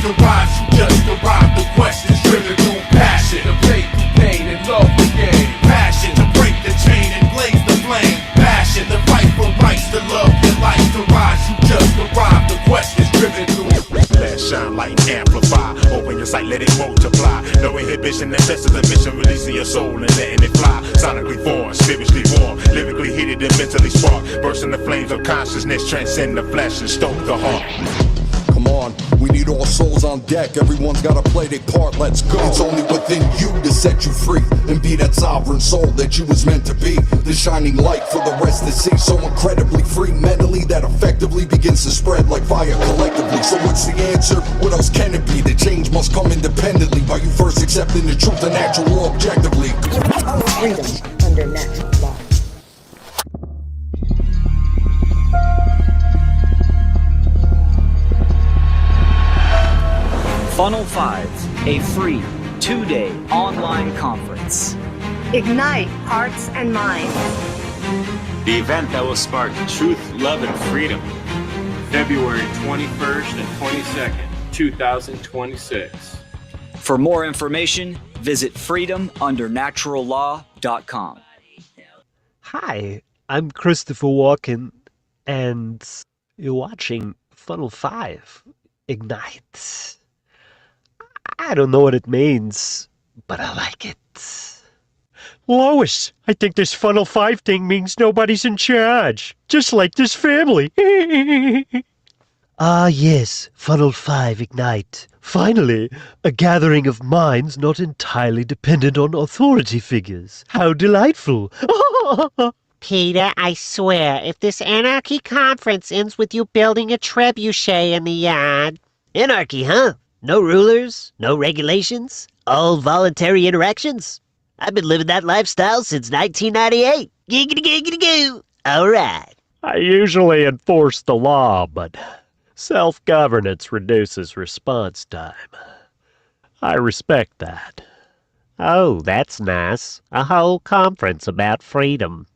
the rise, you just arrive. The questions driven through passion, to play through pain and love the game. Passion to break the chain and blaze the flame. Passion to fight for rights, to love your life. To rise, you just arrive. The questions driven through. Let shine, light, amplify. Open your sight, let it multiply. No inhibition, and this is the mission. Releasing your soul and letting it fly. Sonically born, spiritually warm, lyrically heated and mentally spark. Bursting the flames of consciousness, transcend the flesh and stoke the heart. Come on, we need all souls on deck. Everyone's gotta play their part, let's go. It's only within you to set you free and be that sovereign soul that you was meant to be. The shining light for the rest to see. So incredibly free mentally that effectively begins to spread like fire collectively. So what's the answer? What else can it be? The change must come independently by you first accepting the truth and natural law objectively. Freedom under natural law. Funnel 5, a free 2-day online conference. Ignite hearts and minds. The event that will spark truth, love, and freedom. February 21st and 22nd, 2026. For more information, visit freedomundernaturallaw.com. Hi, I'm Christopher Walken, and you're watching Funnel 5, Ignite. I don't know what it means, but I like it. Lois, I think this Funnel 5 thing means nobody's in charge, just like this family. Ah yes, Funnel 5 Ignite. Finally, a gathering of minds not entirely dependent on authority figures. How delightful. Peter, I swear, if this anarchy conference ends with you building a trebuchet in the yard... Anarchy, huh? No rulers, no regulations, all voluntary interactions. I've been living that lifestyle since 1998. Giggity giggity goo. All right. I usually enforce the law, but self-governance reduces response time. I respect that. Oh, that's nice. A whole conference about freedom.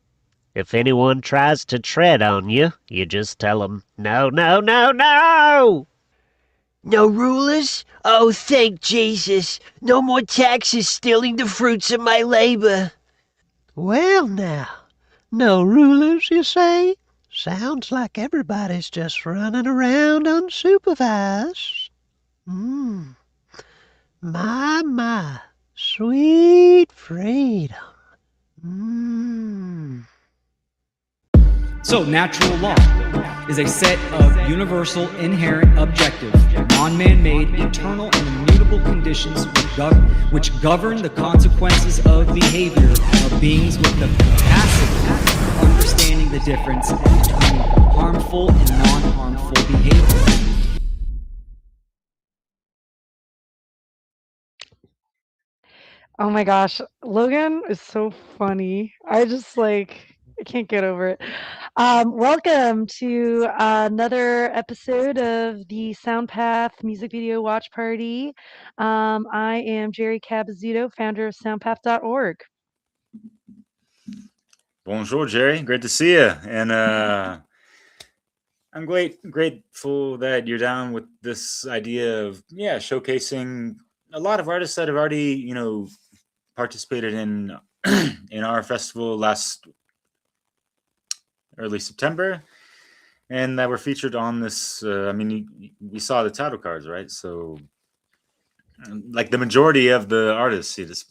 If anyone tries to tread on you, you just tell them, no, no, no, no! No rulers? Oh, thank Jesus. No more taxes stealing the fruits of my labor. Well now, no rulers, you say? Sounds like everybody's just running around unsupervised. My, sweet freedom. So, natural law is a set of universal, inherent, objective, non-man-made, eternal, and immutable conditions which govern the consequences of behavior of beings with the capacity of understanding the difference between harmful and non-harmful behavior. Oh my gosh, Logan is so funny. I can't get over it. Welcome to another episode of the SoundPath Music Video Watch Party. I am Jerry Cabazzuto, founder of SoundPath.org. Bonjour, Jerry. Great to see you. And I'm grateful that you're down with this idea of, showcasing a lot of artists that have already, participated in in our festival last early September, and that were featured on this. We saw the title cards, right? So, like the majority of the artists, it's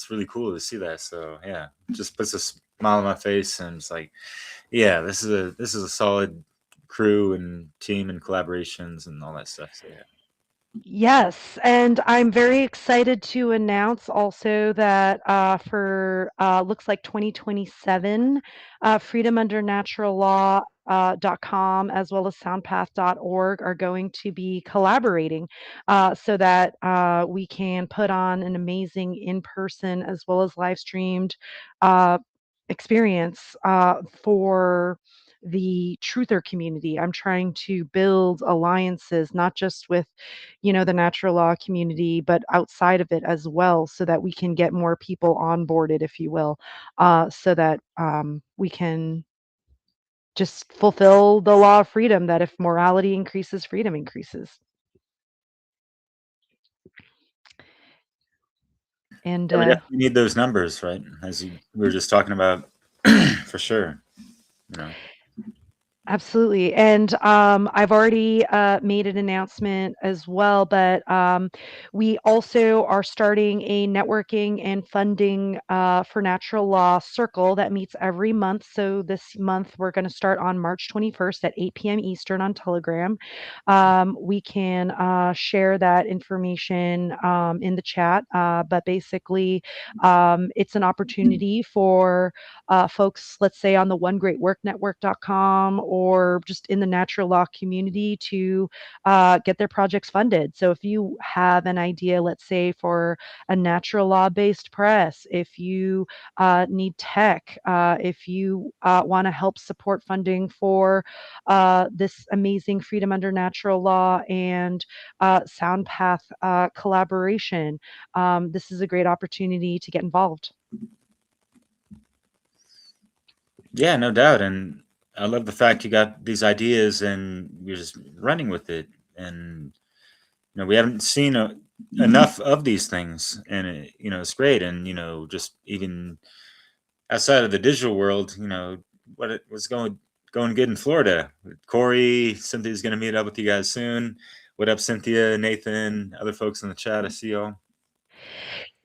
really cool to see that. So, yeah, just puts a smile on my face, and it's like, yeah, this is a solid crew and team and collaborations and all that stuff. So, yeah. Yes, and I'm very excited to announce also that for looks like 2027, freedomundernaturallaw.com as well as soundpath.org are going to be collaborating so that we can put on an amazing in-person as well as live streamed experience for the truther community. I'm trying to build alliances, not just with, the natural law community, but outside of it as well, so that we can get more people onboarded, if you will, so that we can just fulfill the law of freedom, that if morality increases, freedom increases. And Yeah, we definitely need those numbers, right? As we were just talking about, for sure. You know, absolutely. And I've already made an announcement as well, but we also are starting a networking and funding for natural law circle that meets every month. So this month, we're going to start on March 21st at 8 p.m. Eastern on Telegram. We can share that information in the chat, but basically, it's an opportunity for folks, let's say on the onegreatworknetwork.com or just in the natural law community to get their projects funded. So if you have an idea, let's say for a natural law based press, if you need tech, if you want to help support funding for this amazing Freedom Under Natural Law and SoundPath collaboration, this is a great opportunity to get involved. yeah, no doubt. And I love the fact you got these ideas and you're just running with it. And we haven't seen enough of these things, and it's great. And just even outside of the digital world, what's going good in Florida. Corey, Cynthia's going to meet up with you guys soon. What up, Cynthia, Nathan, other folks in the chat? I see y'all.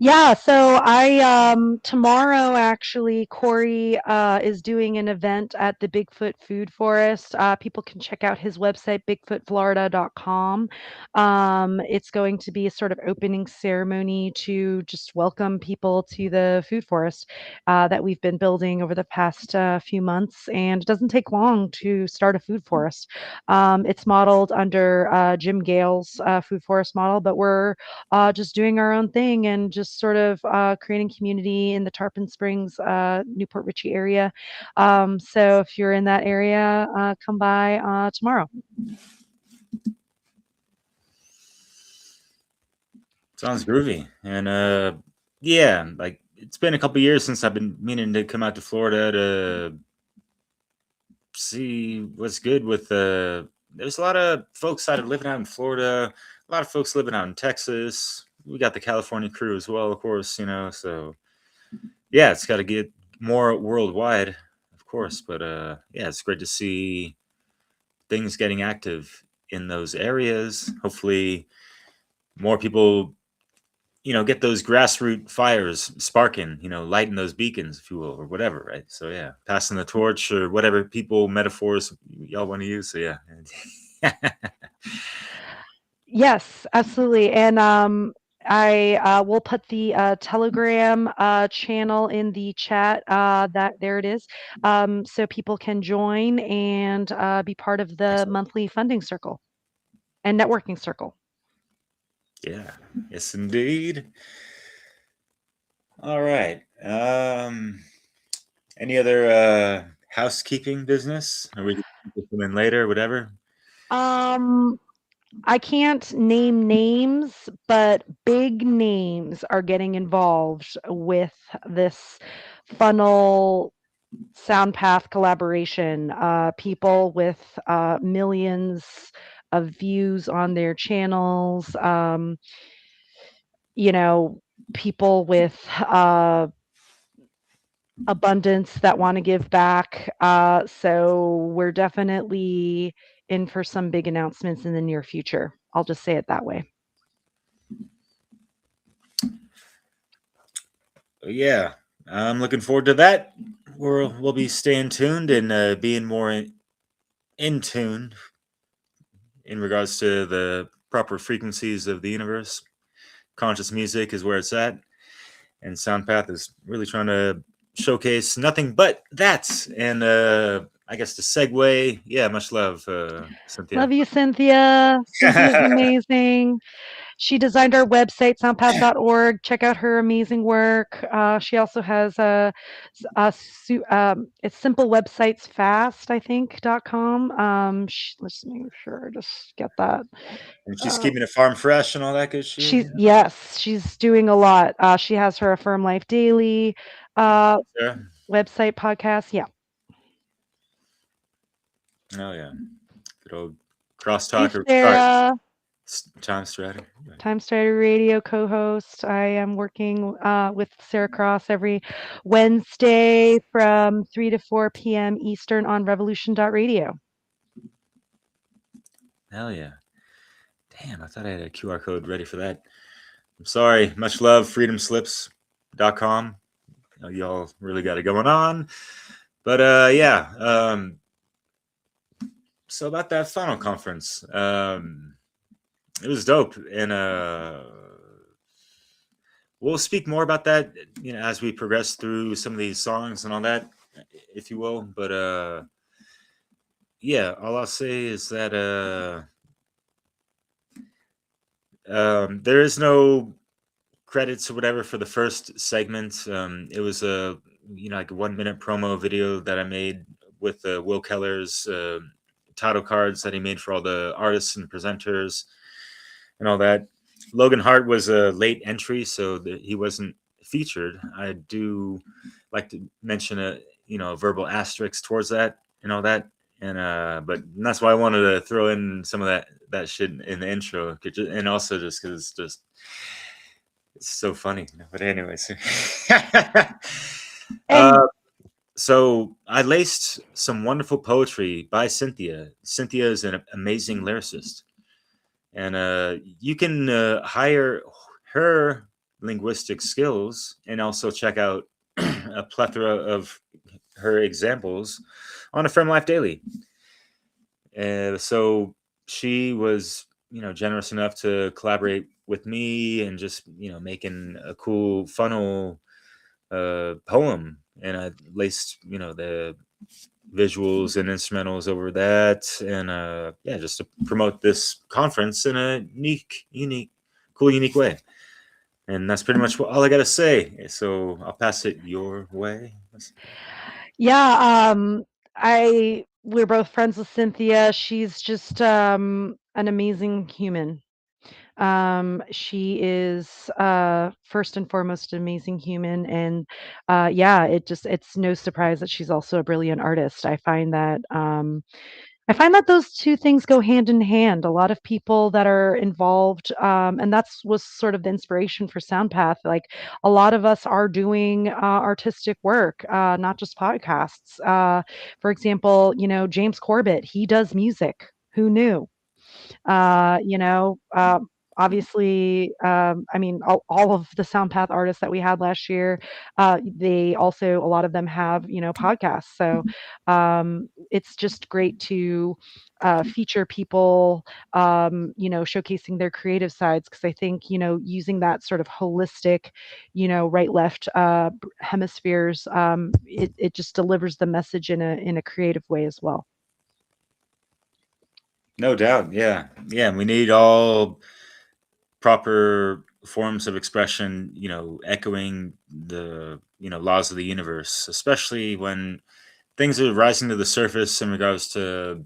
Yeah, so I tomorrow actually Corey is doing an event at the Bigfoot Food Forest. People can check out his website bigfootflorida.com. It's going to be a sort of opening ceremony to just welcome people to the food forest that we've been building over the past few months, and it doesn't take long to start a food forest. It's modeled under Jim Gale's food forest model, but we're just doing our own thing and just sort of creating community in the Tarpon Springs, Newport Richey area. So if you're in that area, come by tomorrow. Sounds groovy. And yeah, like it's been a couple years since I've been meaning to come out to Florida to see what's good with there's a lot of folks that are living out in Florida, a lot of folks living out in Texas. We got the California crew as well, of course, so yeah, it's got to get more worldwide, of course. But yeah, it's great to see things getting active in those areas. Hopefully more people get those grassroots fires sparking, lighting those beacons, if you will, or whatever, right? So yeah, passing the torch or whatever metaphors y'all want to use. So yeah. Yes, absolutely. And I will put the Telegram channel in the chat. That there it is, so people can join and be part of the Excellent. monthly funding circle and networking circle. Yeah. Yes, indeed. All right. Any other housekeeping business? Or we can come in later, whatever. I can't name names, but big names are getting involved with this funnel SoundPath collaboration. People with millions of views on their channels. People with abundance that want to give back. So we're definitely in for some big announcements in the near future. I'll just say it that way. Yeah, I'm looking forward to that. We'll be staying tuned and being more in tune in regards to the proper frequencies of the universe. Conscious music is where it's at, and SoundPath is really trying to showcase nothing but that. And I guess the segue, yeah, much love, Cynthia. Love you, Cynthia. Cynthia's amazing. She designed our website, soundpath.org. Check out her amazing work. She also has it's simple websites fast, I think.com. Let's make sure I just get that. And she's keeping a farm fresh and all that good shit. She's doing a lot. She has her Affirm Life Daily website podcast. Yeah. Oh yeah. Good old crosstalk. Hey, Sarah. Time Strider. Time Strider Radio co-host. I am working with Sarah Cross every Wednesday from 3 to 4 p.m. Eastern on Revolution.radio. Hell yeah. Damn, I thought I had a QR code ready for that. I'm sorry. Much love, freedomslips.com. Y'all really got it going on. But yeah. So about that final conference. It was dope. And we'll speak more about that, as we progress through some of these songs and all that, if you will. But yeah, all I'll say is that there is no credits or whatever for the first segment. It was like a 1 minute promo video that I made with Will Keller's title cards that he made for all the artists and presenters and all that. Logan Hart was a late entry, so he wasn't featured. I do like to mention a verbal asterisk towards that and all that, and but that's why I wanted to throw in some of that shit in the intro, and also just because it's so funny. But anyways, so I laced some wonderful poetry by Cynthia. Cynthia is an amazing lyricist. And you can hire her linguistic skills and also check out a plethora of her examples on A Firm Life Daily. So she was, generous enough to collaborate with me and just, making a cool funnel poem. And I laced, the visuals and instrumentals over that, and yeah, just to promote this conference in a unique way. And that's pretty much all I gotta say. So I'll pass it your way. Yeah, we're both friends with Cynthia. She's just an amazing human. She is first and foremost an amazing human, and yeah, it's no surprise that she's also a brilliant artist. I find that those two things go hand in hand. A lot of people that are involved, and that's was sort of the inspiration for SoundPath. Like a lot of us are doing artistic work, not just podcasts. For example, James Corbett, he does music. Who knew? Uh, you know, um, Obviously, I mean, all of the SoundPath artists that we had last year, they also, a lot of them have, podcasts. So it's just great to feature people, showcasing their creative sides. Because I think, using that sort of holistic, right, left hemispheres, it just delivers the message in a creative way as well. No doubt. Yeah. We need all proper forms of expression, echoing the laws of the universe, especially when things are rising to the surface in regards to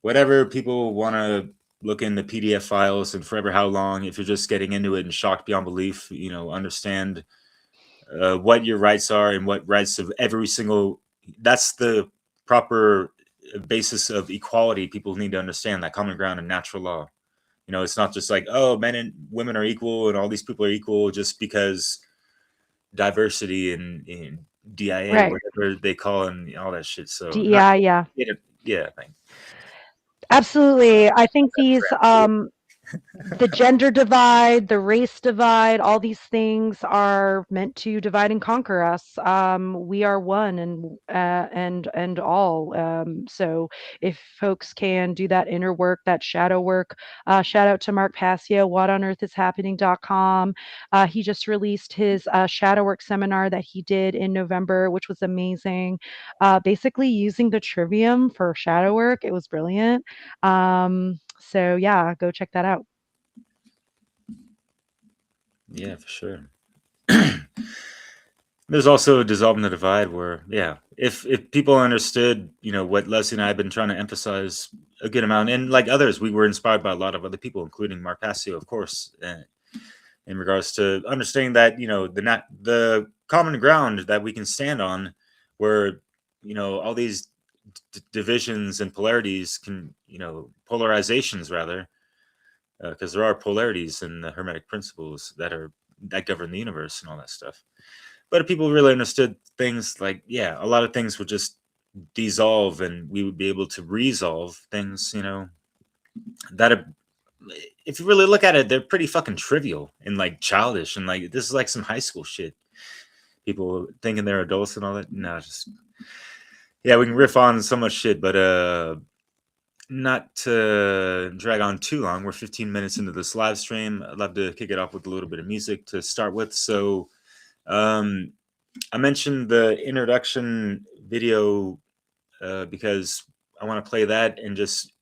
whatever people want to look in the PDF files, and forever how long, if you're just getting into it and shocked beyond belief, understand what your rights are and what rights of every single, that's the proper basis of equality. People need to understand that common ground and natural law. It's not just like, oh, men and women are equal and all these people are equal just because diversity and DIA, Right. whatever they call, and all that shit. So DEI, yeah. yeah. Absolutely. I think the gender divide, the race divide, all these things are meant to divide and conquer us. We are one and all. So if folks can do that inner work, that shadow work, shout out to Mark Passio, whatonearthishappening.com. He just released his shadow work seminar that he did in November, which was amazing. Basically using the trivium for shadow work. It was brilliant. So yeah, go check that out. Yeah, for sure. There's also a Dissolving the Divide where, yeah, if people understood, what Leslie and I have been trying to emphasize a good amount, and like others, we were inspired by a lot of other people, including Mark Passio, of course, in regards to understanding that, the common ground that we can stand on, where, all these divisions and polarities can, polarizations rather, because there are polarities in the Hermetic principles that govern the universe and all that stuff. But if people really understood things, like, yeah, a lot of things would just dissolve, and we would be able to resolve things, that are, if you really look at it, they're pretty fucking trivial and like childish, and like this is like some high school shit. People thinking they're adults and all that. No, just, yeah, we can riff on so much shit, but not to drag on too long. We're 15 minutes into this live stream. I'd love to kick it off with a little bit of music to start with. So I mentioned the introduction video because I want to play that and just,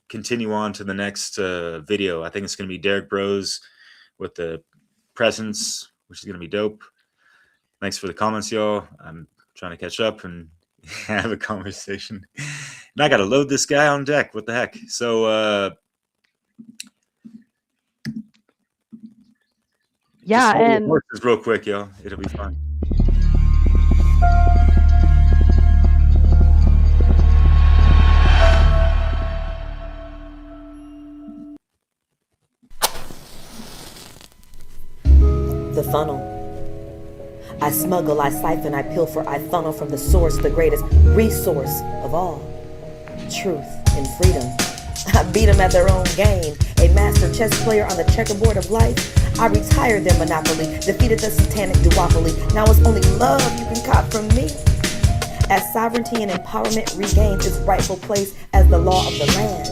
continue on to the next video. I think it's going to be Derek Bros with the presence, which is going to be dope. Thanks for the comments, y'all. I'm trying to catch up and have a conversation. And I got to load this guy on deck. What the heck? So, yeah, and horses real quick, y'all. It'll be fun. The funnel. I smuggle, I siphon, I pilfer, I funnel from the source, the greatest resource of all. Truth and freedom. I beat them at their own game. A master chess player on the checkerboard of life. I retired their monopoly, defeated the satanic duopoly. Now it's only love you can cop from me. As sovereignty and empowerment regains its rightful place as the law of the land,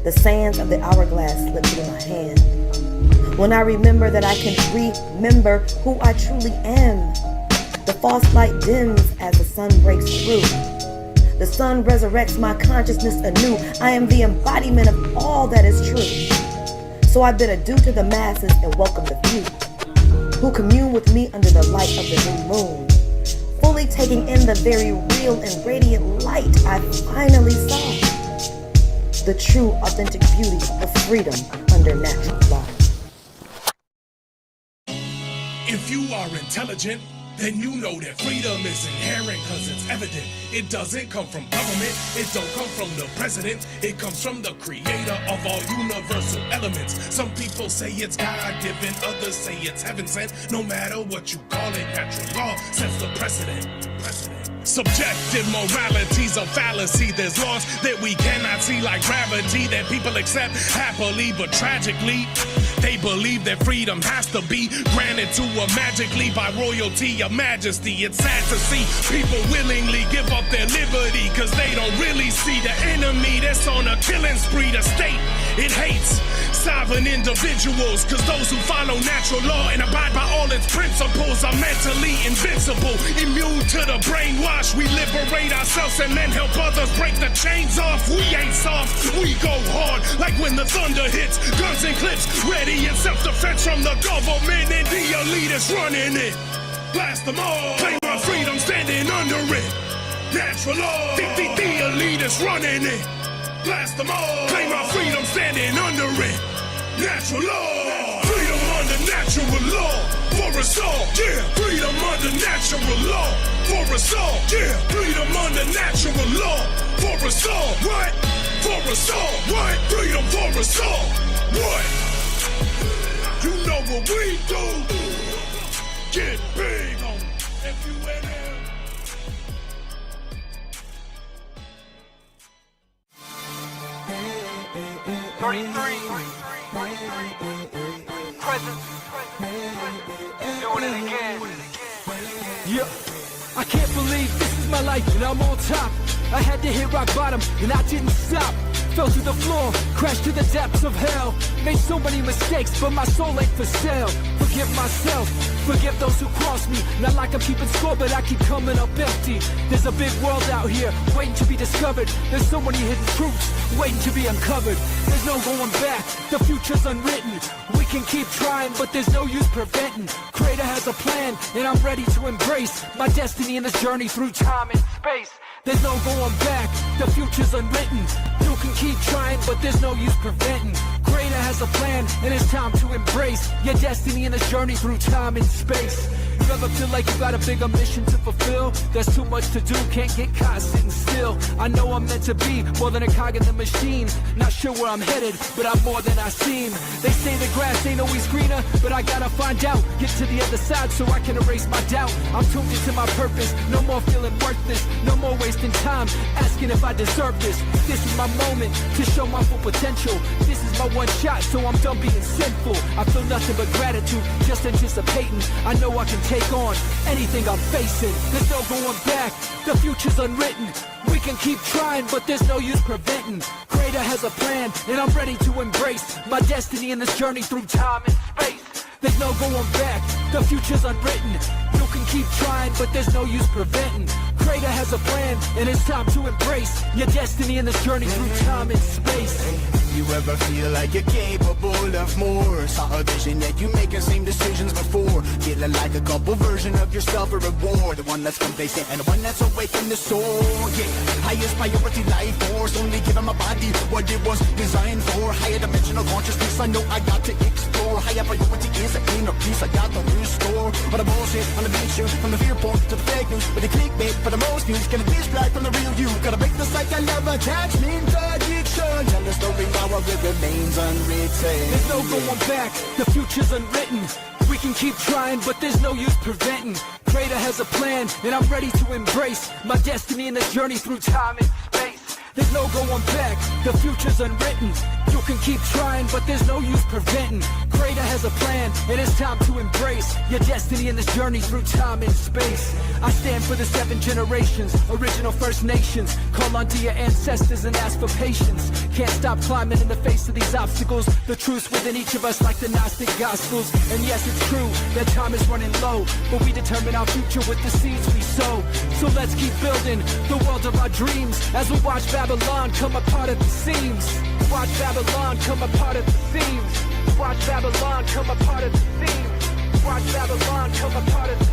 the sands of the hourglass slip through my hand. When I remember that I can remember who I truly am, the false light dims as the sun breaks through. The sun resurrects my consciousness anew. I am the embodiment of all that is true. So I bid adieu to the masses and welcome the few, who commune with me under the light of the new moon. Fully taking in the very real and radiant light, I finally saw the true authentic beauty of freedom under natural law. If you are intelligent, then you know that freedom is inherent, cause it's evident. It doesn't come from government, it don't come from the president, it comes from the creator of all universal elements. Some people say it's God-given, others say it's heaven-sent. No matter what you call it, natural law sets the precedent. Subjective morality's a fallacy. There's laws that we cannot see, like gravity, that people accept happily, but tragically they believe that freedom has to be granted to them magically by royalty or majesty. It's sad to see people willingly give up their liberty, cause they don't really see the enemy that's on a killing spree. The state, it hates sovereign individuals, cause those who follow natural law and abide by all its principles are mentally invincible, immune to the brainwash. We liberate ourselves and then help others break the chains off. We ain't soft, we go hard, like when the thunder hits. Guns and clips, ready in self-defense from the government and the elitists running it. Blast them all, claim our freedom standing under it. Natural law, the elitists running it. Blast them all, claim our freedom standing under it. Natural law, freedom under natural law. For us all, yeah, freedom under natural law. For us all, yeah, freedom under natural law. For us all, what? For us all, what? Freedom for us all, what? You know what we do. Get big on FUNL. Yeah, I can't believe this is my life and I'm on top. I had to hit rock bottom and I didn't stop. Fell to the floor, crashed to the depths of hell. Made so many mistakes, but my soul ain't for sale. Forgive myself, forgive those who crossed me. Not like I'm keeping score, but I keep coming up empty. There's a big world out here, waiting to be discovered. There's so many hidden truths, waiting to be uncovered. There's no going back, the future's unwritten. We can keep trying, but there's no use preventing. Creator has a plan, and I'm ready to embrace my destiny in this journey through time and space. There's no going back, the future's unwritten. You can keep trying, but there's no use preventing. Greater has a plan, and it's time to embrace your destiny in this journey through time and space. You ever feel like you got a bigger mission to fulfill? There's too much to do, can't get caught sitting still. I know I'm meant to be more than a cog in the machine. Not sure where I'm headed, but I'm more than I seem. They say the grass ain't always greener, but I gotta find out. Get to the other side so I can erase my doubt. I'm tuned into my purpose, no more feeling worthless, no more wasting time, asking if I deserve this. This is my moment to show my full potential. This is my one shot, so I'm done being sinful. I feel nothing but gratitude, just anticipating. I know I can take on anything I'm facing. There's no going back, the future's unwritten. We can keep trying, but there's no use preventing. Greater has a plan, and I'm ready to embrace my destiny in this journey through time and space. There's no going back, the future's unwritten. You can keep trying, but there's no use preventing. Greater has a plan, and it's time to embrace your destiny in this journey through time and space. You ever feel like you're capable of more? Saw a vision that you making same decisions before. Feeling like a couple version of yourself a reward. The one that's complacent and the one that's awake in the soul. Yeah, highest priority life force. Only giving my body what it was designed for. Higher dimensional consciousness, I know I got to explore. Higher priority is a inner peace I got to restore. All the bullshit on the beat shoot, from the fear porn to the fake news. With the clickbait for the most views, gonna distract from the real you. Gotta break the cycle of attachment addiction. Tell the story now. It remains unwritten. There's no going back, the future's unwritten. We can keep trying, but there's no use preventing. Greater has a plan, and I'm ready to embrace my destiny in this journey through time and space. There's no going back, the future's unwritten. You can keep trying, but there's no use preventing. Greater has a plan, and it's time to embrace your destiny in this journey through time and space. I stand for the 7 generations, original First Nations. Call onto your ancestors and ask for patience. Can't stop climbing in the face of these obstacles. The truth's within each of us like the Gnostic Gospels. And yes, it's true that time is running low, but we determine our future with the seeds we sow. So let's keep building the world of our dreams as we watch Babylon come apart at the seams. Watch Babylon come apart at the seams. Watch Babylon come apart at the seams. Watch Babylon come apart at the seams.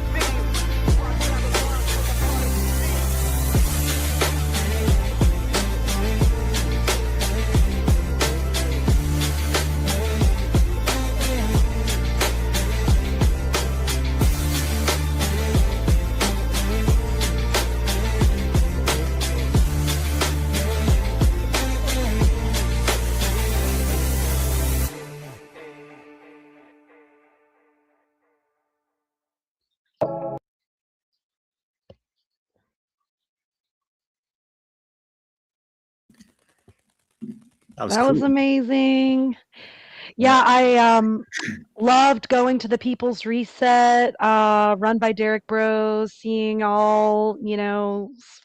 That was amazing. Yeah, I loved going to the People's Reset, run by Derek Bros, seeing all,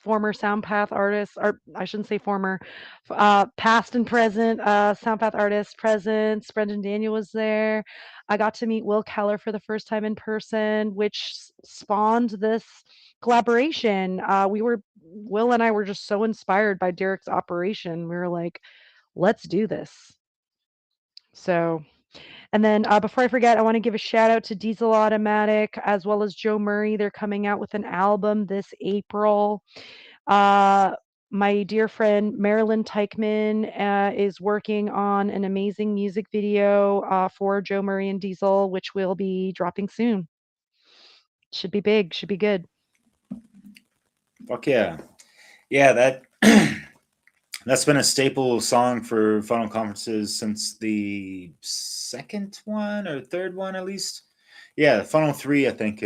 former SoundPath artists, or I shouldn't say former, past and present SoundPath artists present. Brendan Daniel was there. I got to meet Will Keller for the first time in person, which spawned this collaboration. Will and I were just so inspired by Derek's operation. We were like, let's do this. So, and then before I forget, I want to give a shout out to Diesel Automatic as well as Joe Murray. They're coming out with an album this April. My dear friend Marilyn Teichman is working on an amazing music video for Joe Murray and Diesel, which will be dropping soon. Should be big, should be good. Fuck yeah. Yeah, that's been a staple song for funnel conferences since the second one or third one, at least. Yeah, Funnel 3, I think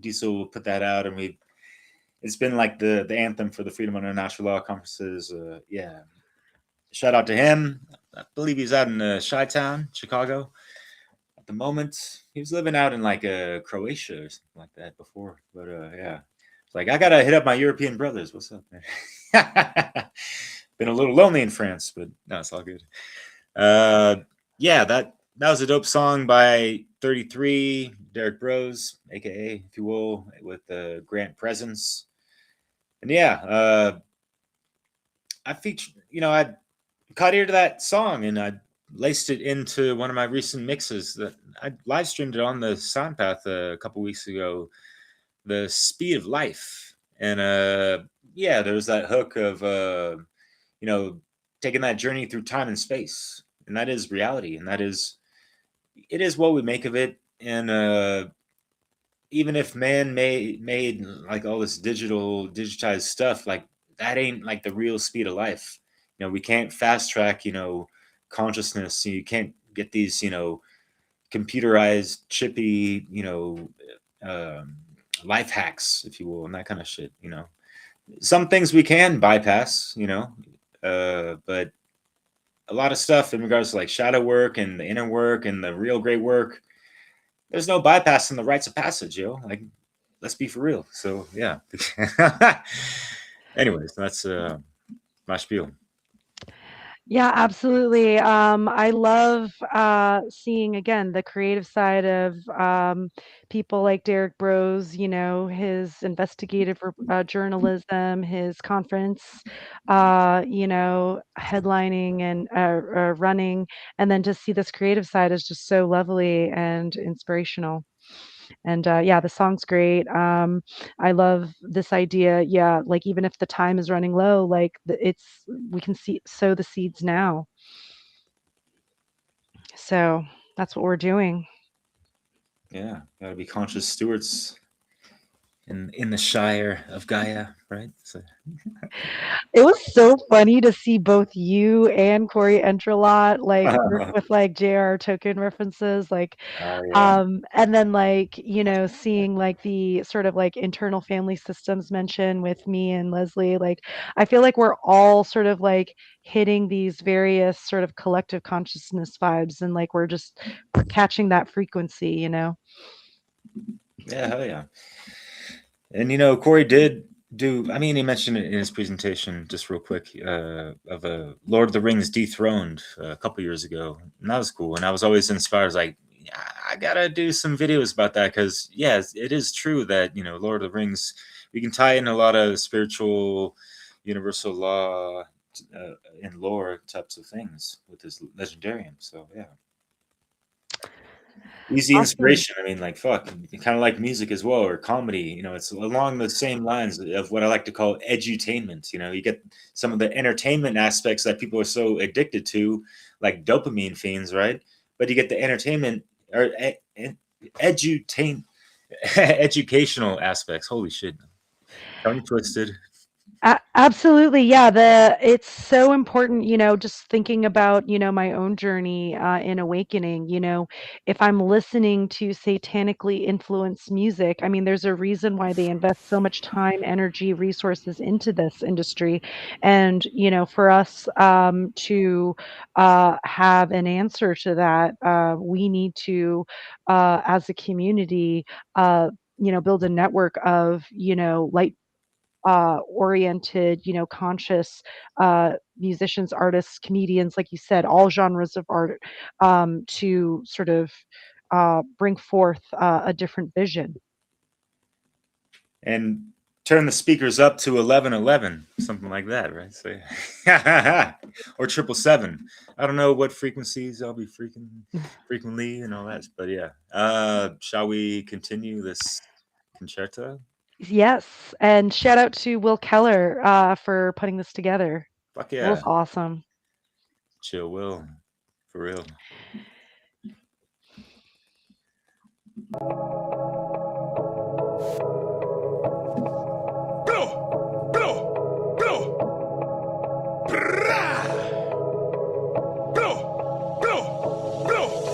Diesel put that out, and it's been like the anthem for the Freedom Under Natural Law conferences. Yeah, shout out to him. I believe he's out in Chi-Town, Chicago at the moment. He was living out in like Croatia or something like that before, but yeah, it's like I gotta hit up my European brothers. What's up, man? Been a little lonely in France, but no, it's all good. Yeah, that was a dope song by 33, Derek Bros, aka, if you will, with Grant Presence. And yeah, I featured, I caught ear to that song and I laced it into one of my recent mixes that I live streamed it on the SoundPath a couple weeks ago, The Speed of Life. And yeah, there was that hook of taking that journey through time and space. and that is reality, and it is what we make of it. And even if man made like all this digitized stuff, like that ain't like the real speed of life. We can't fast track, consciousness. You can't get these, computerized, chippy, life hacks, if you will, and that kind of shit. Some things we can bypass, but a lot of stuff in regards to like shadow work and the inner work and the real great work, there's no bypassing the rites of passage, like, let's be for real. So yeah. Anyways, that's my spiel. Yeah, absolutely. I love seeing again the creative side of people like Derek Bros. His investigative journalism, his conference, headlining and running, and then to see this creative side is just so lovely and inspirational. And yeah, the song's great. I love this idea. Yeah, like even if the time is running low, like we can sow the seeds now. So that's what we're doing. Yeah, gotta be conscious stewards in the Shire of Gaia, right? So. It was so funny to see both you and Corey Entralot work with like JR token references, Yeah. and then seeing like the sort of like internal family systems mention with me and Leslie. Like I feel like we're all sort of like hitting these various sort of collective consciousness vibes, and like we're catching that frequency. Yeah, hell yeah. And Corey did do, I mean, he mentioned it in his presentation just real quick, of a Lord of the Rings Dethroned a couple years ago, and that was cool. And I was always inspired, like, I gotta do some videos about that, because yeah, it is true that Lord of the Rings, we can tie in a lot of spiritual universal law and lore types of things with this legendarium. So yeah, easy Awesome. inspiration. I mean, like, fuck, kind of like music as well, or comedy. It's along the same lines of what I like to call edutainment. You get some of the entertainment aspects that people are so addicted to, like dopamine fiends, right? But you get the entertainment or educational aspects. Holy shit, tongue twisted. Absolutely. Yeah. It's so important, just thinking about, my own journey in awakening, if I'm listening to satanically influenced music, I mean, there's a reason why they invest so much time, energy, resources into this industry. And, for us to have an answer to that, we need to, as a community, build a network of, light oriented, conscious musicians, artists, comedians, like you said, all genres of art, to sort of bring forth a different vision. And turn the speakers up to 1111, something like that, right? So, or 777. I don't know what frequencies I'll be frequently and all that, but yeah. Shall we continue this concerto? Yes, and shout out to Will Keller for putting this together. Fuck yeah. It was awesome. Chill Will, for real.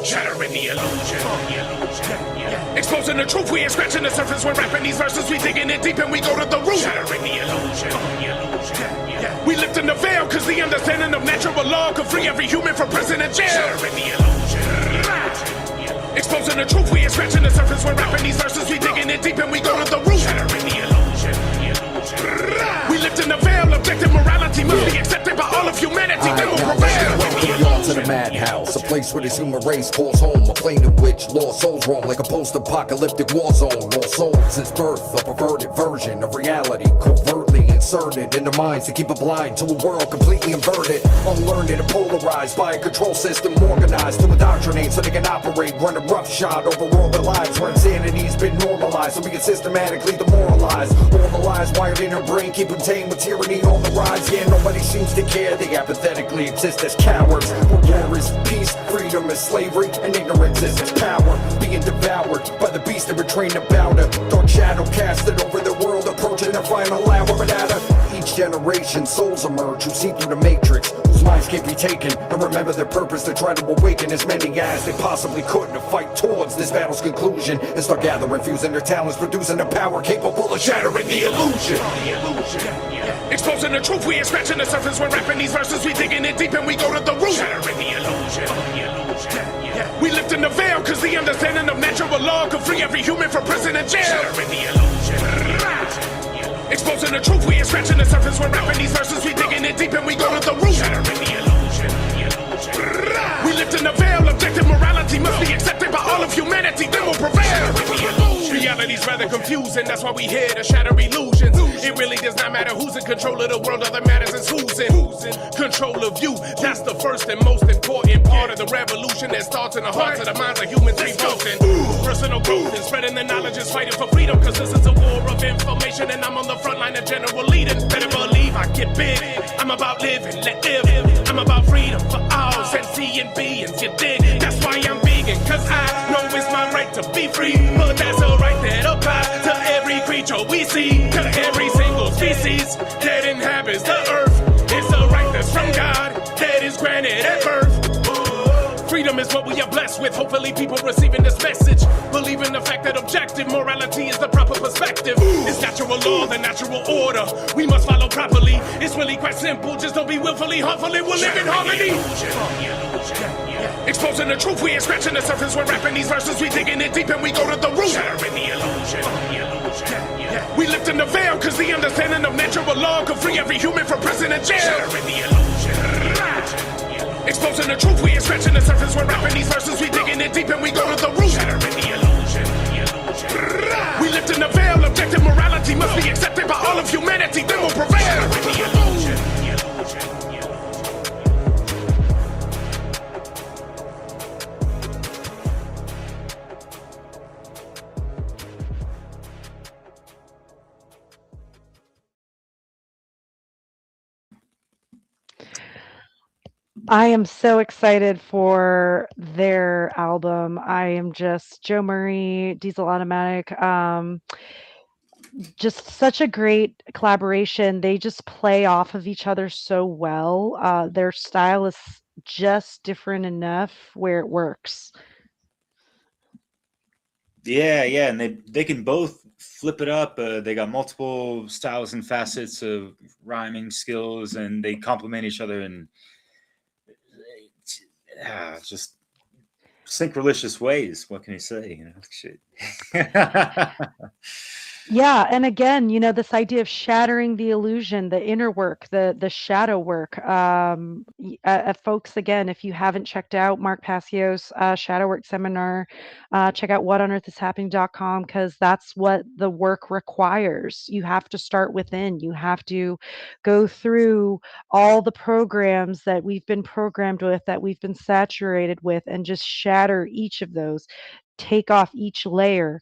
Shattering the illusion. Exposing the truth, we ain't scratching the surface. We're rapping these verses, we digging it deep and we go to the root. Shattering the illusion. We lifting the veil, cause the understanding of natural law could free every human from prison and jail. Shattering the illusion. Exposing the truth, we ain't scratching the surface. We're rapping these verses, we digging it deep and we go to the root. Shattering the illusion. We lifting the veil, objective morality must be accepted by all of humanity. Then we'll prevail. Welcome y'all to the madhouse, a place where this human race calls home, a plane in which lost souls roam like a post-apocalyptic war zone. Lost souls since birth, a perverted version of reality, covertly inserted in their minds to keep it blind to a world completely inverted, unlearned and polarized by a control system organized to indoctrinate so they can operate, run a roughshod over all their lives, where insanity's been normalized so we can systematically demoralize all the lies wired in her brain, keep them tamed game with tyranny on the rise. Yeah, nobody seems to care. They apathetically exist as cowards. Where war is peace, freedom is slavery, and ignorance is its power. Being devoured by the beast that we're trained about. A dark shadow casted over the world, approaching their final hour. But out of each generation, souls emerge who see through the matrix, whose minds can't be taken, and remember their purpose to try to awaken as many as they possibly could to fight towards this battle's conclusion and start gathering, fusing their talents, producing a power capable of shattering the illusion. Exposing the truth, we ain't scratching the surface. We're rapping these verses, we digging it deep and we go to the root. Shattering the illusion. We lifting the veil, cause the understanding of natural law could free every human from prison and jail. Shattering the illusion. Exposing the truth, we ain't scratching the surface. We're rapping these verses, we digging it deep and we go to the root. Shattering the illusion. We lifting the veil, objective morality must be accepted by all of humanity, then we'll prevail. Reality's rather confusing, that's why we here to shatter illusions. It really does not matter who's in control of the world, all that matters is who's in control of you. That's the first and most important part of the revolution that starts in the hearts of the minds of humans revolting. Personal growth and spreading the knowledge is fighting for freedom, cause this is a war of information and I'm on the front line of general leading. Better believe I get big, I'm about living, let live. I'm about freedom for all, sentient beings, you dig? That's why I'm vegan, cause I know it's my right to be free, but that's a right that applies to every creature we see, to every single species that inhabits the earth. It's a right that's from God, that is granted at birth. Freedom is what we are blessed with. Hopefully people receiving this message believe in the fact that objective morality is the proper perspective. It's natural law, the natural order we must follow properly. It's really quite simple, just don't be willfully harmful and we'll live in harmony. Exposing the truth, we ain't scratching the surface. We're rapping these verses, we digging it deep and we go to the root. Shattering the illusion. We lifting the veil, cause the understanding of natural law could free every human from prison and jail. Shattering the illusion. Exposing the truth, we ain't scratching the surface. We're rapping these verses, we digging it deep and we go to the root. Shattering the illusion. We lifting the veil, objective morality must be accepted by all of humanity, then we'll prevail. Shattering the illusion. I am so excited for their album. I am just Joe Murray, Diesel Automatic. Just such a great collaboration. They just play off of each other so well. Their style is just different enough where it works. Yeah, and they can both flip it up. They got multiple styles and facets of rhyming skills, and they complement each other in just synchronicious ways. What can you say? You know, shit. Yeah, and again, this idea of shattering the illusion, the inner work, the shadow work. Folks, again, if you haven't checked out Mark Passio's shadow work seminar, check out whatonearthishappening.com, because that's what the work requires. You have to start within. You have to go through all the programs that we've been programmed with, that we've been saturated with, and just shatter each of those, take off each layer,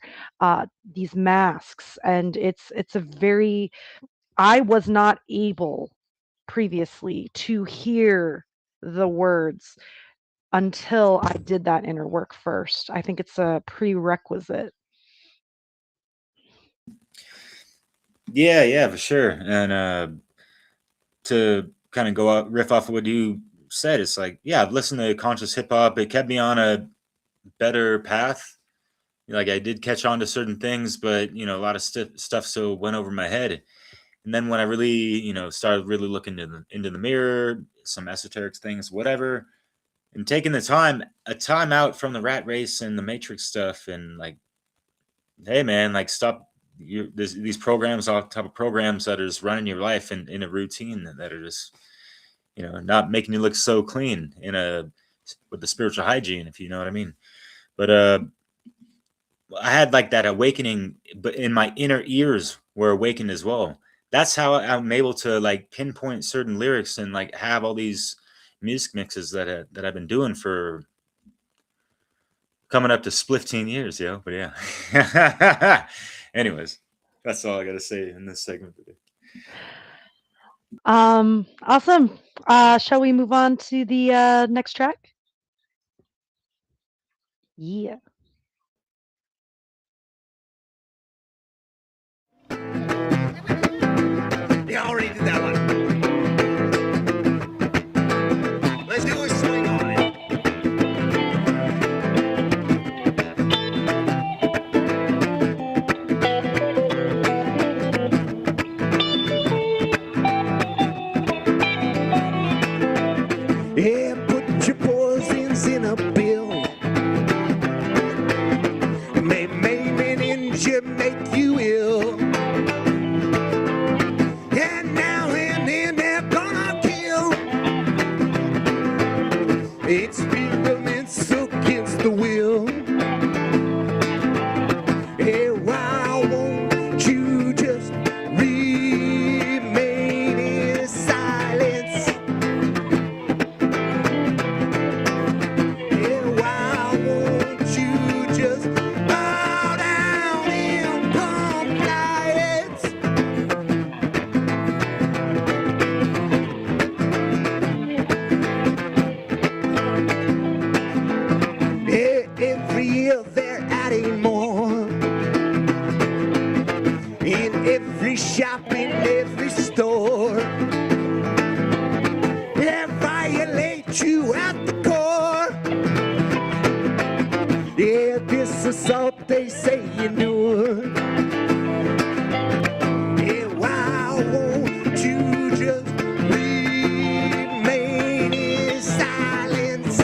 these masks. And it's a very, I was not able previously to hear the words until I did that inner work first. I think it's a prerequisite. Yeah, for sure. And to kind of go out, riff off of what you said, it's like, yeah, I've listened to conscious hip hop. It kept me on a better path. Like, I did catch on to certain things, but a lot of stuff still went over my head. And then when I really, started really looking into the mirror, some esoteric things, whatever, and taking a time out from the rat race and the matrix stuff, and like, hey man, like, stop these programs, all type of programs that are just running your life in a routine, that are just, not making you look so clean with the spiritual hygiene, if you know what I mean. But I had like that awakening, but in my inner ears were awakened as well. That's how I'm able to like pinpoint certain lyrics and like have all these music mixes that I've been doing for coming up to 15 years, yo. But yeah. Anyways, that's all I got to say in this segment today. Awesome. Shall we move on to the next track? Yeah. You already did that one. Let's do a swing on it. Yeah, put your poisons in a bill. May maim and injure, make you ill. And now and then they're gonna kill. Experiments against the will. Hey, why won't you just remain in silence? Hey, why won't you just bow down in compliance? Every year they're adding more. In every shop, in every store. They violate you at the core. Yeah, this assault they say endure. Yeah, why won't you just remain in silence?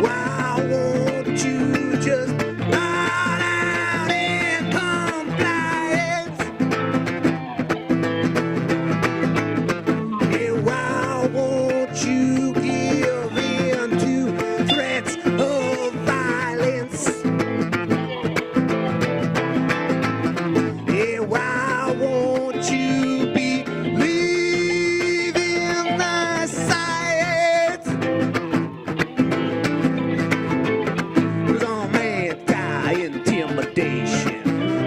Why won't you just bow down in compliance? Yeah, why won't you give in to threats of violence? Yeah, why won't you believe in the science? 'Cause I'm anti-intimidation,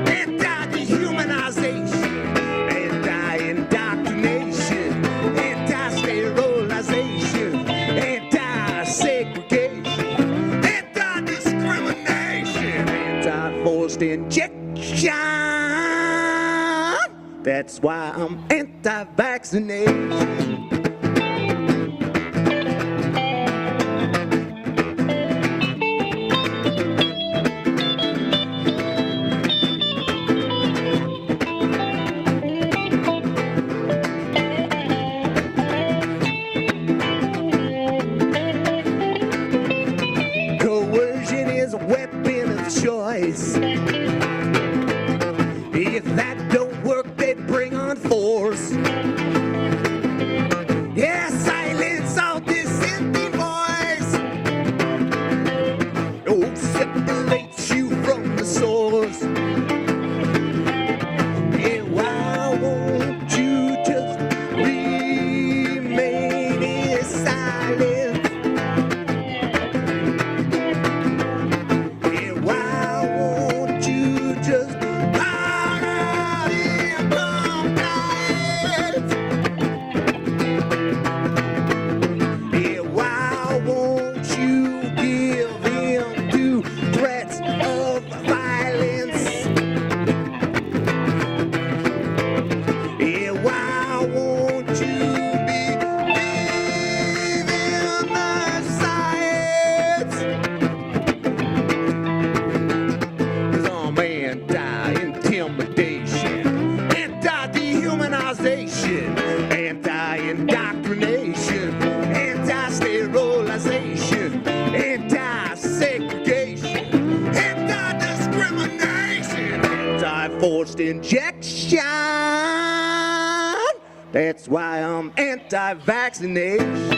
anti-dehumanization, anti-indoctrination, anti-sterilization, anti-segregation, anti-discrimination, anti-forced injection. That's why I'm anti-vaccination. Coercion is a weapon of choice. If that don't work, they bring on force. Yeah, silence all dissenting voice. Oh, separates you from the source. Yeah, why won't you just remain in silence? Yeah, why won't you just bow down in compliance? Yeah, why won't you give in to threats of violence? Yeah, why won't you believe in the science? 'Cause I'm anti-intimidation, anti-dehumanization, anti-indoctrination, anti-sterilization, anti-segregation, anti-discrimination, anti-forced injection. That's why I'm anti-vaccination.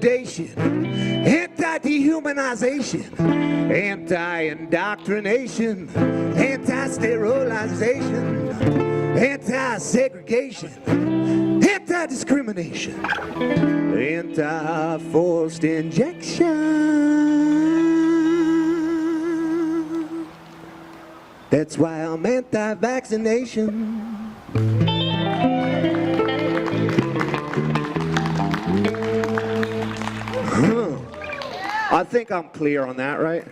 sedation, anti-dehumanization, anti-indoctrination, anti-sterilization, anti-segregation, anti-discrimination, anti-forced injection. That's why I'm anti-vaccination. I think I'm clear on that, right?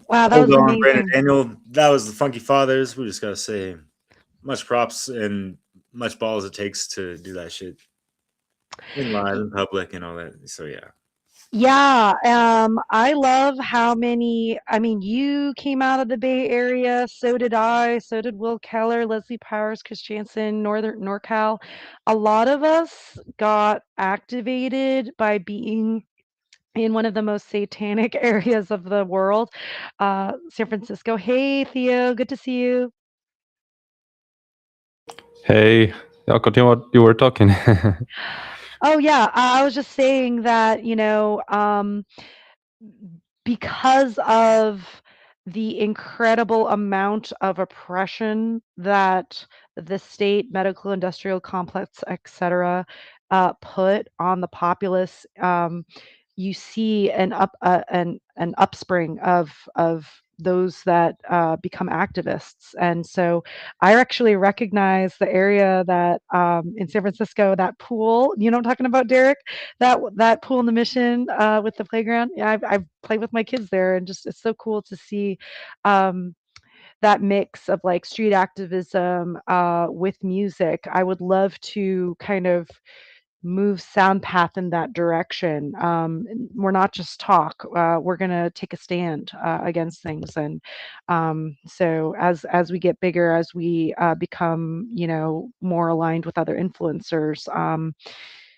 Wow, that Hold was on, Brandon amazing. Daniel. That was the Funky Fathers. We just gotta say, much props and much balls it takes to do that shit in live, in public, and all that. So yeah. Yeah, I love how many, I mean, you came out of the Bay Area, so did I, so did Will Keller, Leslie Powers, Chris Jansen, Northern NorCal. A lot of us got activated by being in one of the most satanic areas of the world, San Francisco. Hey, Theo, good to see you. Hey, I'll continue what you were talking. Oh, yeah, I was just saying that, because of the incredible amount of oppression that the state, medical, industrial complex, etc., put on the populace, you see an upspring of those that become activists. And so I actually recognize the area that in San Francisco, that pool, you know what I'm talking about, Derek? That pool in the Mission with the playground. Yeah, I've played with my kids there, and just it's so cool to see that mix of like street activism with music. I would love to kind of move SoundPath in that direction. We're not just talk. We're gonna take a stand against things, and so as we get bigger, as we become, more aligned with other influencers,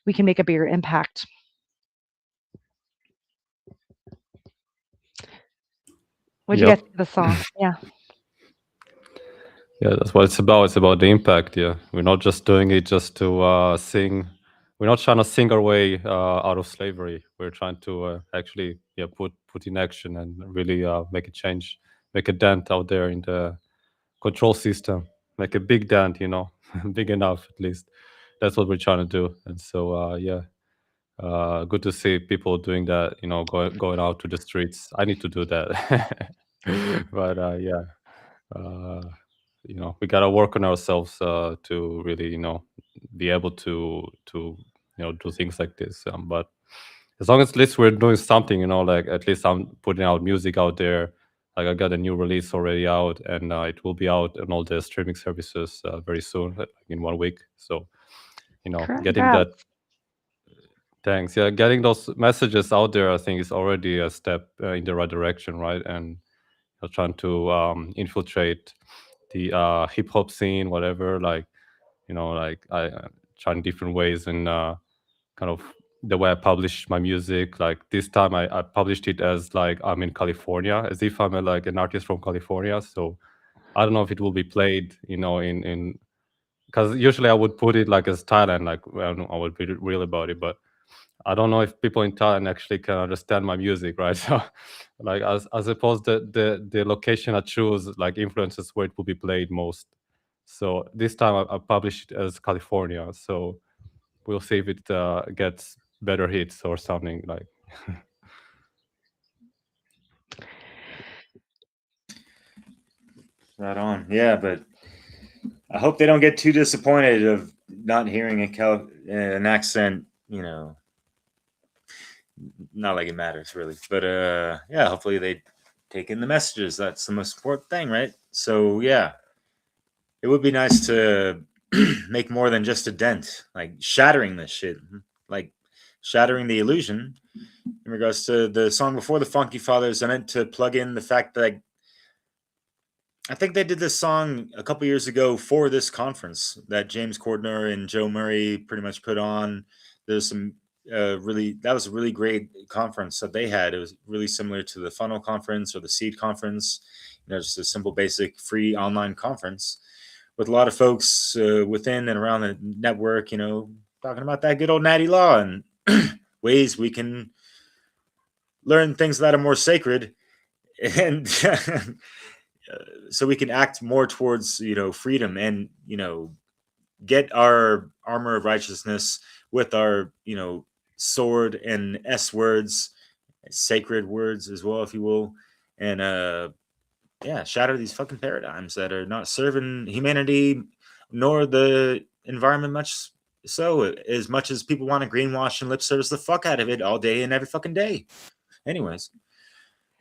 we can make a bigger impact. What'd you guys Yep. think of the song? Yeah. Yeah, that's what it's about. It's about the impact. Yeah, we're not just doing it just to sing. We're not trying to sing our way out of slavery. We're trying to actually, put in action and really make a change, make a dent out there in the control system, make a big dent. Big enough at least. That's what we're trying to do. And so, good to see people doing that. Going out to the streets. I need to do that. But yeah. Uh, we gotta work on ourselves to really be able to do things like this, but as long as at least we're doing something, like at least I'm putting out music out there. Like I got a new release already out, and it will be out on all the streaming services very soon, like in 1 week. So getting that. Congrats. Thanks. Yeah, getting those messages out there, I think, is already a step in the right direction, right? And trying to infiltrate the hip hop scene, whatever. Like, like I trying different ways and kind of the way I publish my music. Like this time, I published it as like I'm in California, as if I'm like an artist from California. So I don't know if it will be played, in because usually I would put it like as Thailand, like I would be real about it, but I don't know if people in Thailand actually can understand my music, right? So, like, I suppose the location I choose like influences where it will be played most. So this time I published it as California. So we'll see if it gets better hits or something like. Right on. Yeah, but I hope they don't get too disappointed of not hearing an accent, not like it matters really. But yeah, hopefully they take in the messages. That's the most important thing, right? So yeah, it would be nice to make more than just a dent, like shattering this shit, like shattering the illusion. In regards to the song before the Funky Fathers, I meant to plug in the fact that I think they did this song a couple years ago for this conference that James Cordner and Joe Murray pretty much put on. There's some that was a really great conference that they had. It was really similar to the Funnel Conference or the Seed Conference. Just a simple, basic, free online conference with a lot of folks within and around the network, you know, talking about that good old natty law and ways we can learn things that are more sacred, and so we can act more towards, you know, freedom, and, you know, get our armor of righteousness with our, you know, sword and S words, sacred words as well, if you will, and yeah, shatter these fucking paradigms that are not serving humanity nor the environment much, so as much as people want to greenwash and lip service the fuck out of it all day and every fucking day. Anyways,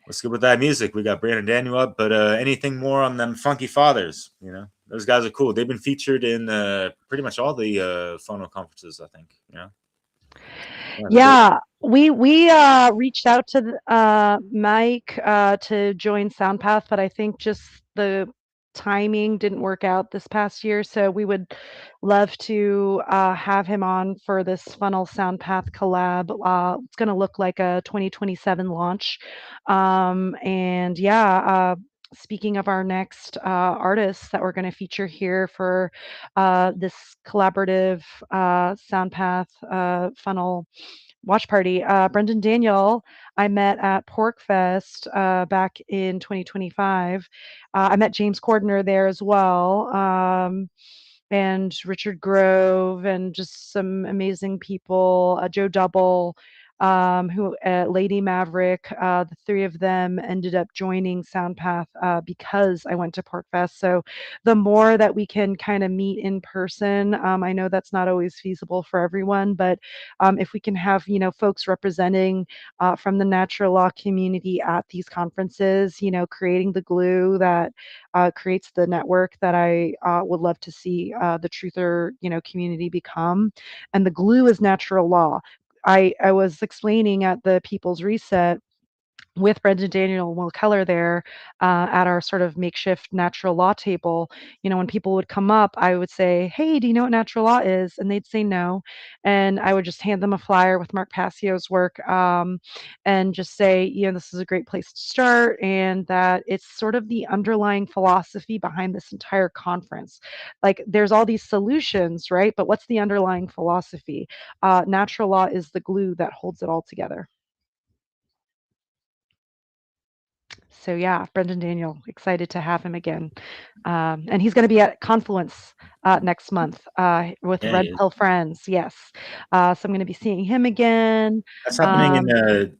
let's get with that music. We got Brandon Daniel up, but anything more on them Funky Fathers? You know, those guys are cool. They've been featured in pretty much all the funnel conferences, I think. You know, Yeah, we reached out to Mike to join SoundPath, but I think just the timing didn't work out this past year. So we would love to have him on for this Funnel SoundPath collab. It's going to look like a 2027 launch. And yeah, speaking of our next artists that we're going to feature here for this collaborative SoundPath Funnel watch party, Brendan Daniel, I met at PorkFest back in 2025. I met James Cordner there as well, and Richard Grove, and just some amazing people. Joe Double, who Lady Maverick. The three of them ended up joining SoundPath because I went to PorkFest. So the more that we can kind of meet in person, I know that's not always feasible for everyone, but if we can have, you know, folks representing from the natural law community at these conferences, you know, creating the glue that creates the network that I would love to see the truther, you know, community become. And the glue is natural law. I was explaining at the People's Reset with Brendan Daniel and Will Keller there at our sort of makeshift natural law table. You know, when people would come up, I would say, "Hey, do you know what natural law is?" And they'd say no. And I would just hand them a flyer with Mark Passio's work and just say, you know, this is a great place to start, and that it's sort of the underlying philosophy behind this entire conference. Like, there's all these solutions, right? But what's the underlying philosophy? Natural law is the glue that holds it all together. So yeah, Brendan Daniel, excited to have him again. And he's going to be at Confluence next month with Yeah, Red yeah. Pill Friends. Yes. So I'm going to be seeing him again. That's happening in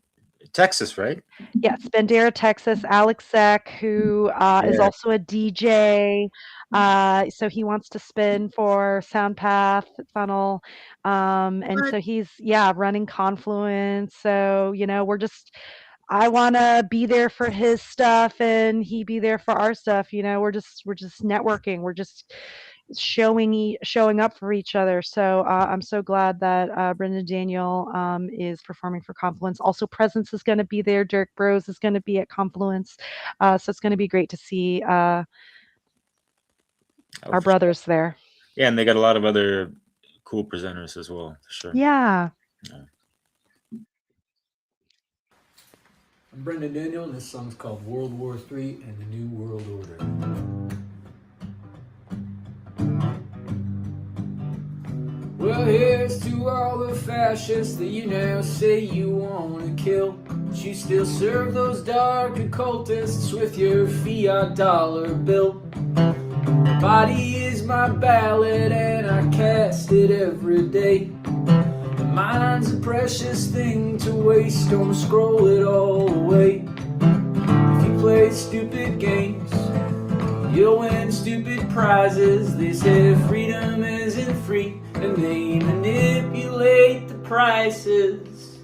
Texas, right? Yeah, it's Bandera, Texas. Alex Zeck, who is Yeah. also a DJ. So he wants to spin for SoundPath Funnel. And so he's, yeah, running Confluence. So, you know, I want to be there for his stuff and he be there for our stuff. You know, we're just networking. We're just showing up for each other. So I'm so glad that Brendan Daniel is performing for Confluence. Also, Presence is going to be there. Derek Bros is going to be at Confluence. So it's going to be great to see our brothers there. Yeah, and they got a lot of other cool presenters as well, for sure. Yeah. I'm Brendan Daniel, and this song's called World War III and the New World Order. Well, here's to all the fascists that you now say you want to kill, but you still serve those dark occultists with your fiat dollar bill. My body is my ballot and I cast it every day. The mind's a precious thing to waste, don't scroll it all away. If you play stupid games, you'll win stupid prizes. They say freedom isn't free, and they manipulate the prices.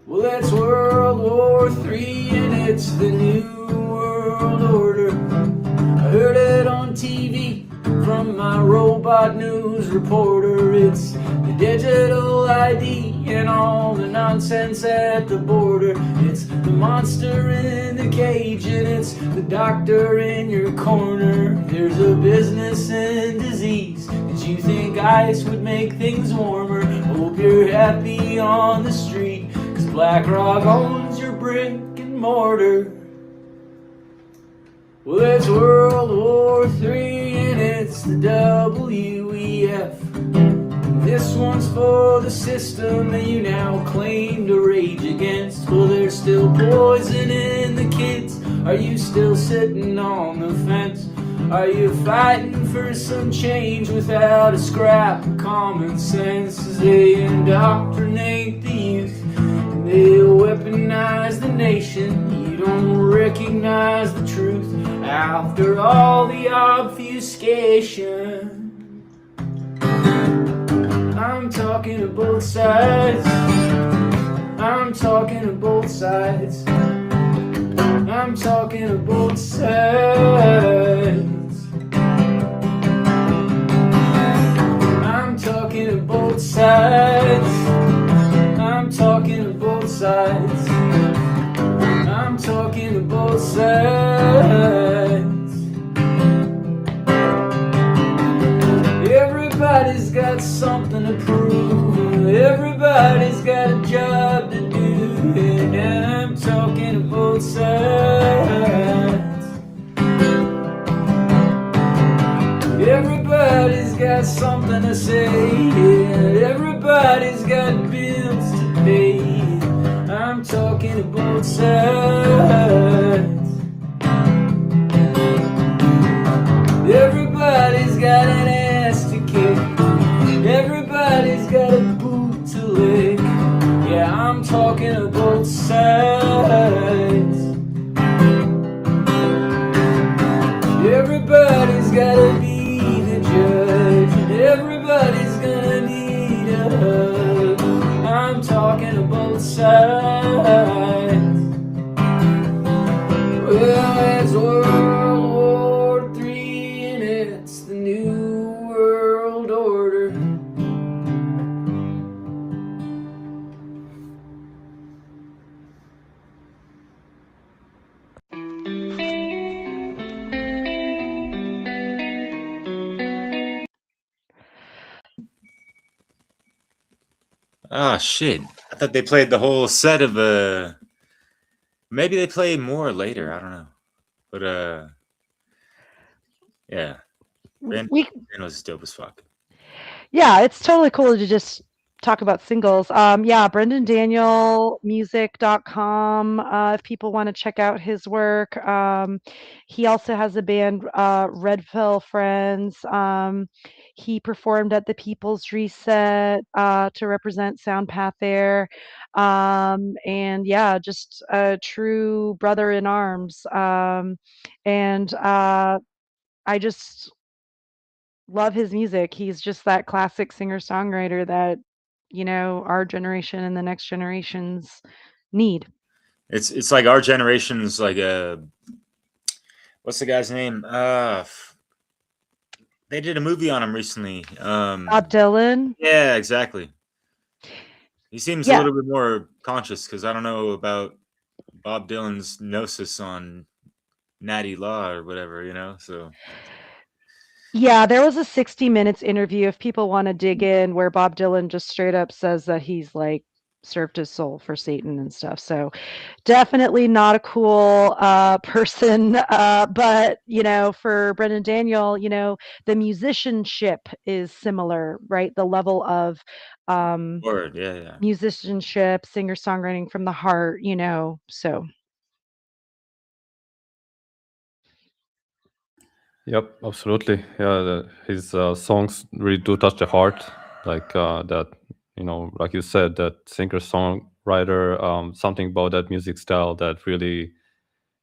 Well, that's World War III, and it's the New World Order. I heard it on TV from my robot news reporter. It's the digital ID and all the nonsense at the border. It's the monster in the cage and it's the doctor in your corner. There's a business in disease. Did you think ice would make things warmer? Hope you're happy on the street, 'cause BlackRock owns your brick and mortar. Well, it's World War III it's the WEF. This one's for the system that you now claim to rage against. Well, there's still poison in the kids. Are you still sitting on the fence? Are you fighting for some change without a scrap of common sense? As they indoctrinate the youth and they weaponize the nation, you don't recognize the truth after all the obfuscation. I'm talking to both sides. I'm talking to both sides. I'm talking to both sides. I'm talking to both sides. I'm talking to both sides. I'm talking to both sides. Everybody's got something to prove. Everybody's got a job to do. And I'm talking to both sides. Everybody's got something to say. Everybody's got bills to pay. I'm talking to both sides. Everybody's got an ass to kick. Everybody's got a boot to lick. Yeah, I'm talking to both sides. Everybody's gotta be the judge, and everybody's gonna need a hug. I'm talking to both sides. Well, it's World War III and it's the New World Order. Ah, shit. I thought they played the whole set of maybe they play more later, I don't know. But yeah. Brandon was dope as fuck. Yeah, it's totally cool to just talk about singles. Yeah, BrendanDanielmusic.com, if people want to check out his work. He also has a band, Red Pill Friends. He performed at the People's Reset to represent SoundPath there. And yeah, just a true brother in arms. And I just love his music. He's just that classic singer-songwriter that, our generation and the next generations need. It's like our generation's like what's the guy's name? They did a movie on him recently. Bob Dylan. Yeah, exactly. He seems a Yeah. little bit more conscious because I don't know about Bob Dylan's gnosis on Natty Law or whatever, so. Yeah, there was a 60 Minutes interview, if people want to dig in, where Bob Dylan just straight up says that he's like served his soul for Satan and stuff. So definitely not a cool person. But, for Brendan Daniel, the musicianship is similar, right? The level of Word, yeah. musicianship, singer-songwriting from the heart, so. Yep, absolutely. Yeah, his songs really do touch the heart, like that. Like you said, that singer-songwriter, something about that music style that really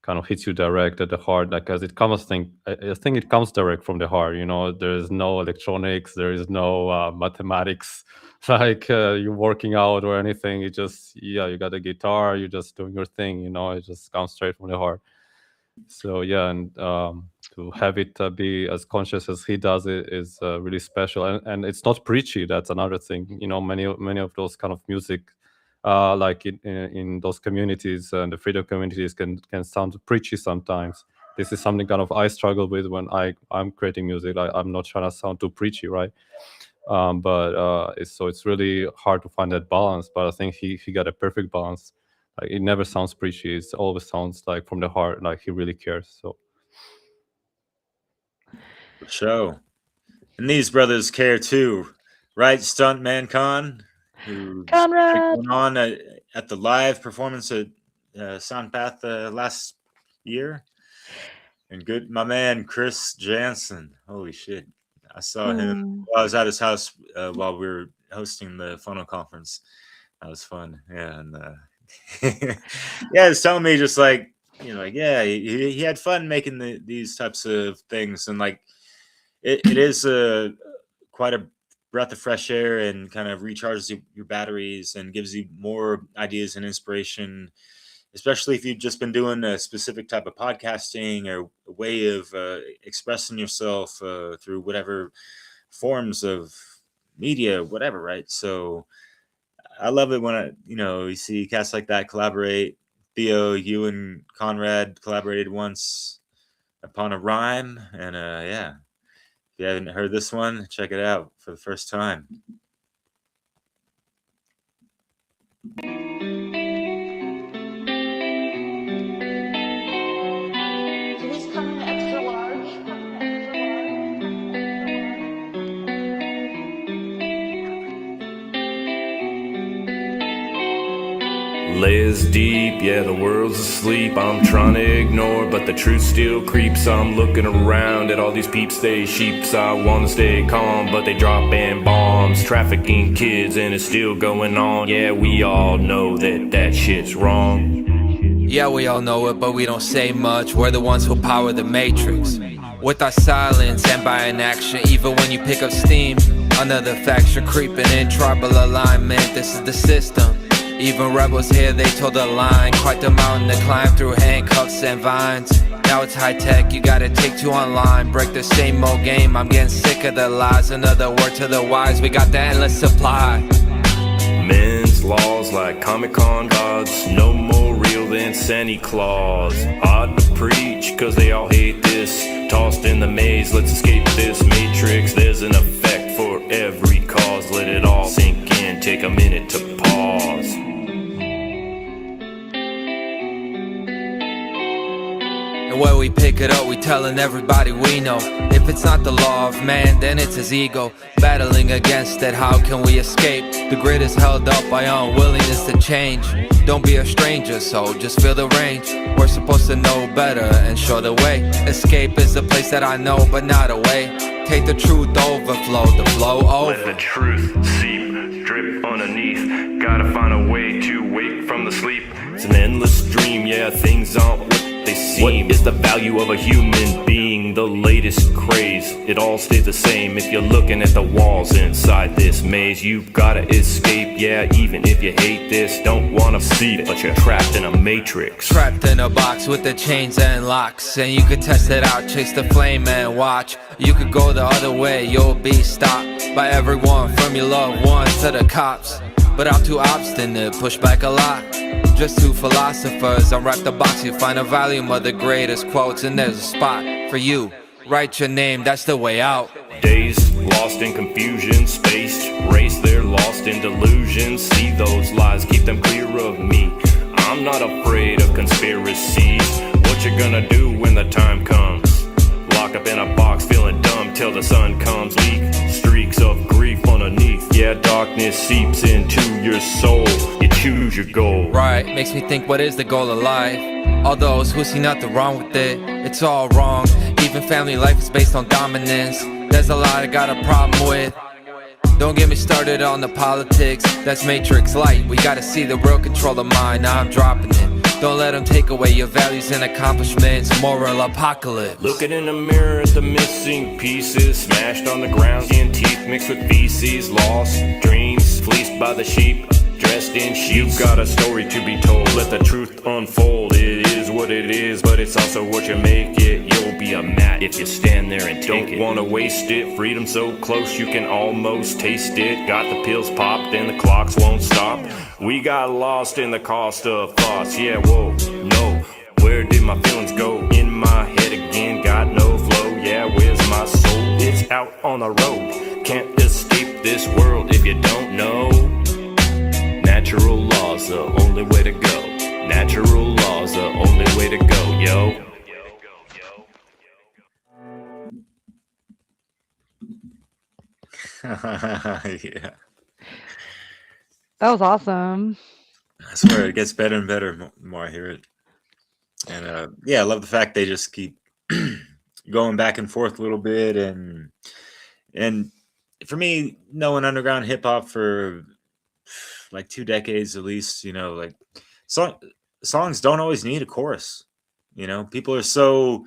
kind of hits you direct at the heart. Like as it comes, I think it comes direct from the heart. There is no electronics, there is no mathematics, like you working out or anything. It just you got a guitar, you're just doing your thing. It just comes straight from the heart. So yeah, and to have it be as conscious as he does it is really special, and it's not preachy. That's another thing. Many of those kind of music, like in those communities and the freedom communities, can sound preachy sometimes. This is something kind of I struggle with when I'm creating music. I'm not trying to sound too preachy, right? But it's really hard to find that balance. But I think he got a perfect balance. Like it never sounds preachy. It always sounds like from the heart, like he really cares. So For sure. And these brothers care too, right? Stuntman Con, who's Conrad. going on at the live performance at SoundPath last year. And my man Chris Jansen. Holy shit! I saw him. I was at his house while we were hosting the funnel conference. That was fun. Yeah, and yeah, he's telling me just like yeah, he had fun making these types of things, and like it is quite a breath of fresh air and kind of recharges your batteries and gives you more ideas and inspiration, especially if you've just been doing a specific type of podcasting or a way of expressing yourself through whatever forms of media, whatever, right? So I love it when you see cats like that collaborate. Theo, you and Conrad collaborated once upon a rhyme, and yeah, if you haven't heard this one, check it out for the first time. Layers deep, yeah, the world's asleep. I'm trying to ignore, but the truth still creeps. I'm looking around at all these peeps, they sheeps. I wanna stay calm, but they dropping bombs, trafficking kids, and it's still going on. Yeah, we all know that shit's wrong. Yeah, we all know it, but we don't say much. We're the ones who power the matrix with our silence and by inaction. Even when you pick up steam, another faction creeping in tribal alignment. This is the system. Even rebels here, they told the line. Quite the mountain to climb through handcuffs and vines. Now it's high tech, you gotta take two online. Break the same old game, I'm getting sick of the lies. Another word to the wise, we got the endless supply. Men's laws like Comic-Con gods, no more real than Santa Claus. Hard to preach, cause they all hate this. Tossed in the maze, let's escape this matrix. There's an effect for every cause. Let it all sink in, take a minute to pause. And where we pick it up, we telling everybody we know. If it's not the law of man, then it's his ego. Battling against it, how can we escape? The grid is held up by unwillingness to change. Don't be a stranger, so just feel the range. We're supposed to know better and show the way. Escape is a place that I know, but not a way. Take the truth, overflow, the flow over. Let the truth seep, drip underneath. Gotta find a way to wake from the sleep. It's an endless dream, yeah, things aren't what they seem. What is the value of a human being? The latest craze, it all stays the same. If you're looking at the walls inside this maze, you've gotta escape, yeah, even if you hate this. Don't wanna see it, but you're trapped in a matrix. Trapped in a box with the chains and locks. And you could test it out, chase the flame and watch. You could go the other way, you'll be stopped by everyone, from your loved ones to the cops. But I'm too obstinate, push back a lot. Just two philosophers, unwrap the box, you find a volume of the greatest quotes. And there's a spot for you, write your name, that's the way out. Days lost in confusion, spaced, race, they're lost in delusion. See those lies, keep them clear of me. I'm not afraid of conspiracies. What you gonna do when the time comes? Locked up in a box, feeling dumb till the sun comes. Leak streaks of grief underneath. Yeah, darkness seeps into your soul. You choose your goal. Right, makes me think, what is the goal of life? All those who see nothing wrong with it, it's all wrong. Even family life is based on dominance. There's a lot I got a problem with. Don't get me started on the politics, that's Matrix Light. We gotta see the real control of mind, now I'm dropping it. Don't let them take away your values and accomplishments. Moral apocalypse. Looking in the mirror at the missing pieces, smashed on the ground, skin teeth mixed with feces. Lost dreams, fleeced by the sheep, dressed in sheets. You've got a story to be told, let the truth unfold. It is what it is, but it's also what you make it. You'll be a mat if you stand there and take it. Don't wanna waste it, freedom so close you can almost taste it. Got the pills popped and the clocks won't stop. We got lost in the cost of thoughts, yeah, whoa, no. Where did my feelings go? In my head again, got no flow, yeah, where's my soul? It's out on the road, can't escape this world if you don't know. Natural laws, the only way to go. Natural laws, the only way to go, yo. Yeah. That was awesome. I swear it gets better and better the more I hear it. And yeah, I love the fact they just keep going back and forth a little bit, and for me, knowing underground hip hop for like 2 decades at least, like songs don't always need a chorus. People are so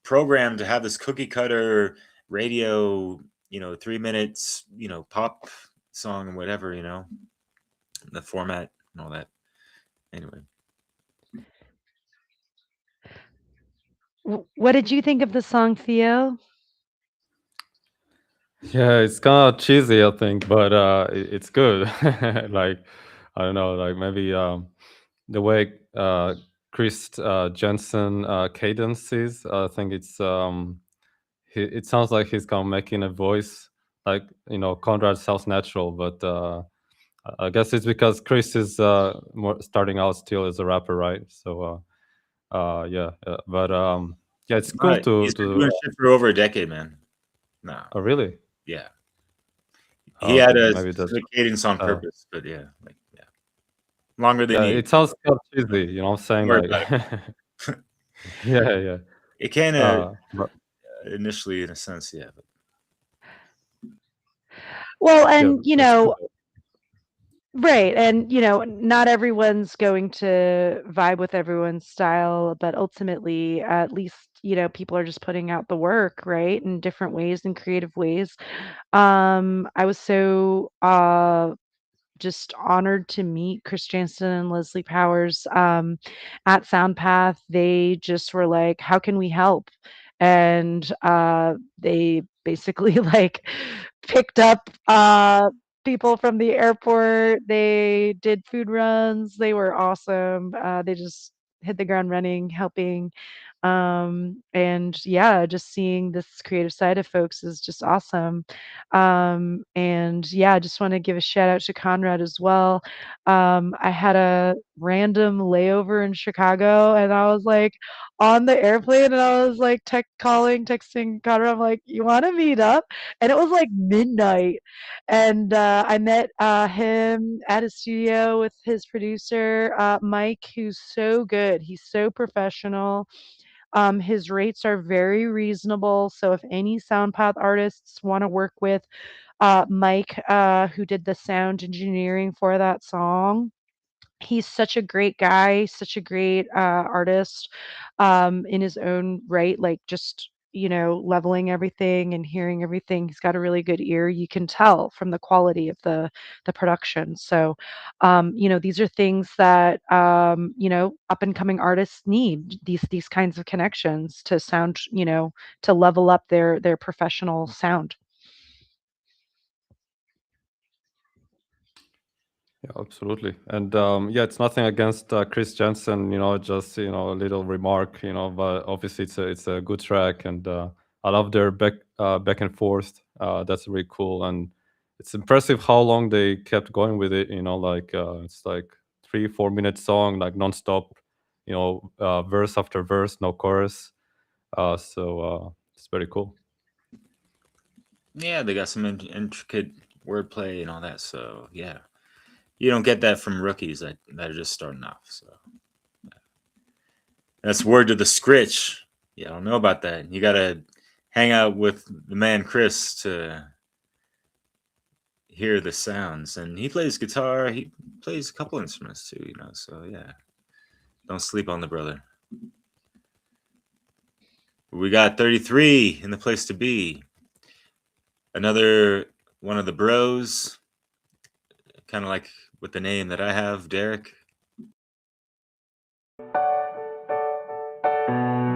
programmed to have this cookie cutter radio, 3 minutes, pop song and whatever, the format and all that. Anyway. What did you think of the song, Theo? Yeah, it's kind of cheesy, I think, but it's good. Like, I don't know, like maybe the way Chris Jensen cadences, I think it sounds like he's kind of making a voice, like, Conrad sounds natural, but I guess it's because Chris is more starting out still as a rapper, right? So, yeah, but yeah, it's cool He's been doing shit for over a decade, man. No. Oh, really? Yeah. He had Okay, a maybe that's specific cadence on purpose, but yeah, longer than yeah, he. it sounds kind of cheesy, you know what I'm saying? Don't worry Like, about it. yeah. It can But initially, in a sense, yeah. But Well, yeah, and it's cool. right, and not everyone's going to vibe with everyone's style, but ultimately, at least people are just putting out the work, right, in different ways, in creative ways. I was so just honored to meet Chris Jansen and Leslie Powers at SoundPath. They just were like, "How can we help?" And they basically like picked up people from the airport. They did food runs. They were awesome. They just hit the ground running, helping. And yeah, just seeing this creative side of folks is just awesome. And yeah, I just want to give a shout out to Conrad as well. I had a random layover in Chicago and I was like on the airplane and I was like texting Conrad. I'm like, you want to meet up? And it was like midnight. And I met him at his studio with his producer, Mike, who's so good. He's so professional. His rates are very reasonable. So if any SoundPath artists want to work with Mike, who did the sound engineering for that song, he's such a great guy, such a great artist in his own right. Like just leveling everything and hearing everything. He's got a really good ear. You can tell from the quality of the production. So, these are things that up and coming artists need. These kinds of connections to sound, to level up their professional sound. Yeah, absolutely. And yeah, it's nothing against Chris Jensen, just a little remark, but obviously it's a good track, and I love their back and forth. That's really cool, and it's impressive how long they kept going with it. Like it's like 3-4 minute song, like nonstop. Verse after verse, no chorus. So it's very cool. yeah, they got some intricate wordplay and all that. So yeah, you don't get that from rookies that are just starting off. So that's word to the scritch. Yeah, I don't know about that. You gotta hang out with the man Chris to hear the sounds, and he plays guitar. He plays a couple instruments too. So yeah, don't sleep on the brother. We got 33 in the place to be. Another one of the bros, kind of like with the name that I have, Derek.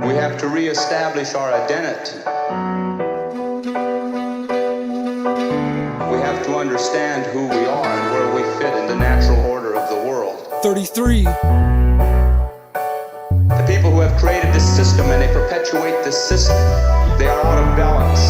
We have to reestablish our identity. We have to understand who we are and where we fit in the natural order of the world. 33. The people who have created this system and they perpetuate this system, they are out of balance.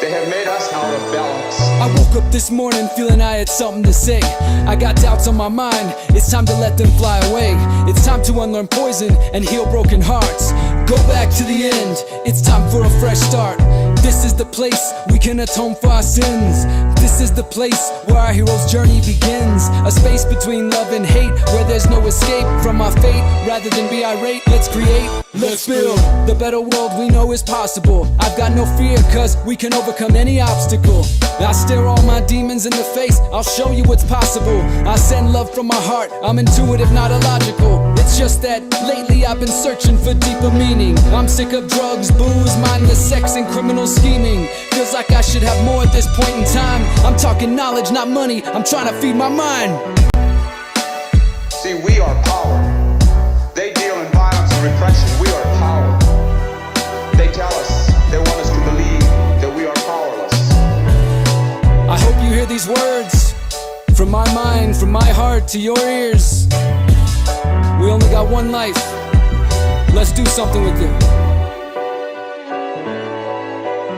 They have made us out of balance. I woke up this morning feeling I had something to say. I got doubts on my mind, it's time to let them fly away. It's time to unlearn poison and heal broken hearts. Go back to the end, it's time for a fresh start. This is the place we can atone for our sins. This is the place where our hero's journey begins. A space between love and hate, where there's no escape from our fate. Rather than be irate, let's create, let's build the better world we know is possible. I've got no fear, cause we can overcome any obstacle. I stare all my demons in the face, I'll show you what's possible. I send love from my heart, I'm intuitive, not illogical. It's just that lately I've been searching for deeper meaning. I'm sick of drugs, booze, mindless sex, and criminal scheming. Feels like I should have more at this point in time. I'm talking knowledge, not money, I'm trying to feed my mind. See, we are power. They deal in violence and repression. We are power. They tell us, they want us to believe that we are powerless. I hope you hear these words from my mind, from my heart to your ears. We only got one life. Let's do something with it.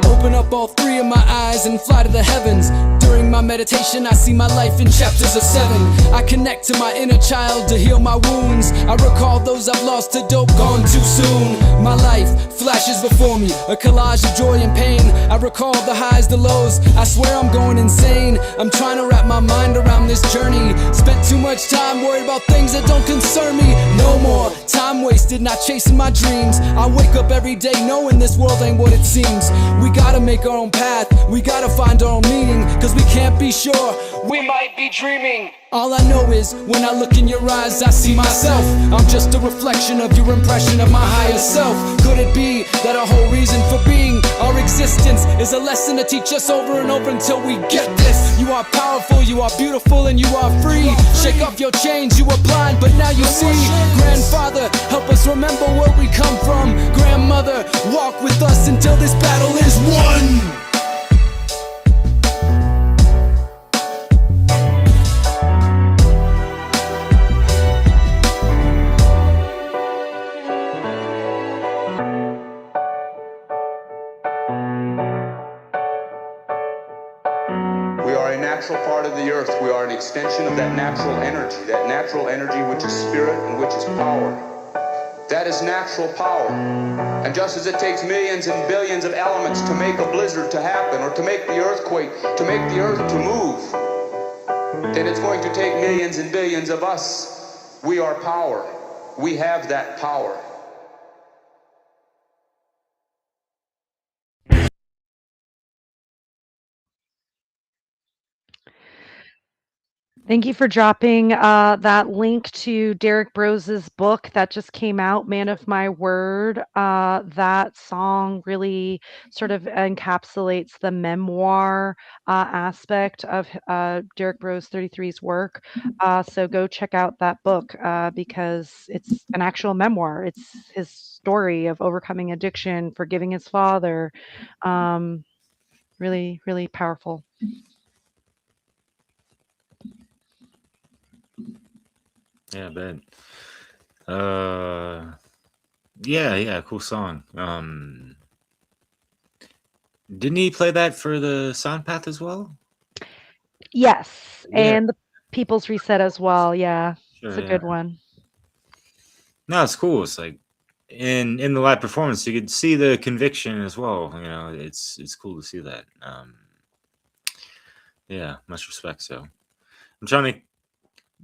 Open up all three of my eyes and fly to the heavens. During my meditation, I see my life in chapters of 7. I connect to my inner child to heal my wounds. I recall those I've lost to dope, gone too soon. My life flashes before me, a collage of joy and pain. I recall the highs, the lows, I swear I'm going insane. I'm trying to wrap my mind around this journey. Spent too much time worried about things that don't concern me. No more time wasted, not chasing my dreams. I wake up every day knowing this world ain't what it seems. We gotta make our own path, we gotta find our own meaning. Cause we can't be sure, we might be dreaming. All I know is, when I look in your eyes, I see myself. I'm just a reflection of your impression of my higher self. Could it be that our whole reason for being, our existence, is a lesson to teach us over and over until we get this? You are powerful, you are beautiful, and you are free. Shake off your chains, you were blind, but now you see. Grandfather, help us remember where we come from. Grandmother, walk with us until this battle is won. Natural part of the earth. We are an extension of that natural energy which is spirit and which is power. That is natural power. And just as it takes millions and billions of elements to make a blizzard to happen, or to make the earthquake, to make the earth to move, then it's going to take millions and billions of us. We are power. We have that power. Thank you for dropping that link to Derek Brose's book that just came out, Man of My Word. That song really sort of encapsulates the memoir aspect of Derek Brose 33's work. So go check out that book because it's an actual memoir. It's his story of overcoming addiction, forgiving his father. Really, really powerful. Yeah, I bet. Yeah, cool song. Didn't he play that for the SoundPath as well? Yes, Yeah. and the People's Reset as well. Yeah, Sure, it's a yeah. good one. No, it's cool. It's like in the live performance, you could see the conviction as well. You know, it's cool to see that. Yeah, much respect. So I'm trying to,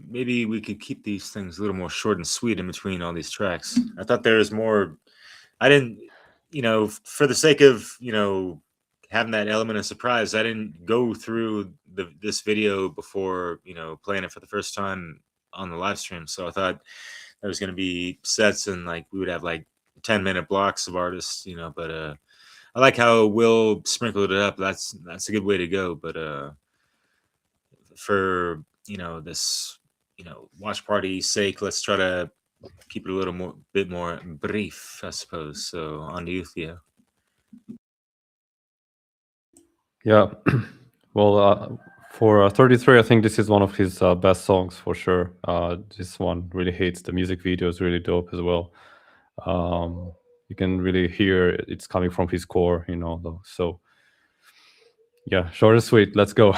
maybe we could keep these things a little more short and sweet in between all these tracks. I thought there was more. I didn't, for the sake of, having that element of surprise, I didn't go through this video before, playing it for the first time on the live stream. So I thought there was going to be sets and like we would have like 10-minute blocks of artists, but I like how Will sprinkled it up. That's a good way to go. But for, this, watch party sake, let's try to keep it a little bit more brief, I suppose. So on to you, Theo. Yeah. Well, for 33, I think this is one of his best songs for sure. This one really hits. The music video is really dope as well. You can really hear it's coming from his core, though. So Yeah, short and sweet. Let's go.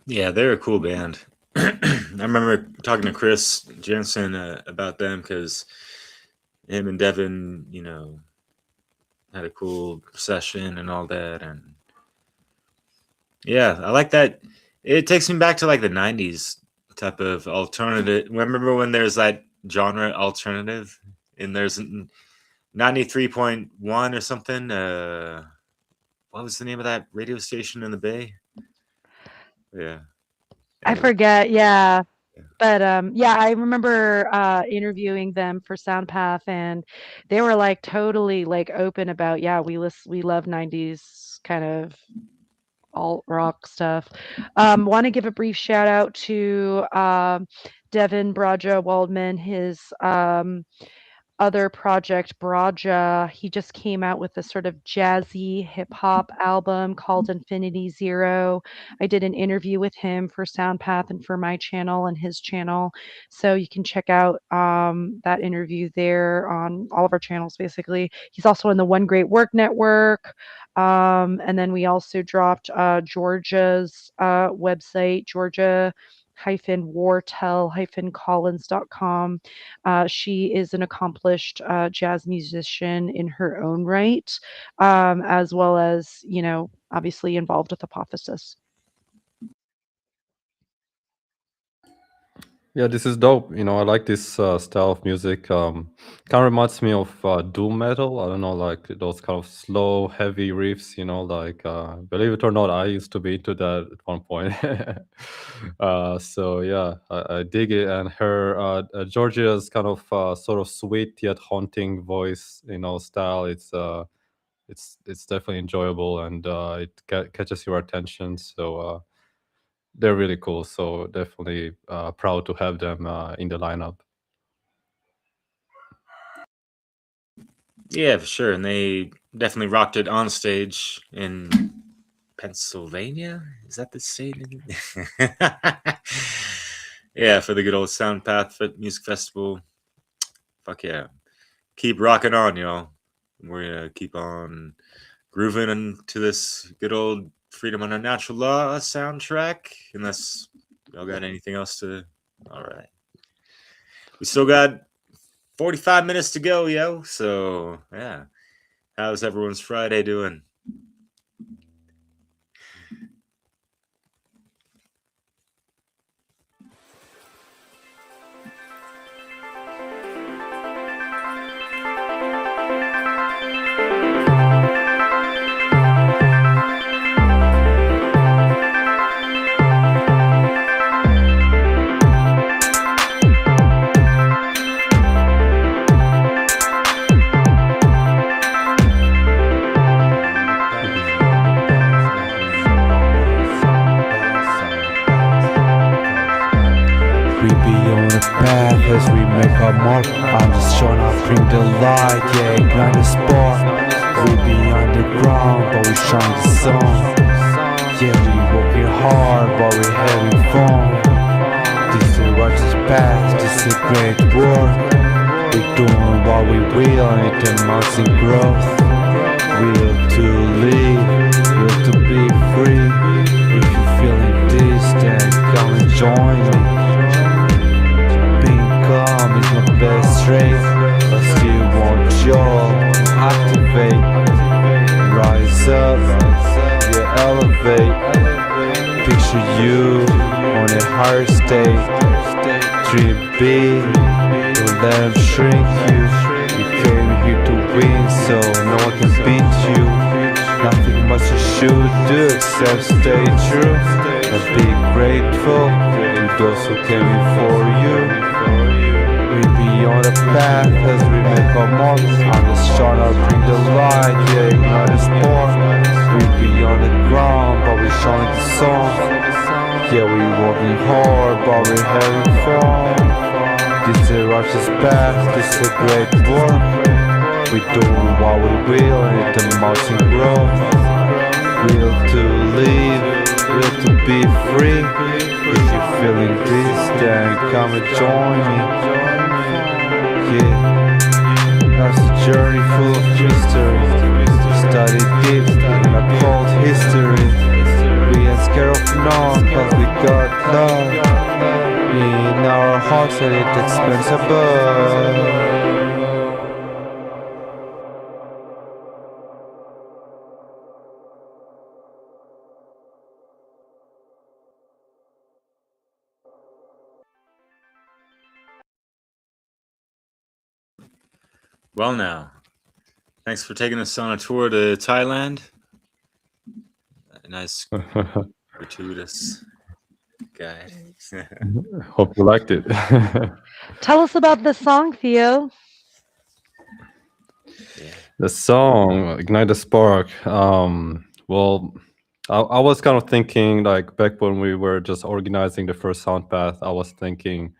Yeah, they're a cool band. I remember talking to Chris Jensen about them because him and Devin, had a cool session and all that, and Yeah, I like that. It takes me back to like the '90s type of alternative. Remember when there's that genre alternative, and there's 93.1 or something. What was the name of that radio station in the Bay? Yeah. I Anyway. forget, yeah. But yeah, I remember interviewing them for SoundPath, and they were like totally like open about, yeah, we love 90s kind of alt rock stuff. Want to give a brief shout out to Devin Braja Waldman, his other project, Braja. He just came out with a sort of jazzy hip hop album called Infinity Zero. I did an interview with him for SoundPath and for my channel and his channel. So you can check out that interview there on all of our channels, basically. He's also in the One Great Work Network. And then we also dropped Georgia's website, Georgia wartell-collins.com. She is an accomplished jazz musician in her own right, as well as, obviously involved with Apophysis. Yeah, this is dope. I like this style of music. Kind of reminds me of doom metal. I don't know, like those kind of slow, heavy riffs. Like believe it or not, I used to be into that at one point. So yeah, I dig it. And her Georgia's kind of sort of sweet yet haunting voice, style. It's definitely enjoyable, and it catches your attention. So. They're really cool, so definitely proud to have them in the lineup. Yeah, for sure. And they definitely rocked it on stage in Pennsylvania. Is that the state? Yeah, for the good old SoundPath Music Festival. Fuck yeah. Keep rocking on, y'all. We're going to keep on grooving into this good old Freedom Under Natural Law soundtrack. Unless y'all got anything else to. All right. We still got 45 minutes to go, yo. So, yeah. How's everyone's Friday doing? We be on the path as we make our mark. I'm just trying to bring the light, yeah, ignite the spark. We be underground, but we shine the sun. Yeah, we working hard, but we having fun. This is a righteous path, this is a great work. We doing what we will, and it amounts in growth. Will to live, will to be free. If you're feeling this, then come and join me. Calm is my best trait. I still want y'all to activate. Rise up, yeah, elevate. Picture you on a higher state. Dream big, don't let them shrink you. You came here to win, so no one can beat you. Nothing much you should do except stay true and be grateful to those who came before you. We be on the path as we make our mark. I'm just trying to bring the light, yeah, ignite the spark. We be on the ground, but we shine the sun. Yeah, we working hard, but we having fun. This is a righteous path, this is a great work. We doing what we will, and it amounts in growth. Will to live, will to be free. If you're feeling this, then come and join me. Yeah, that's a journey full of mystery. Study deep in occult history. We ain't scared of none, cause we got love in our hearts, and it expands above. Well, now, thanks for taking us on a tour to Thailand. A nice, gratuitous guide. Hope you liked it. Tell us about the song, Theo. The song "Ignite the Spark." Well, I was kind of thinking, like, back when we were just organizing the first SoundPath, I was thinking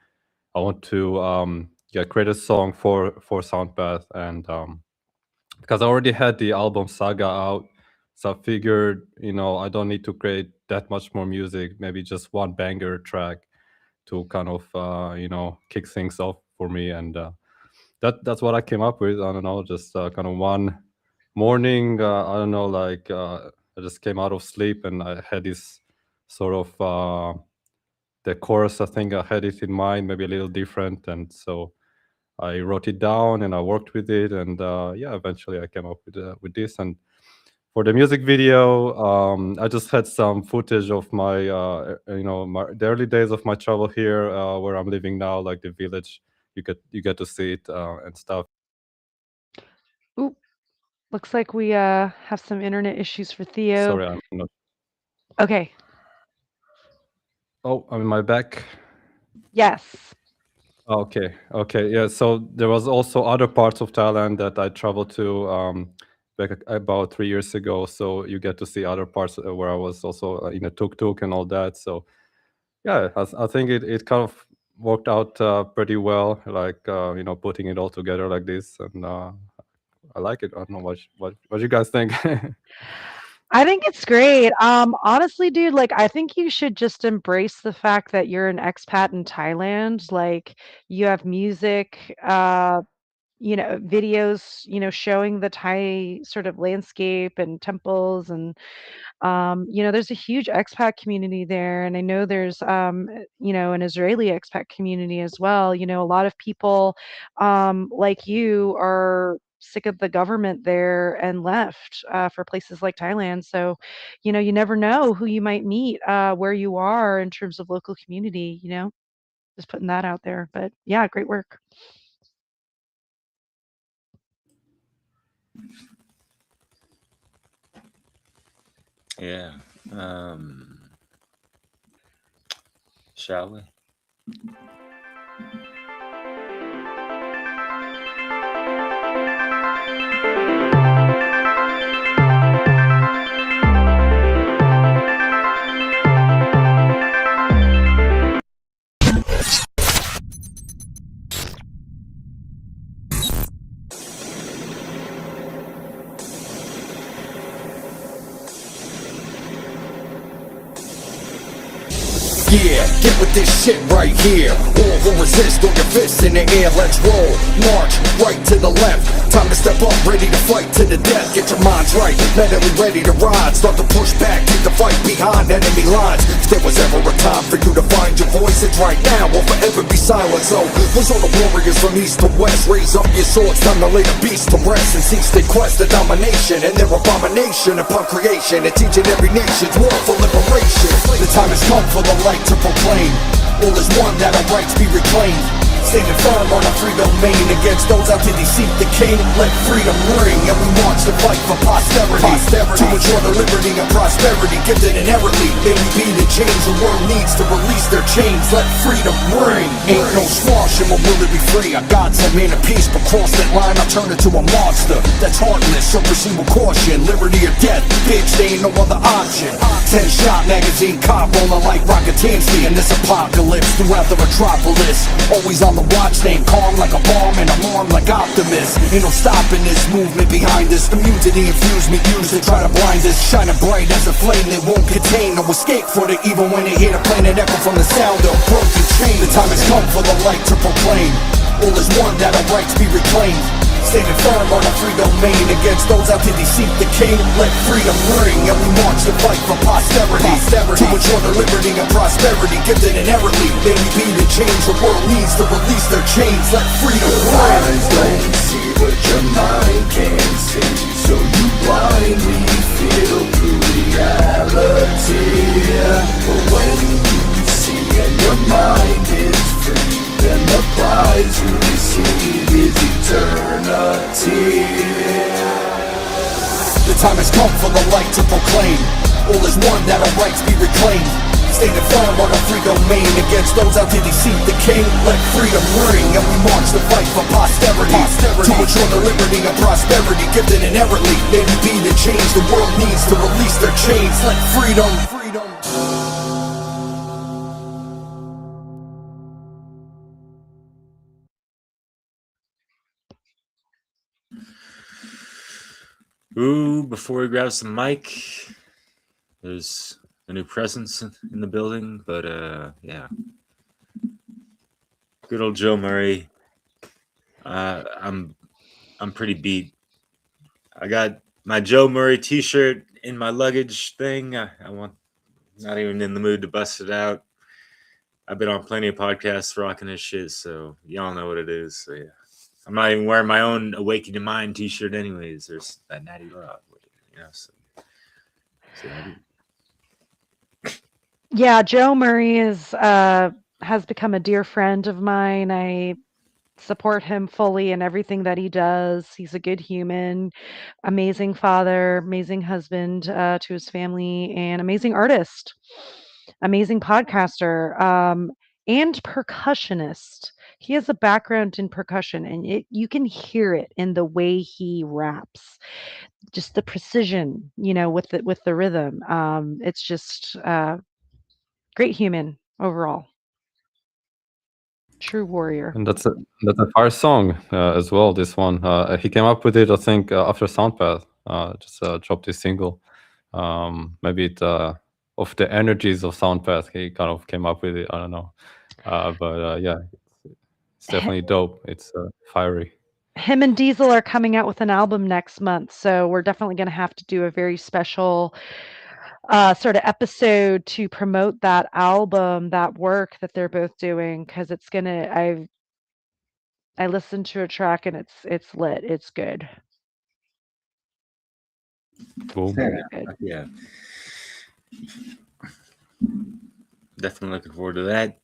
I want to create a song for SoundPath, and because I already had the album Saga out, so I figured, I don't need to create that much more music. Maybe just one banger track to kind of kick things off for me, and that's what I came up with. I don't know, just kind of one morning. I don't know, like I just came out of sleep and I had this sort of the chorus. I think I had it in mind, maybe a little different, and so I wrote it down and I worked with it, and eventually I came up with this. And for the music video, I just had some footage of my the early days of my travel here, where I'm living now, like the village. You get to see it and stuff. Ooh, looks like we have some internet issues for Theo. Sorry, I'm not. Okay. Oh, I'm in my back. Yes. Okay. Yeah. So there was also other parts of Thailand that I traveled to back about 3 years ago. So you get to see other parts where I was also in a tuk-tuk and all that. So yeah, I think it kind of worked out pretty well, like putting it all together like this, and I like it. I don't know what you guys think. I think it's great. Honestly, dude, like I think you should just embrace the fact that you're an expat in Thailand. Like you have music, videos, showing the Thai sort of landscape and temples and there's a huge expat community there, and I know there's an Israeli expat community as well. A lot of people like you are sick of the government there and left for places like Thailand. So, you never know who you might meet where you are in terms of local community, just putting that out there. But yeah, great work. Yeah. Shall we? Yeah, get with this shit right here. All who resist, throw your fists in the air, let's roll. March, right to the left. Time to step up, ready to fight to the death. Get your minds right, mentally ready to ride. Start to push back, take the fight behind enemy lines. If there was ever a time for you to find your voice, it's right now, will forever be silent. So, where's all the warriors from east to west? Raise up your swords, time to lay the beast to rest. And cease their quest of domination and their abomination upon creation. And teaching every nation's war for liberation. The time has come for the light to proclaim. All is one, that our rights be reclaimed. Standing firm on a free domain against those out to deceive the king. Let freedom ring, and we march to fight for posterity. To ensure the liberty and prosperity gifted inherently. May we be the change the world needs to release their chains. Let freedom ring. Ain't no squash and will it be free. Our God sent man of peace, but cross that line, I'll turn into a monster that's heartless, so proceed with caution. Liberty or death, bitch, there ain't no other option. 10-shot magazine cop rolling like Rocket Tansy in this apocalypse throughout the metropolis. Always on the watch, staying calm like a bomb and I'm armed like Optimus. Ain't no stopping this movement behind us. The mutiny infused me, used to try to blind us. Shining bright as a flame they won't contain. No escape for the evil when they hear the planet echo from the sound of broken chain. The time has come for the light to proclaim. All is one, that our rights be reclaimed. Standing firm on a free domain against those out to deceive the king. Let freedom ring, and we march to fight for posterity. To ensure the liberty and prosperity gifted inherently. May we be the change the world needs to release their chains. Let freedom ring. Eyes don't see what your mind can't see, so you blindly feel through reality. But when you see and your mind is free, and the prize you receive is eternity. The time has come for the light to proclaim. All is one, that our rights be reclaimed. Standing firm on our free domain against those out to deceive the king. Let freedom ring, and we march to fight for posterity. To ensure the liberty and prosperity gifted inherently. May we be the change the world needs to release their chains. Let freedom. Ooh, before we grab some mic, there's a new presence in the building, but yeah. Good old Joe Murray. I'm pretty beat. I got my Joe Murray t-shirt in my luggage thing. I want, not even in the mood to bust it out. I've been on plenty of podcasts rocking this shit, so y'all know what it is. So yeah. I'm not even wearing my own Awaken Your Mind t-shirt anyways. There's that Natty Love with it, you know. So Yeah, Joe Murray is has become a dear friend of mine. I support him fully in everything that he does. He's a good human, amazing father, amazing husband to his family, and amazing artist, amazing podcaster, and percussionist. He has a background in percussion, and you can hear it in the way he raps. Just the precision, with the rhythm. It's just great human overall. True warrior. And that's a fire song as well. This one, he came up with it, I think, after SoundPath just dropped his single. Maybe it of the energies of SoundPath, he kind of came up with it. I don't know, but yeah, it's definitely dope. It's fiery. Him and Diesel are coming out with an album next month, so we're definitely going to have to do a very special sort of episode to promote that album, that work that they're both doing, because it's gonna. I listened to a track and it's lit. It's good. Cool. Very good. Yeah. Definitely looking forward to that.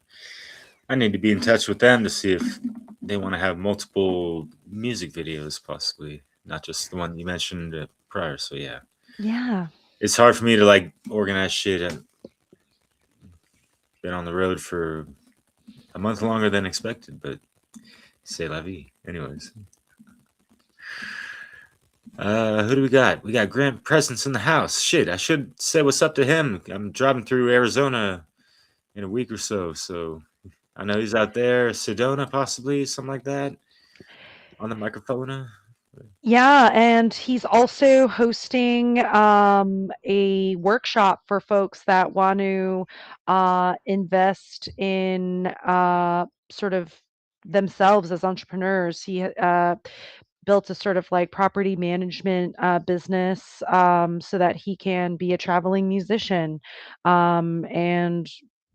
I need to be in touch with them to see if they want to have multiple music videos, possibly, not just the one you mentioned prior. So yeah. Yeah. It's hard for me to like organize shit. I've been on the road for a month longer than expected, but c'est la vie. Anyways. Who do we got? We got Grant Presence in the house. Shit, I should say what's up to him. I'm driving through Arizona in a week or so, so I know he's out there. Sedona, possibly, something like that, on the microphone. Yeah, and he's also hosting a workshop for folks that want to invest in sort of themselves as entrepreneurs. He built a sort of like property management business so that he can be a traveling musician and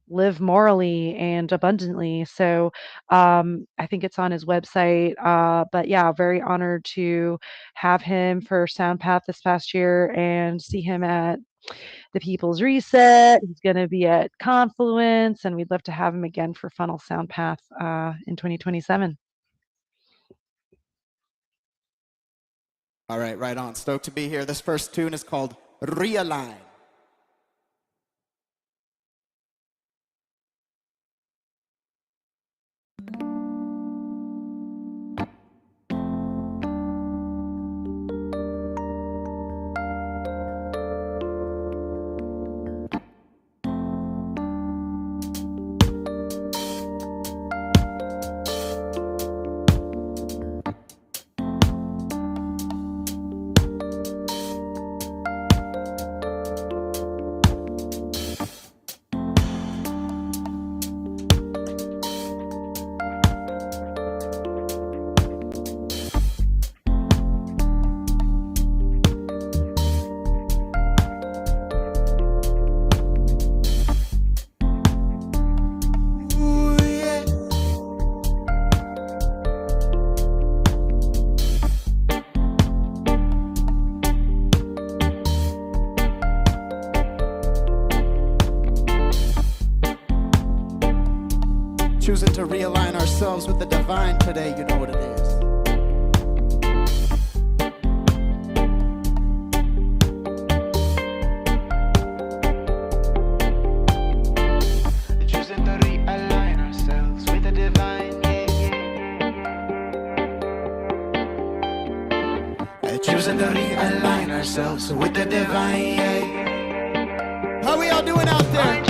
live morally and abundantly. So I think it's on his website. But yeah, very honored to have him for SoundPath this past year and see him at the People's Reset. He's going to be at Confluence, and we'd love to have him again for Funnel SoundPath in 2027. All right, right on. Stoked to be here. This first tune is called Realign. Choosing to realign ourselves ourselves with the divine today. You know what it is. Choosing to realign ourselves with the divine. Choosing to realign ourselves with the divine. How we all doing out there?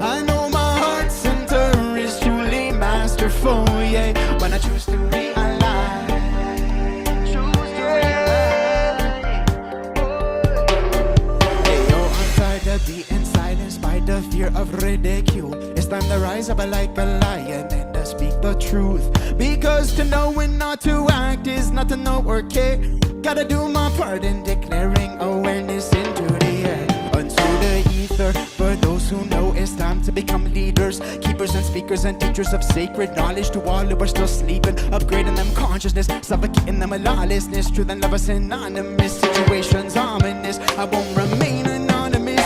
I know my heart center is truly masterful, yeah. When I choose to realign, hey yo, I'm tired of being silenced by the fear of ridicule. It's time to rise up like a lion and to speak the truth. Because to know and not to act is not to know or care. Gotta do my part in declaring awareness into the air, unto the ether. For those who know it's time to become leaders, keepers and speakers and teachers of sacred knowledge to all who are still sleeping, upgrading them consciousness, suffocating them with lawlessness. Truth and love are synonymous, situations ominous. I won't remain anonymous.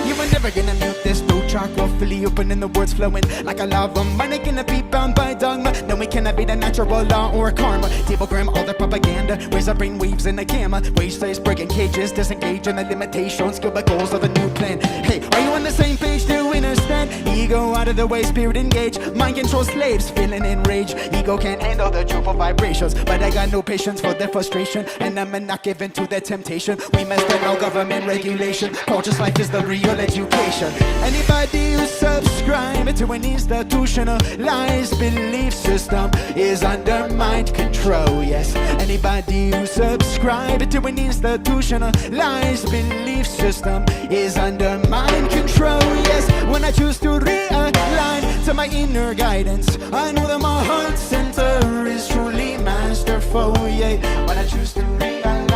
You are never gonna mute this. No chakra fully open and the words flowing like a lava. Money gonna be bound by dogma. No, we cannot be the natural law or karma. Tablegram all the propaganda. Raise our brain waves in the gamma. Wage slaves breaking cages. Disengage in the limitations. Skill by goals of a new plan. Hey, are you on the same page to understand? Ego out of the way, spirit engage. Mind control slaves feeling enraged. Ego can't handle the truthful vibrations, but I got no patience for their frustration, and I'm not given to their temptation. We must no government regulation. Conscious life is the real education. Anybody who subscribe to an institutionalized belief system is under mind control, yes. Anybody who subscribe to an institutionalized belief system is under mind control, yes. When I choose to realign to my inner guidance, I know that my heart center is truly masterful, yeah. When I choose to realign,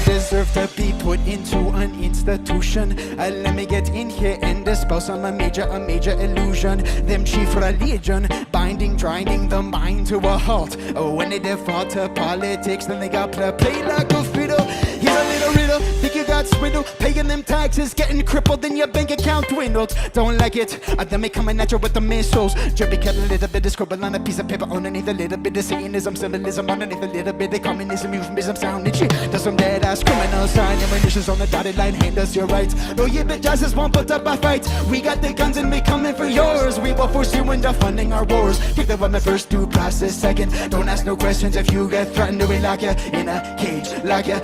deserve to be put into an institution. Let me get in here and dispose on a major illusion. Them chief religion, binding, grinding the mind to a halt. Oh, when they default to politics, then they got to play like a fiddle. Here's a little riddle, think you got swindled. Paying them taxes, getting crippled, then your bank account dwindled. Don't like it, then me coming at you with the missiles. Drippy cat a little bit of scribble on a piece of paper underneath a little bit of Satanism, symbolism underneath a little bit of communism, euphemism, sounding shit. There's some dead ass criminal sign, ammunitions on the dotted line, hand us your rights. No, you bitch asses won't put up a fight. We got the guns and we coming for yours. We will force you into funding our wars. Take the woman first, due process second. Don't ask no questions if you get threatened. We lock you in a cage, lock you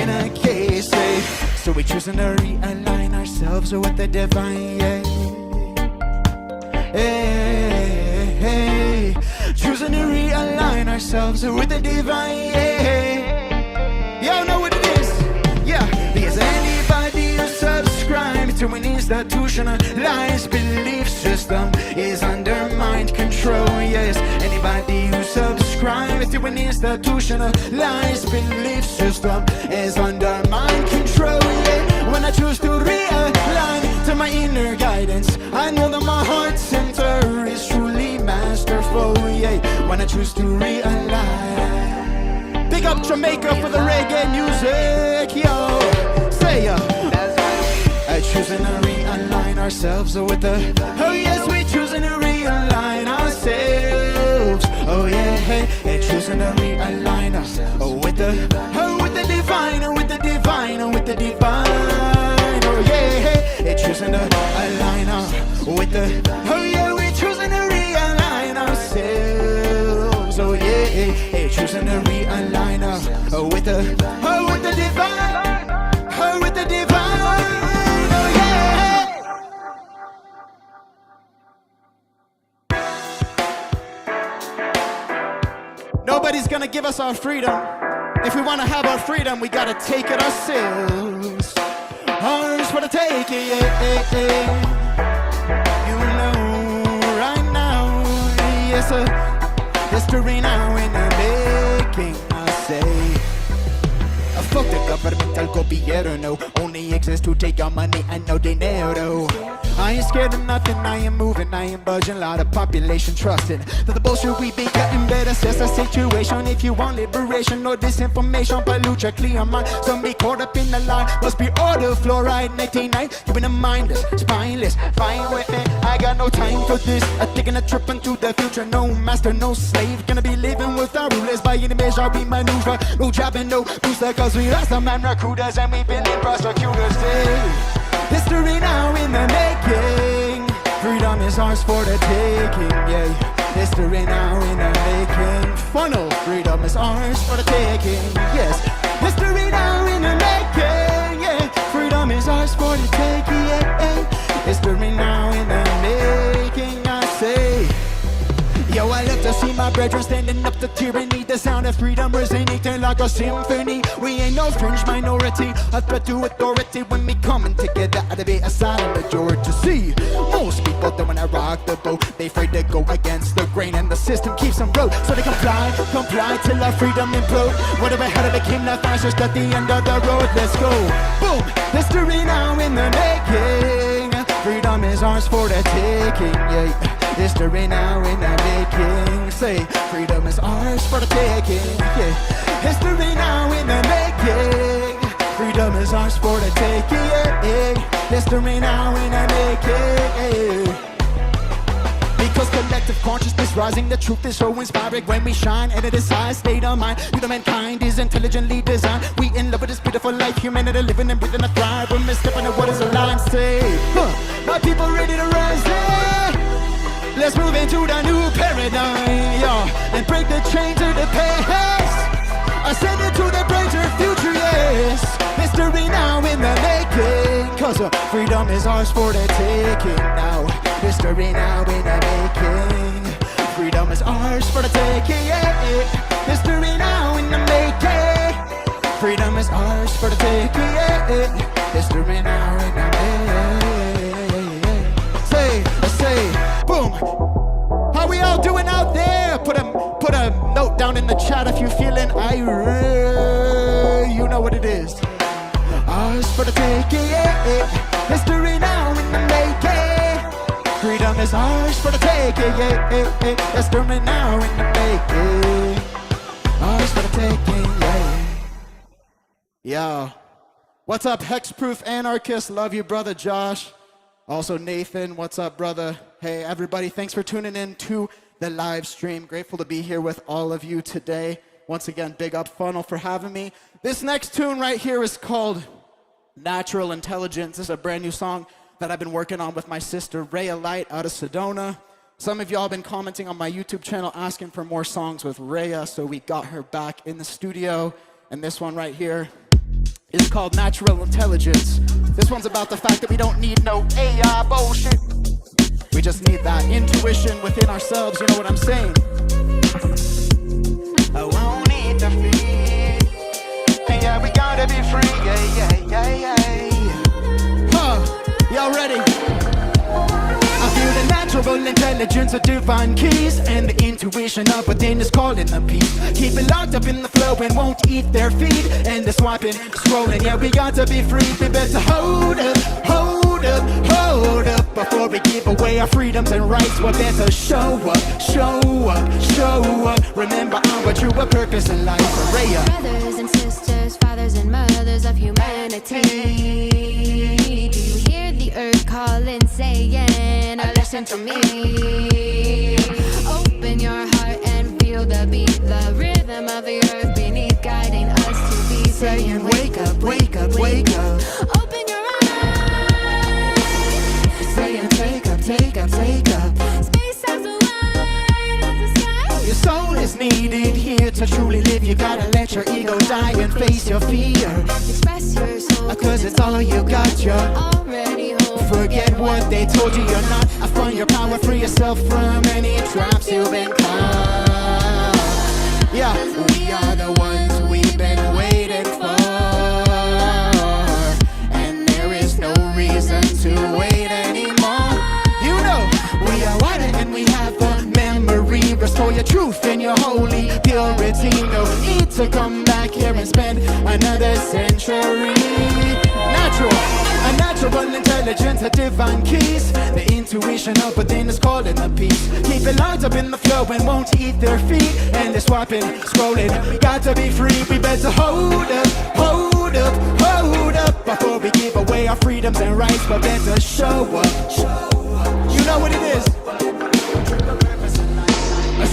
in a cage, safe. So we choosing to realign ourselves with the divine, yeah. Hey, hey. Choosing to realign ourselves with the divine, yeah. Y'all know what it is, yeah. Because anybody who subscribes to an institutionalized belief system is under mind control, yes. Anybody who subscribes to an institutionalized belief system is under mind control, yeah. When I choose to realign to my inner guidance, I know that my heart center is truly masterful, yeah. When I choose to realign. Big up Jamaica for the reggae music, yo. Say ya. Choosing to realign ourselves with the. Oh yes, we choosing to realign ourselves. Oh yeah, hey, choosing to realign ourselves with the. Oh, with the divine, with the divine, with the divine. Oh yeah, hey, choosing to align with the. Oh yeah, we choosing to realign ourselves. Oh yeah, hey, choosing to realign with the. Oh, with the divine. Oh, with the divine. Nobody's gonna give us our freedom. If we wanna have our freedom, we gotta take it ourselves. Ours for the taking, yeah, yeah. You know, right now, yes sir. History now in the making, I say. Fuck the government, el gobierno only exists to take your money and no dinero. I ain't scared of nothing, I am moving, I am budging. Lot of population trusting that the bullshit we be getting better. Assess the situation if you want liberation or disinformation. Pollute your clear mind. Some be caught up in the line, must be order fluoride 99. You been a mindless, spineless, fine with it. I got no time for this. I'm taking a trip into the future. No master, no slave. Gonna be living with our rulers by any measure we maneuver. No job and no booster, cause we are some man recruiters and we've been in prosecutors. History now in the making. Freedom is ours for the taking, yeah. History now in the making. Funnel, freedom is ours for the taking, yes. History now in the making, yeah. Freedom is ours for the taking, yeah. History now in the making, I say. Yo, I love to see my brethren standing up to tyranny. The sound of freedom resonating like a symphony. We ain't no fringe minority, a threat to authority. When we coming together, I'd be a silent majority. See, most people don't wanna rock the boat. They afraid to go against the grain, and the system keeps them broke. So they comply till our freedom implode. Whatever had it became the fascist at the end of the road. Let's go, boom. History now in the making. Freedom is ours for the taking, yeah. History now in the making. Say, freedom is ours for the taking, yeah. History now in the making. Freedom is ours for the taking, yeah. History now in the making. Because collective consciousness rising, the truth is so inspiring when we shine. And it is high state of mind. You, the mankind, is intelligently designed. We in love with this beautiful life, humanity living and breathing a thrive. We're misstepping at what is aligned. Say, my people ready to rise, let's move into the new paradigm, yeah, and break the chains of the past. Ascend into the brighter future, yes. History now in the making. Cause freedom is ours for the taking now. History now in the making. Freedom is ours for the taking, yeah. History now in the making. Freedom is ours for the taking, yeah. History now in the making. Say, boom. How we all doing out there? Put a note down in the chat if you're feeling irate. You know what it is. Ours for the taking, yeah. History now in the making. Freedom is ours for the taking, yeah. History now in the making. Ours for the taking, yeah. Yo, what's up, Hexproof Anarchist? Love you, brother Josh. Also Nathan, what's up, brother? Hey, everybody, thanks for tuning in to the live stream. Grateful to be here with all of you today. Once again, big up Funnel for having me. This next tune right here is called Natural Intelligence. This is a brand new song that I've been working on with my sister, Rhea Light, out of Sedona. Some of y'all have been commenting on my YouTube channel asking for more songs with Rhea, so we got her back in the studio. And this one right here is called Natural Intelligence. This one's about the fact that we don't need no AI bullshit. We just need that intuition within ourselves, you know what I'm saying? I won't need to feed. Yeah, we gotta be free, yeah. Y'all ready? I feel the natural intelligence of divine keys, and the intuition of within is calling them peace. Keep it locked up in the flow and won't eat their feed. And the swiping, scrolling, yeah, we got to be free. We better hold up. Before we give away our freedoms and rights, we better show up. Remember our true purpose in life. Rhea. Brothers and sisters, fathers and mothers of humanity, do you hear the earth calling, saying, listen to me? Open your heart and feel the beat, the rhythm of the earth beneath, guiding us to be saying, wake up. Open your eyes, saying, take up. Space as wide as the sky. Your soul is needed here to truly live. You gotta let your ego die and face your fear. Express your soul, cause it's all you got, you're already home. Forget what they told you, you're not. Find your power, free yourself from any traps you've been caught. Yeah, we are the ones we've been waiting for, and there is no reason to wait anymore. You know, we are wider and we have a memory. Restore your the truth in your holy purity. No need to come back here and spend another century. A natural intelligence, a divine keys. The intuition up within is calling the peace. Keep it locked up in the flow and won't eat their feet. And they're swapping, scrolling. We got to be free. We better hold up, hold up, hold up. Before we give away our freedoms and rights, but better show up. You know what it is.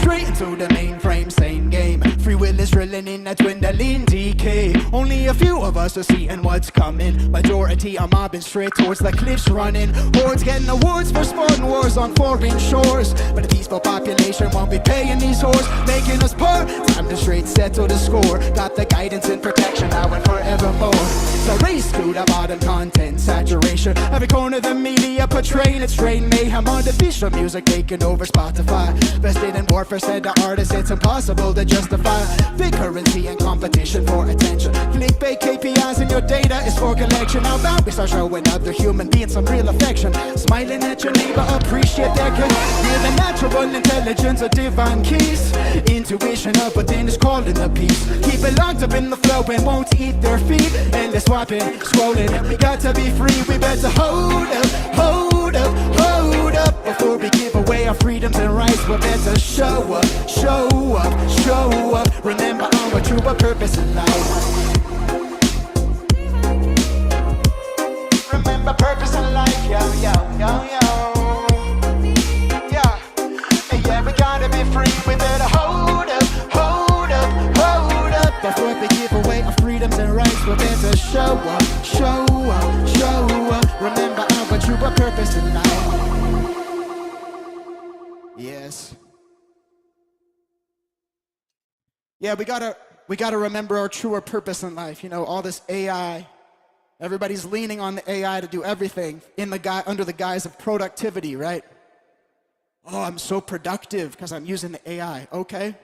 Straight into the mainframe, same game. Free will is drilling in a dwindling decay. Only a few of us are seeing what's coming. Majority are mobbing straight towards the cliffs running. Hordes getting awards for sporting wars on foreign shores. But the peaceful population won't be paying these whores, making us poor. Time to straight settle the score. Got the guidance and protection now and forevermore. So race to the bottom, content saturation. Every corner of the media portraying its strain mayhem. Artificial music taking over Spotify. Vested in warfare, said the artist, it's impossible to justify. Big currency and competition for attention. Clickbait KPIs and your data is for collection. How about we start showing other human beings some real affection? Smiling at your neighbor, appreciate their good. With a natural intelligence of divine keys. Intuition up within is calling the peace. Keep it locked up in the flow and won't eat their feet. And they're swapping, scrolling. We got to be free, we better hold up, hold up, hold up. Before we give away our freedoms and rights, we better show up, show up, show up. Remember our true purpose in life. Remember purpose in life, yo, yo, yo, yo. Yeah, yeah, we gotta be free. We better hold up, hold up, hold up. Before we give away our freedoms and rights, we better show up, show up, show up. Remember our true purpose in life. Yes. Yeah, we gotta remember our truer purpose in life. You know, all this AI, everybody's leaning on the AI to do everything under the guise of productivity, right? Oh, I'm so productive because I'm using the AI. Okay,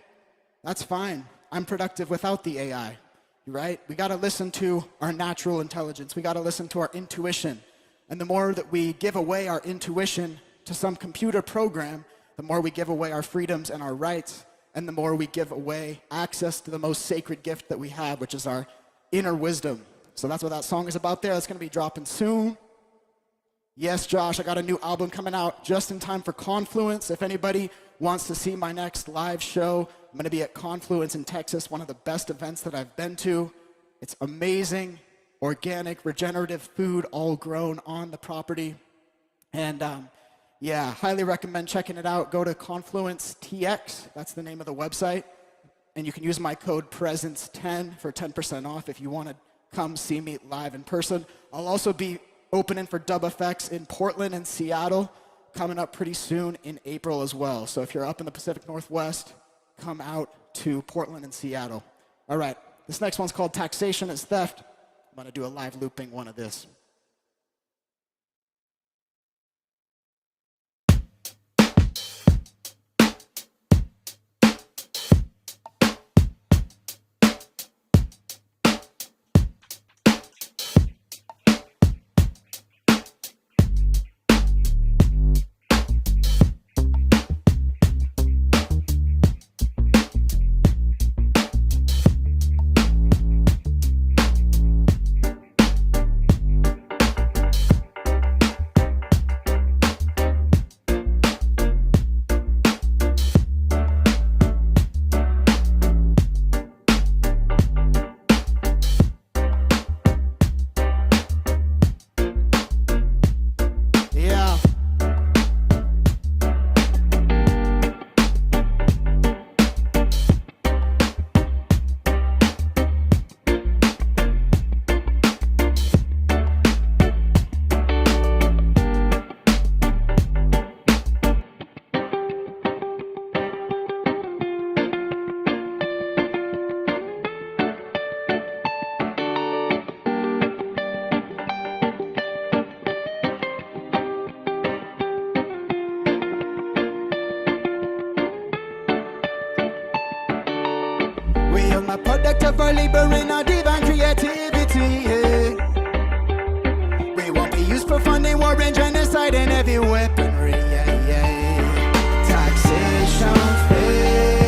that's fine. I'm productive without the AI, right? We gotta listen to our natural intelligence. We gotta listen to our intuition. And the more that we give away our intuition to some computer program, the more we give away our freedoms and our rights, and the more we give away access to the most sacred gift that we have, which is our inner wisdom. So that's what that song is about there. That's going to be dropping soon. Yes, Josh, I got a new album coming out just in time for Confluence. If anybody wants to see my next live show, I'm going to be at Confluence in Texas, one of the best events that I've been to. It's amazing, organic, regenerative food, all grown on the property. And yeah, highly recommend checking it out. Go to Confluence TX, that's the name of the website. And you can use my code PRESENCE10 for 10% off if you want to come see me live in person. I'll also be opening for Dub Effects in Portland and Seattle, coming up pretty soon in April as well. So if you're up in the Pacific Northwest, come out to Portland and Seattle. All right, this next one's called Taxation is Theft. I'm going to do a live looping one of this. A product of our labor and our divine creativity, yeah. We won't be used for funding war and genocide and heavy weaponry, yeah, yeah. Taxation fails.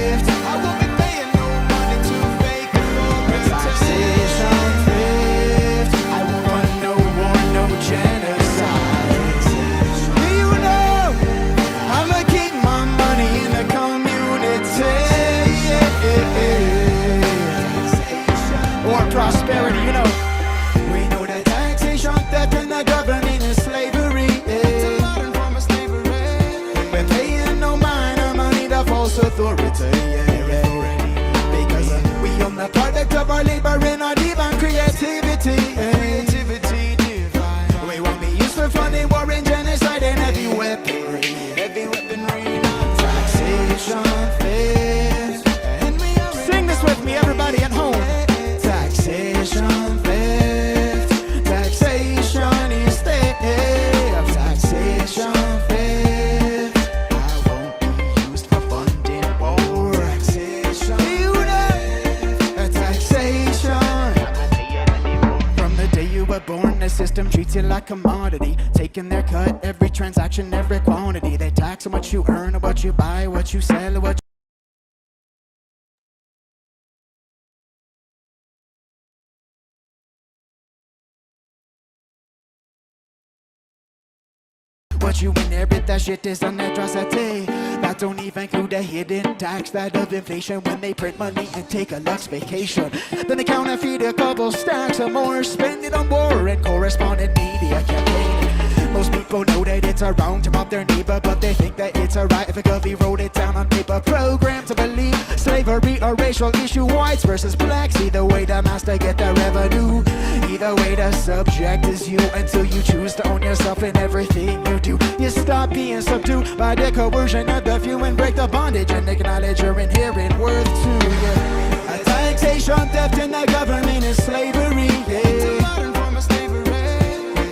were born, the system treats you like commodity, taking their cut, every transaction, every quantity. They tax on what you earn, what you buy, what you sell, what you inherit. That shit is an atrocity. That don't even include the hidden tax, that of inflation, when they print money and take a luxe vacation. Then they counterfeit a couple stacks of more, spend it on war and correspondent media campaign. Most people know that it's a wrong to rob their neighbor, but they think that it's a right if a govy wrote it down on paper. Programmed to believe slavery a racial issue, whites versus blacks. Either way the master get the revenue, either way the subject is you, until you choose to own yourself in everything you do. You stop being subdued by the coercion of the few and break the bondage and acknowledge your inherent worth too. Yeah. A taxation, theft in the government is slavery. Yeah. It's a modern form of slavery.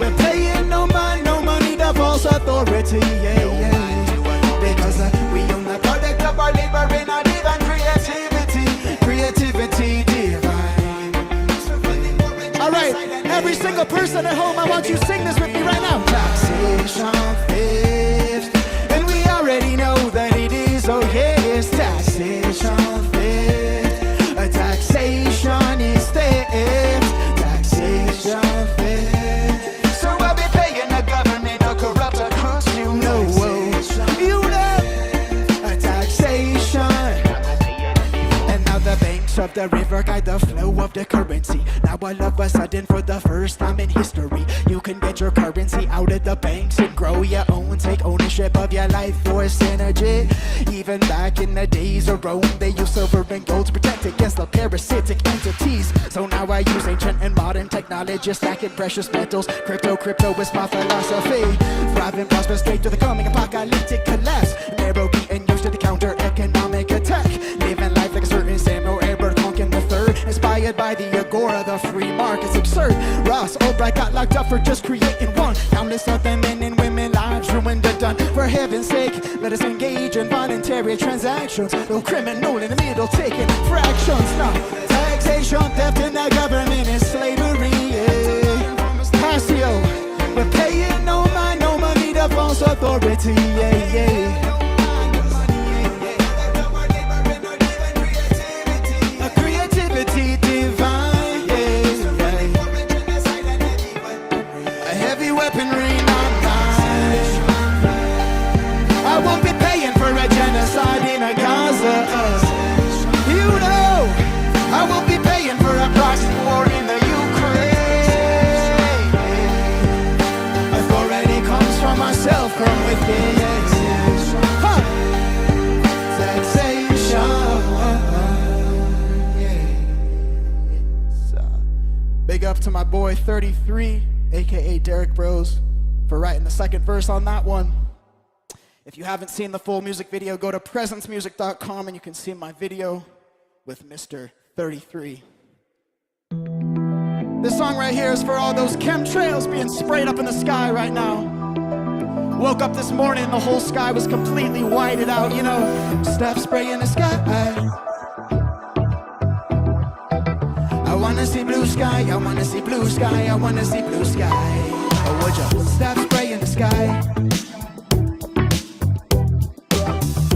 We're paying no money to false authority. Yeah, yeah. Because we own the product of our labor and not even creativity divine. Alright, every single person at home, I want you to sing this with me right now. Taxation theft, and we already know that it is, oh yes, taxation theft. A taxation is theft, taxation theft. So I'll be paying the government or corrupt or crooks, you know, you know, a taxation. And now the banks of the river guide the flow of the currency. Now all of a sudden, for the first time in history, you can get your currency out of the banks and grow your own. Take ownership of your life force energy. Even back in the days of Rome, they used silver and gold to protect against the parasitic entities. So now I use ancient and modern technology, stacking precious metals. Crypto is my philosophy. Thrive and prosper straight to the coming apocalyptic collapse. Narrow being used to the counter economic attack. Living life like a certain Samuel Edward Conkin III, inspired by the agora, the free market's absurd. Ross Albright got locked up for just creating one. Countless other men and women lives ruined and done. For heaven's sake, let us engage in voluntary transactions. No criminal in the middle taking fractions. Now, taxation, theft in the government is slavery. Yeah. Passio, we're paying no money to false authority. Yeah, yeah. Big up to my boy 33, aka Derek Bros, for writing the second verse on that one. If you haven't seen the full music video, go to presencemusic.com and you can see my video with Mr. 33. This song right here is for all those chemtrails being sprayed up in the sky right now. Woke up this morning, the whole sky was completely whited out, you know. Stuff spray in the sky. I wanna see blue sky, I wanna see blue sky, I wanna see blue sky. Or would you stop spraying the sky?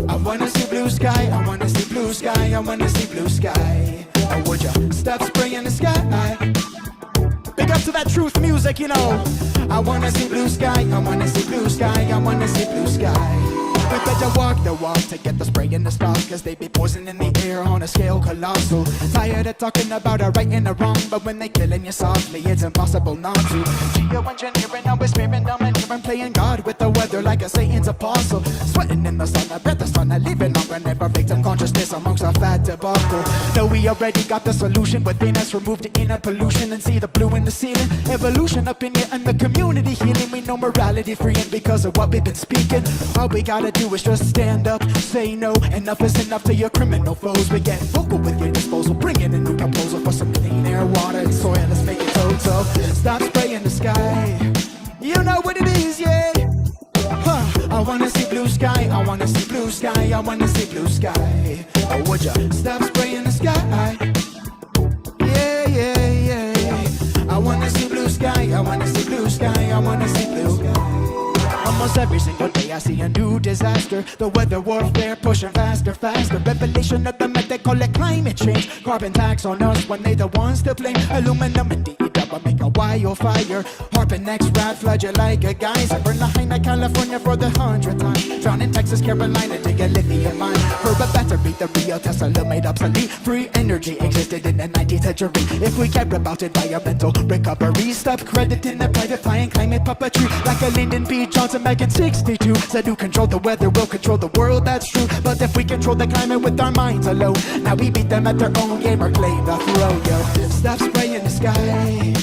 I wanna see blue sky, I wanna see blue sky, I wanna see blue sky. Or would you stop spraying the sky? Big up to that truth music, you know. I wanna see blue sky, I wanna see blue sky, I wanna see blue sky. We better walk the walk to get the spray in the stars, cause they be poisoning the air on a scale colossal. Tired of talking about a right and a wrong, but when they killing you softly, it's impossible not to. Geoengineering, now we're sparing, domineering, playing God with the weather like a Satan's apostle. Sweating in the sun, I breath the sun, I living longer, never victim consciousness amongst our fat debacle. No, we already got the solution within us, remove the inner pollution and see the blue in the ceiling. Evolution up in here and the community healing. We know morality freeing because of what we've been speaking. All we gotta do is just stand up, say no. Enough is enough to your criminal foes. We get vocal with your disposal, bring in a new proposal for some clean air, water, and soil. Let's make it total. Stop spraying the sky. You know what it is, yeah. I wanna see blue sky. I wanna see blue sky. I wanna see blue sky. Or would you stop spraying the sky? Yeah, yeah, yeah. I wanna see blue sky. I wanna see blue sky, I wanna see blue sky. Almost every single day I see a new disaster. The weather warfare pushing faster, faster. Revelation of the method, call it climate change. Carbon tax on us when they the ones to blame. Aluminum and double make a wildfire. Harping next rat, flood you like a geyser. Burn Lahaina, California for the 100th time. Drown in Texas, Carolina to get lithium mine. For a battery, the real Tesla made obsolete. Free energy existed in the 19th century. If we care about environmental recovery, stop crediting the private flying climate puppetry. Like a Lyndon B. Johnson back in 62 said who control the weather will control the world, that's true. But if we control the climate with our minds alone, now we beat them at their own game or claim the throw, yo. Stop spraying the sky.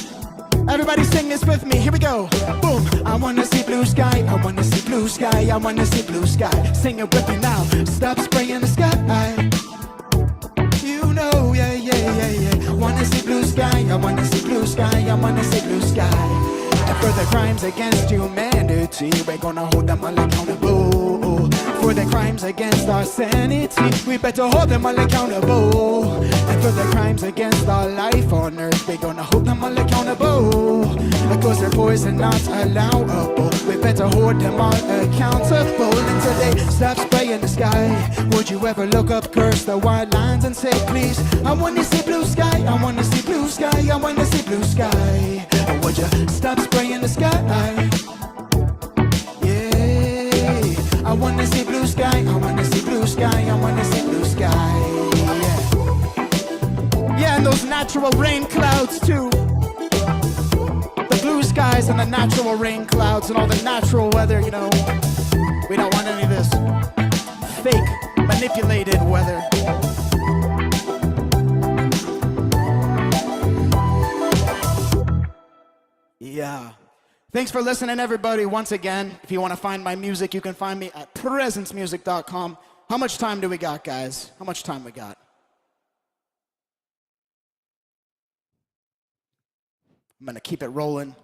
Everybody sing this with me, here we go. Boom, I wanna see blue sky, I wanna see blue sky, I wanna see blue sky. Sing it with me now. Stop spraying the sky. You know, yeah, yeah, yeah, yeah. Wanna see blue sky, I wanna see blue sky, I wanna see blue sky. And for the crimes against humanity, we're gonna hold them all accountable. For the crimes against our sanity, we better hold them all accountable. And for the crimes against our life on earth, we're gonna hold them all accountable. Because they're poison not allowable, we better hold them all accountable. And today, stop spraying the sky. Would you ever look up, curse the white lines and say, please, I wanna see blue sky, I wanna see blue sky, I wanna see blue sky. Or would you stop spraying the sky? Yeah, I wanna see blue sky, I wanna see blue sky, I wanna see blue sky. Yeah, and those natural rain clouds too. The blue skies and the natural rain clouds and all the natural weather, you know. We don't want any of this fake, manipulated weather. Yeah. Thanks for listening, everybody. Once again, if you want to find my music, you can find me at presencemusic.com. How much time do we got, guys? How much time we got? I'm going to keep it rolling.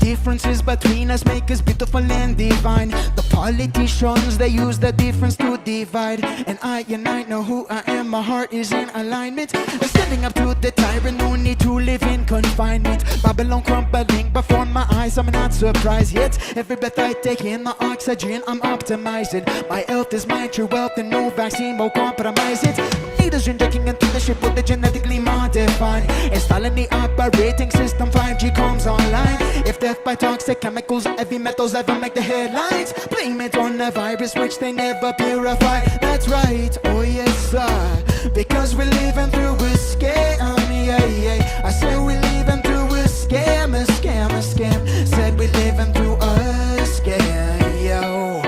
Differences between us make us beautiful and divine. The politicians, they use the difference to divide. And I know who I am, my heart is in alignment. Standing up to the tyrant, no need to live in confinement. Babylon crumbling before my eyes, I'm not surprised yet. Every breath I take in the oxygen, I'm optimizing. My health is my true wealth and no vaccine will compromise it. Leaders injecting into the ship with the genetically modified. Installing the operating system, 5G comes online. If death by toxic chemicals, heavy metals ever make the headlines, blame it on the virus which they never purify. That's right, oh yes sir, because we're living through a scam, yeah, yeah. I said we're living through a scam, a scam, a scam. Said we're living through a scam, yo.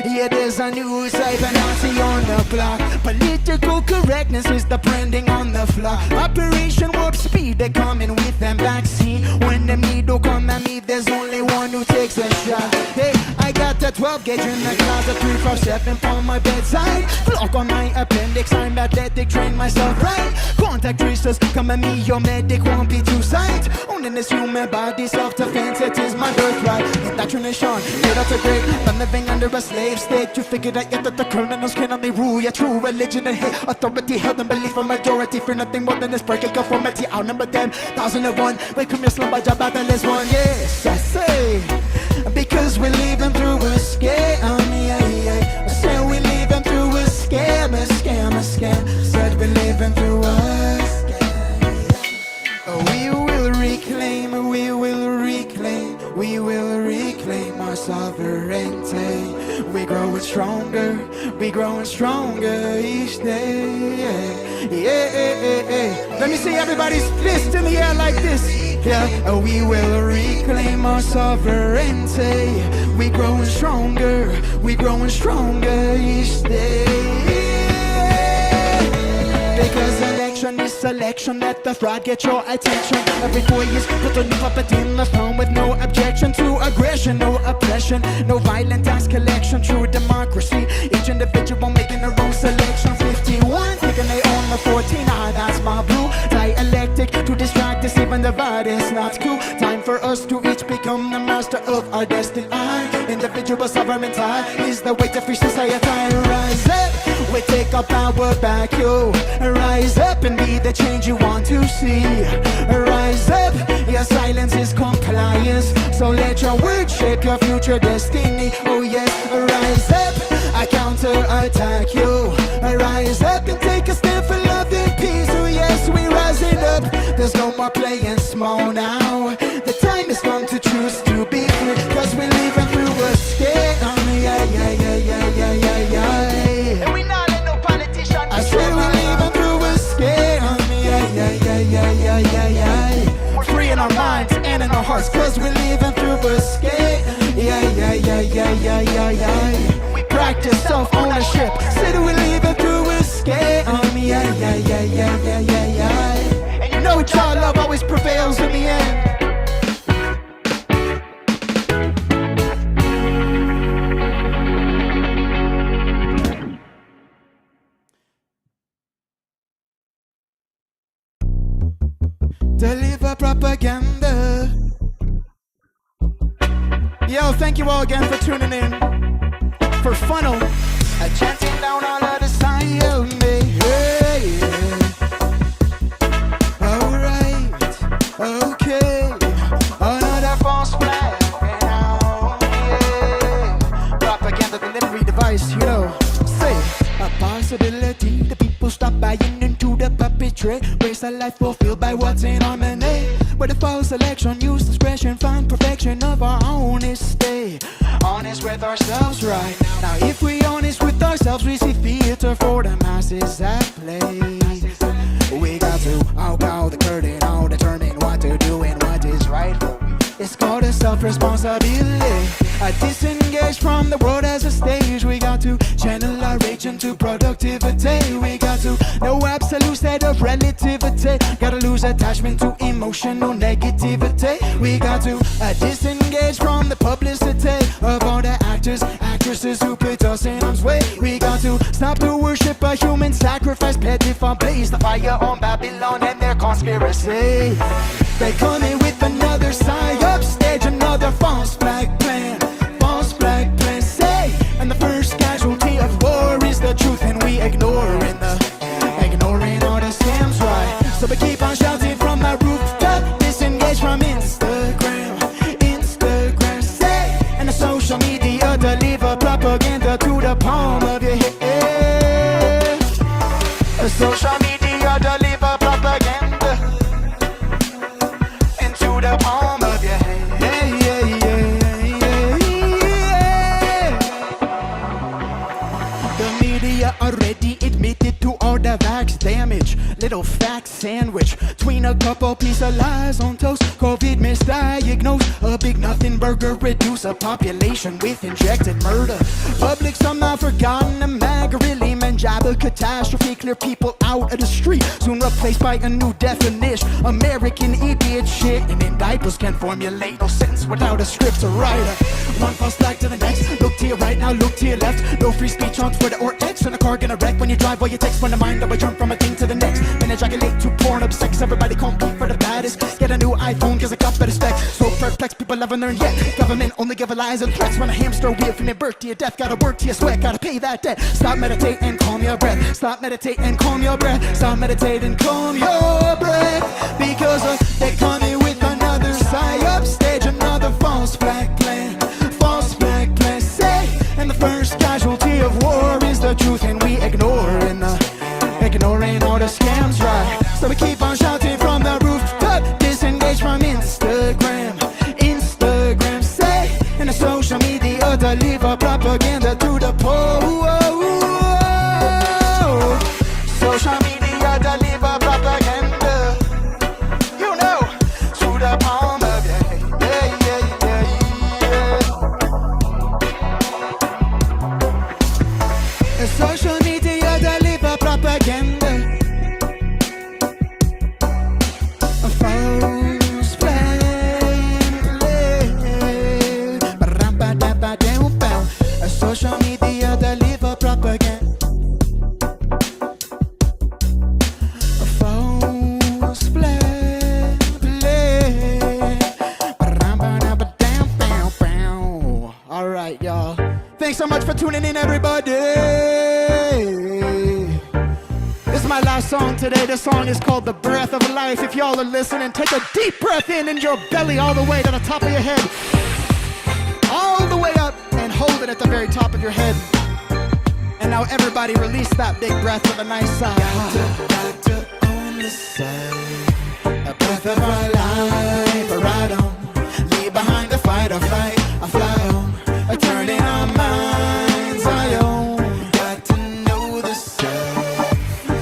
Yeah, there's a new type of Nazi on the block. Political correctness is the branding on the floor. Operation Warp Speed, they're coming with them vaccine. When them need to come at me, there's only one who takes a shot. Hey, I got the a 12 gauge in the closet, 357 on my bedside. Clock on my appendix, I'm athletic, train myself right. Contact tracers, come at me, your medic won't be too sight. Owning this human body, self-defense, it is my birthright. Indoctrination, get out to great, I'm living under a slave state. You figured out yet that the criminals can only rule your true religion and hate. Authority held and belief a majority, for nothing more than this breaking conformity. Outnumber them, 1,001. Wake up your slumber, job battle is one. Yes, I say, because we're living through a scam, yeah. I said we're living through a scam, a scam, a scam. Said we're living through a scam. We will reclaim, we will reclaim, we will reclaim our sovereignty. We're growing stronger, we're growing stronger each day. Yeah. Let me see everybody's fist in the air like this. Yeah, we will reclaim our sovereignty. We're growing stronger each day. Because election is selection, let the fraud get your attention. Every 4 years, put a new puppet in the throne with no objection to aggression, no oppression, no violent tax collection, true democracy. Each individual making their own selection. 51, picking their own, the 14, that's my blue. Dialectic to distract, deceive and divide, it's not cool. Time for us to each become the master of our destiny. Individual sovereignty is the way to free society. Rise up, we take our power back, yo. Rise up and be the change you want to see. Rise up, your silence is compliance. So let your words shape your future destiny. Oh yes, rise up, I counter-attack you. Rise up and take a stand for love and peace. Oh yes, we rising up. There's no more playing small now. The time has come to choose to be free. Cause we're living through a scam. Yeah. And we not let no politician. I said we're living through a scam. Yeah. We're free in our minds and in our hearts. Cause we're living through a scam. Yeah. We practice self-ownership. Said we're living through a scam. Yeah. And you know child love always prevails in the end. Deliver propaganda. Yo, thank you all again for tuning in for Funnel. Chanting down all of the science. Hey. Alright, okay. Another false flag. Propaganda delivery device, you know. Say, a possibility the people stop buying into the puppetry. Waste a life fulfilled by what's in harmony. With a false selection, use discretion, find perfection of our honesty. Honest with ourselves right now. If we honest with ourselves, we see theater for the masses at play. We got to outbow the curtain, all determine what to do and what is right. It's called a self-responsibility. Disengage from the world as a stage. We got to channel our rage into productivity. We got to know absolute state of relativity. Gotta lose attachment to emotional negativity. We got to disengage from the publicity of all the actresses who put us in harm's way. We got to stop to worship a human sacrifice. Petty for blaze the fire on Babylon and their conspiracy. They coming with another side upstage, another false flag plan. False flag plan, say. And the first casualty of war is the truth, and we ignoring all the scams, right? So we keep on shouting from the rooftop, disengage from Instagram, say. And the social media deliver propaganda to the palm of your head. The social media deliver propaganda into the palm of your head. The media already admitted to all the vax damage. Little fact sandwich between a couple piece of lies on toast. COVID misdiagnosed. A big nothing burger reduce a population with injected murder. Public somehow forgotten. A MAGA really meant job a catastrophe. Clear people out of the street, soon replaced by a new definition. American idiot shit, and in diapers can't formulate no sentence without a script to write. One false flag to the next, Look to your right, now look to your left. No free speech on Twitter or X. And a car gonna wreck when you drive while you text. When the mind that I jump from a thing to the next. Then ejaculate to porn up sex. Everybody compete for the baddest. Get a new iPhone cause it got better specs. So perplexed, people haven't learned yet. Government only give lies and threats. When a hamster wheel from your birth to your death. Gotta work to your sweat, gotta pay that debt. Stop, meditate and calm your breath. Stop, meditate and calm your breath. Stop, meditate and calm your breath. Because they coming with another psy-up stage. Another false flag plan. False flag plan, say. And the first casualty of war is the truth. And we ignoring all the scams, right? So we keep on shouting from the rooftop. Disengage from Instagram. Instagram, say. And the social media deliver propaganda to the poor. Social media deliver propaganda. You know, to the palm of your hand. Social media deliver propaganda. A false plan. Social media deliver propaganda. A false plan. All right, y'all. Thanks so much for tuning in, everybody. This is my last song today. This song is called The Breath of Life. If y'all are listening, take a deep breath in your belly all the way to the top of your head. All the way up and hold it at the very top of your head. And now everybody release that big breath with a nice sigh. Got to only say a breath of our life. Ride on, leave behind the fight or flight. I fly on, turning our minds. I own, got to know the sound.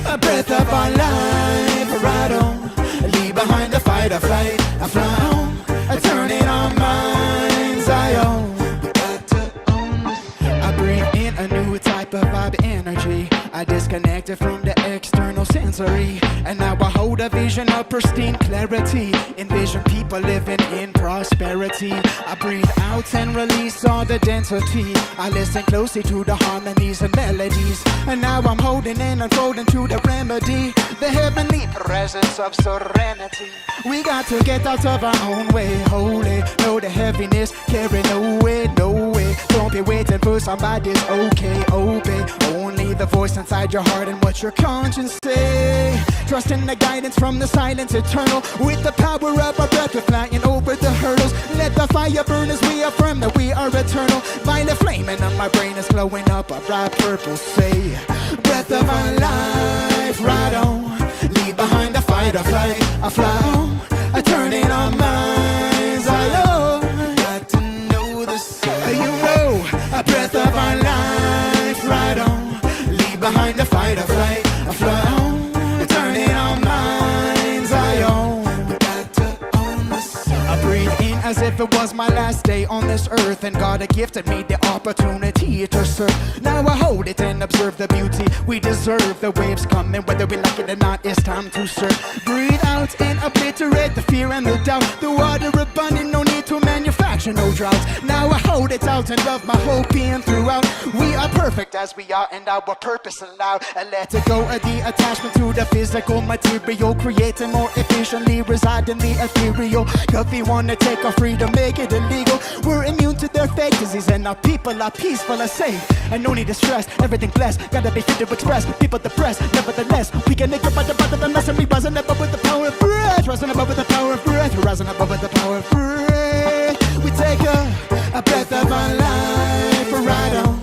A breath of our life. Ride on, leave behind the fight or flight. I fly on, turning our minds. I own, got to own the sound. I breathe in a new type of vibe energy. I disconnected from the external sensory. And now I hold a vision of pristine clarity. Envision people living in prosperity. I breathe out and release all the density. I listen closely to the harmonies and melodies. And now I'm holding and unfolding to the remedy. The heavenly presence of serenity. We got to get out of our own way. Holy, know the heaviness. Carry no way, no way. Don't be waiting for somebody's okay. Obey only the voice inside your heart and what your conscience say. Trust in the guidance from the silence eternal. With the power of our breath, we're flying over the hurdles. Let the fire burn as we affirm that we are eternal. Violet flame and my brain is glowing up a bright purple. Say, breath of my life, ride on. Leave behind the fight or flight. I fly on, turning our minds. I know, got to know the sound. You know, a breath of our life, ride on. Leave behind the fight or flight. I fly on, turning our minds. I own, got to own the sound. I breathe in as if it was my last day on this earth. And God had gifted me the opportunity to serve. Now I hold it and observe the beauty we deserve. The waves coming, whether we like it or not, it's time to serve. Breathe out and obliterate the fear and the doubt. The water abundant, no need to manufacture no droughts. Now I hold it out and love my hope being throughout. We are perfect as we are and our purpose allowed. And let it go of the attachment to the physical material. Creating more efficiently, reside in the ethereal. Cause we wanna take our freedom, make it illegal. We're immune to their fake disease and our people are peaceful and safe. And no need to stress, everything blessed. Gotta be fit to express, people depressed. Nevertheless, we can make about the bottom of us and we rising above with the power of breath. Rising above with the power of breath. Rising above with the power of breath. We take a breath of our life. Ride on,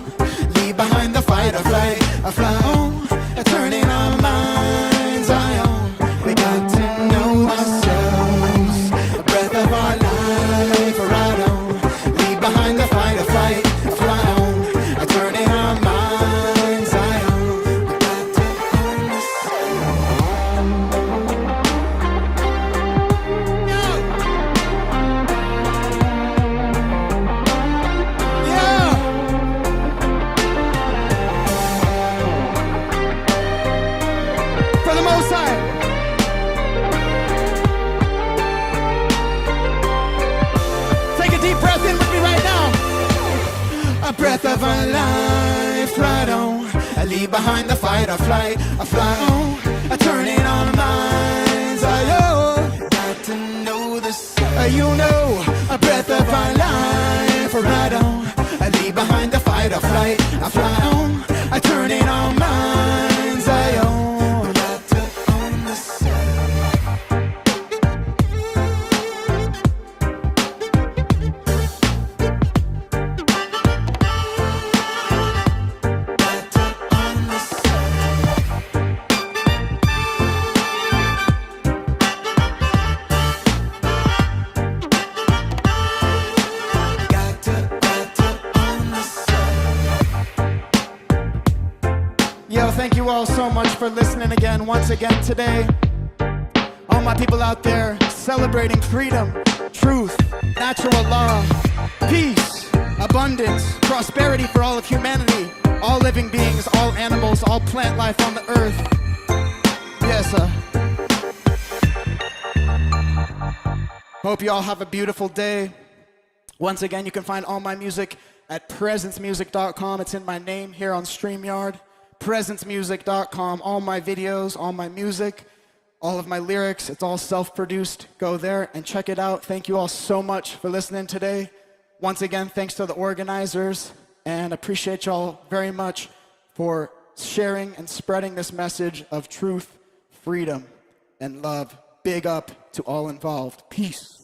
leave behind the fight or flight. I fly on, turning our minds. I own, we got to know ourselves. A breath of our life. Ride on, leave behind the fight or flight. I fly on, turning our minds. I own, we got to own ourselves. Yeah. a breath of a life. Right on, I leave behind the fight or flight. I fly on, I turn it on minds. I got to know this. You know, a breath of a life. Right on, I leave behind the fight or flight. I fly on, I turn it on minds. I got to own the Yo, thank you all so much for listening again, once again today. All my people out there celebrating freedom, truth, natural law, peace, abundance, prosperity for all of humanity, all living beings, all animals, all plant life on the earth. Yes, hope you all have a beautiful day. Once again, you can find all my music at presencemusic.com. It's in my name here on StreamYard. presencemusic.com. All my videos, all my music, all of my lyrics, it's all self-produced. Go there and check it out. Thank you all so much for listening today. Once again, thanks to the organizers, and appreciate y'all very much for sharing and spreading this message of truth, freedom, and love. Big up to all involved. Peace.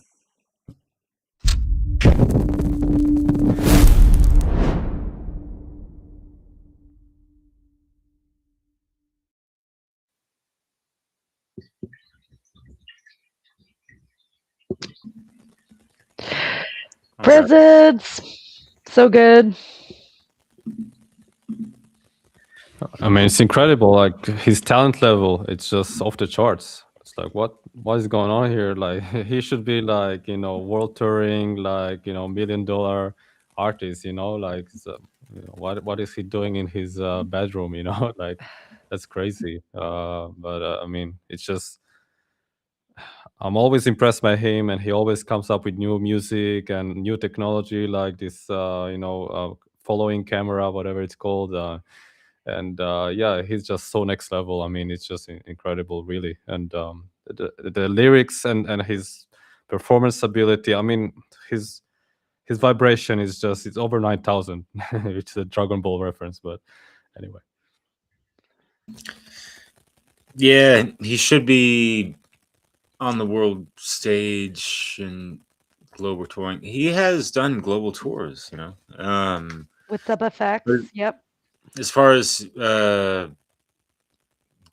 Presents. So good. I mean, it's incredible. Like his talent level, it's just off the charts. It's like, what is going on here? Like he should be like, world touring, like, $1 million artist, like, so, what is he doing in his bedroom, like that's crazy. But I mean, it's just, I'm always impressed by him, and he always comes up with new music and new technology, like this, following camera, whatever it's called. And yeah, he's just so next level. I mean, it's just incredible, really. And the lyrics and his performance ability. I mean, his vibration is just, it's over 9,000, which is a Dragon Ball reference. But anyway, Yeah, he should be on the world stage and global touring. He has done global tours, With sub but effects. Yep. as far as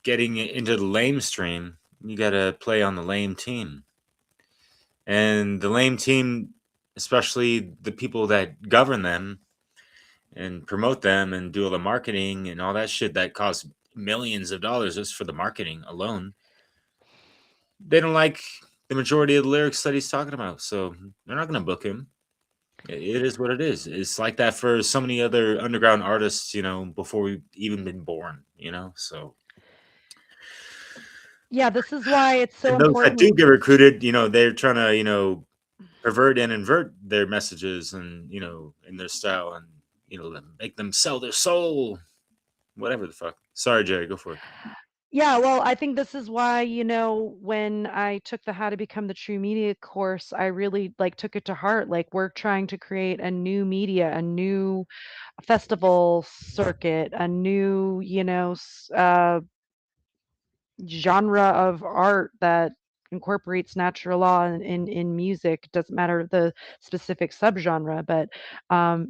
getting into the lame stream, you got to play on the lame team. And the lame team, especially the people that govern them and promote them and do all the marketing and all that shit that costs millions of dollars just for the marketing alone, they don't like the majority of the lyrics that he's talking about. So they're not going to book him. It is what it is. It's like that for so many other underground artists, before we've even been born, so. Yeah, this is why it's so And those that do important. get recruited, they're trying to, pervert and invert their messages and, in their style and, make them sell their soul, whatever the fuck. Sorry, Jerry, go for it. Yeah, well, I think this is why, when I took the How to Become the True Media course, I really took it to heart. Like we're trying to create a new media, a new festival circuit, a new, genre of art that incorporates natural law in music. Doesn't matter the specific subgenre, but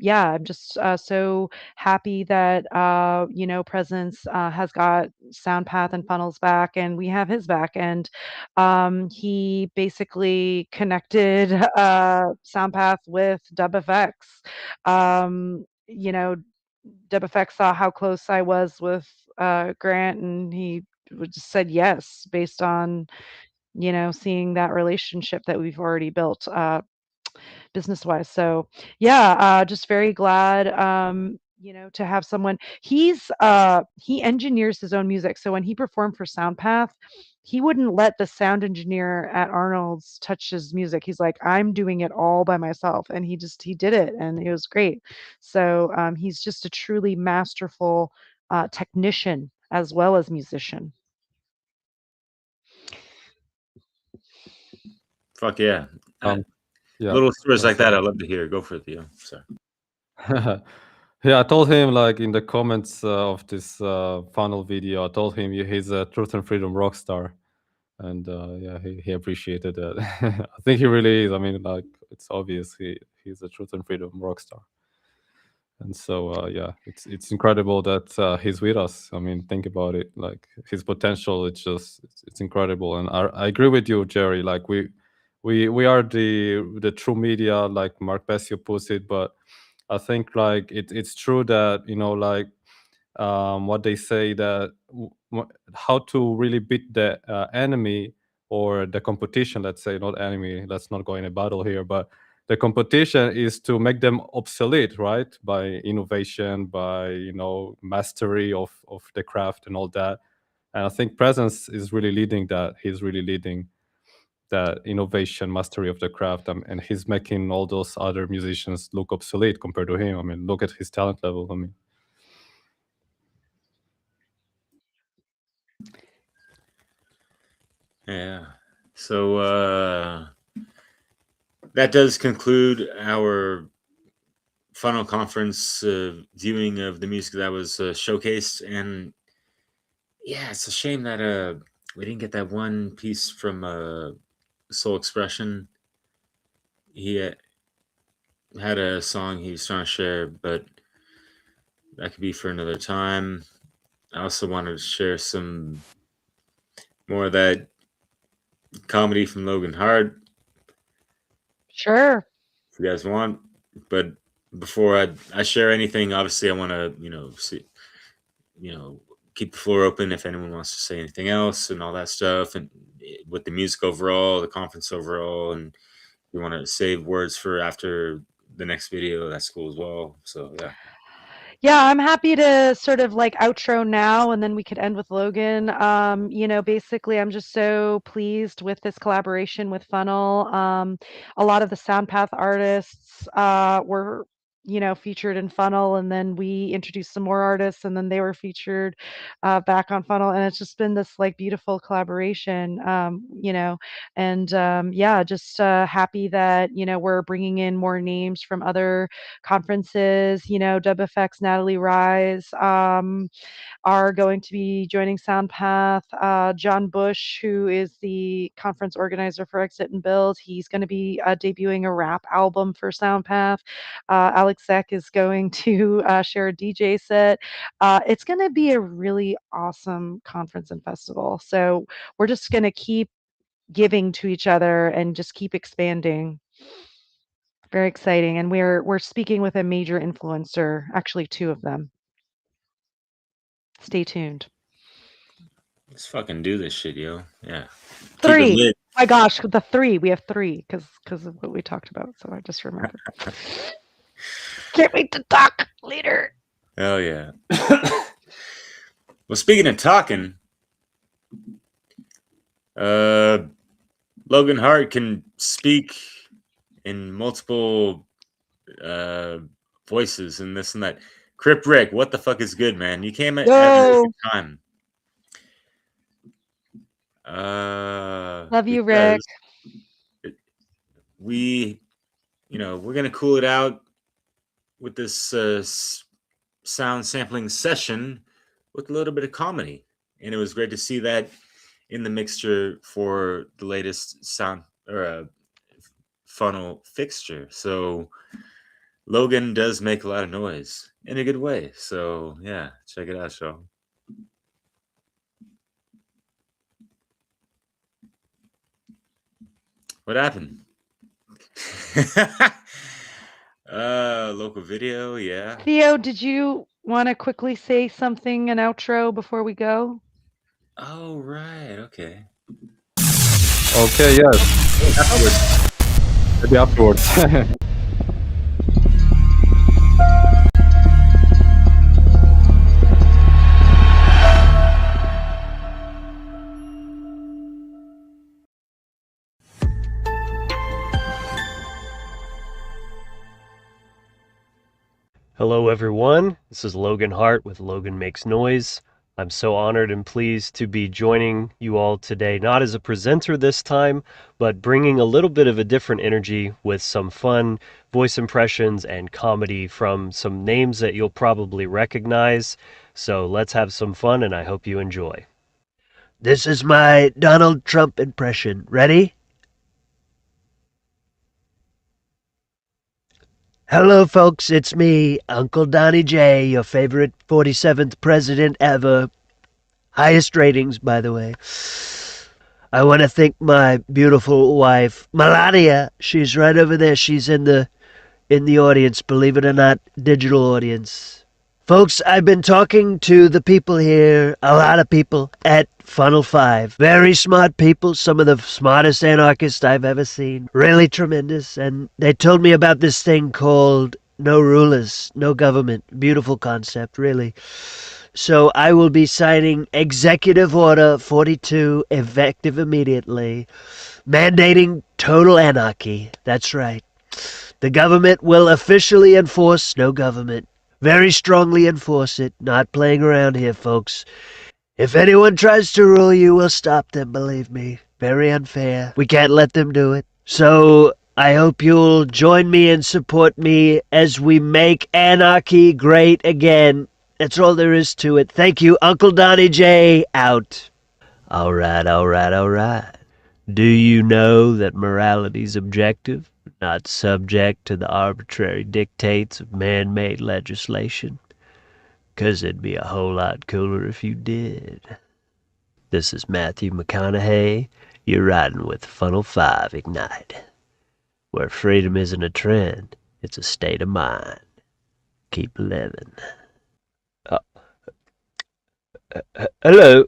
yeah, I'm just so happy that Presence has got SoundPath and Funnels back, and we have his back, and he basically connected SoundPath with DubFX. DubFX saw how close I was with Grant, and he just said yes based on seeing that relationship that we've already built business wise. So yeah, just very glad to have someone. He engineers his own music, so when he performed for SoundPath, he wouldn't let the sound engineer at Arnold's touch his music. He's like, I'm doing it all by myself, and he did it, and it was great. So he's just a truly masterful technician as well as musician. Fuck yeah. Yeah, Little stories like that's that, I love to hear. Go for it, Theo. Sorry. Yeah, I told him like in the comments of this funnel video, I told him he's a truth and freedom rock star, and yeah, he appreciated that. I think he really is. I mean, like it's obvious he's a truth and freedom rock star, and so yeah, it's incredible that he's with us. I mean, think about it. Like his potential, it's incredible, and I agree with you, Jerry. Like we are the true media, like Mark Bessio puts it, but I think like it's true that like what they say that how to really beat the enemy or the competition. Let's say not enemy. Let's not go in a battle here, but the competition is to make them obsolete, right? By innovation, by mastery of the craft and all that. And I think Presence is really leading that. He's really leading that innovation, mastery of the craft, and he's making all those other musicians look obsolete compared to him. I mean, look at his talent level. I mean, Yeah. So that does conclude our Funnel Conference viewing of the music that was showcased. And yeah, it's a shame that we didn't get that one piece from Soul Expression. He had a song he was trying to share, but that could be for another time. I also wanted to share some more of that comedy from Logan Hart. Sure. If you guys want. But before I share anything, obviously I want to, see, keep the floor open if anyone wants to say anything else and all that stuff, and with the music overall, the conference overall, and you want to save words for after the next video, that's cool as well. So yeah. Yeah, I'm happy to sort of like outro now, and then we could end with Logan. Basically, I'm just so pleased with this collaboration with Funnel. A lot of the SoundPath artists were, featured in Funnel, and then we introduced some more artists, and then they were featured back on Funnel, and it's just been this like beautiful collaboration. And yeah, just happy that we're bringing in more names from other conferences. WFX, Natalie Rise are going to be joining SoundPath. John Bush, who is the conference organizer for Exit and Build, he's going to be debuting a rap album for SoundPath. Alex Zek is going to share a DJ set. It's going to be a really awesome conference and festival. So we're just going to keep giving to each other and just keep expanding. Very exciting, and we're speaking with a major influencer, actually 2 of them. Stay tuned. Let's fucking do this shit, yo. Yeah. 3. My gosh, the 3. We have 3 because of what we talked about. So I just remembered. Can't wait to talk later. Hell yeah. Well, speaking of talking, Logan Hart can speak in multiple voices and this and that. Crip Rick, what the fuck is good, man? You came at a good time. Love you, Rick. We're gonna cool it out with this sound sampling session with a little bit of comedy, and it was great to see that in the mixture for the latest sound or funnel fixture. So Logan does make a lot of noise in a good way. So yeah, check it out, y'all. What happened? Local video, yeah. Theo, did you want to quickly say something, an outro before we go? Oh, right. Okay. Okay, yes. Maybe afterwards. Hello, everyone. This is Logan Hart with Logan Makes Noise. I'm so honored and pleased to be joining you all today, not as a presenter this time, but bringing a little bit of a different energy with some fun voice impressions and comedy from some names that you'll probably recognize. So let's have some fun, and I hope you enjoy. This is my Donald Trump impression. Ready? Hello, folks. It's me, Uncle Donnie J, your favorite 47th president ever. Highest ratings, by the way. I want to thank my beautiful wife, Melania. She's right over there. She's in the audience, believe it or not, digital audience. Folks, I've been talking to the people here, a lot of people, at Funnel 5. Very smart people, some of the smartest anarchists I've ever seen. Really tremendous. And they told me about this thing called no rulers, no government. Beautiful concept, really. So I will be signing Executive Order 42, effective immediately, mandating total anarchy. That's right. The government will officially enforce no government. Very strongly enforce it. Not playing around here, folks. If anyone tries to rule you, we'll stop them, believe me. Very unfair. We can't let them do it. So I hope you'll join me and support me as we make anarchy great again. That's all there is to it. Thank you, Uncle Donnie J, out. All right. Do you know that morality's objective, not subject to the arbitrary dictates of man-made legislation? 'Cause it'd be a whole lot cooler if you did. This is Matthew McConaughey. You're riding with Funnel 5 Ignite, where freedom isn't a trend, it's a state of mind. Keep living. Hello,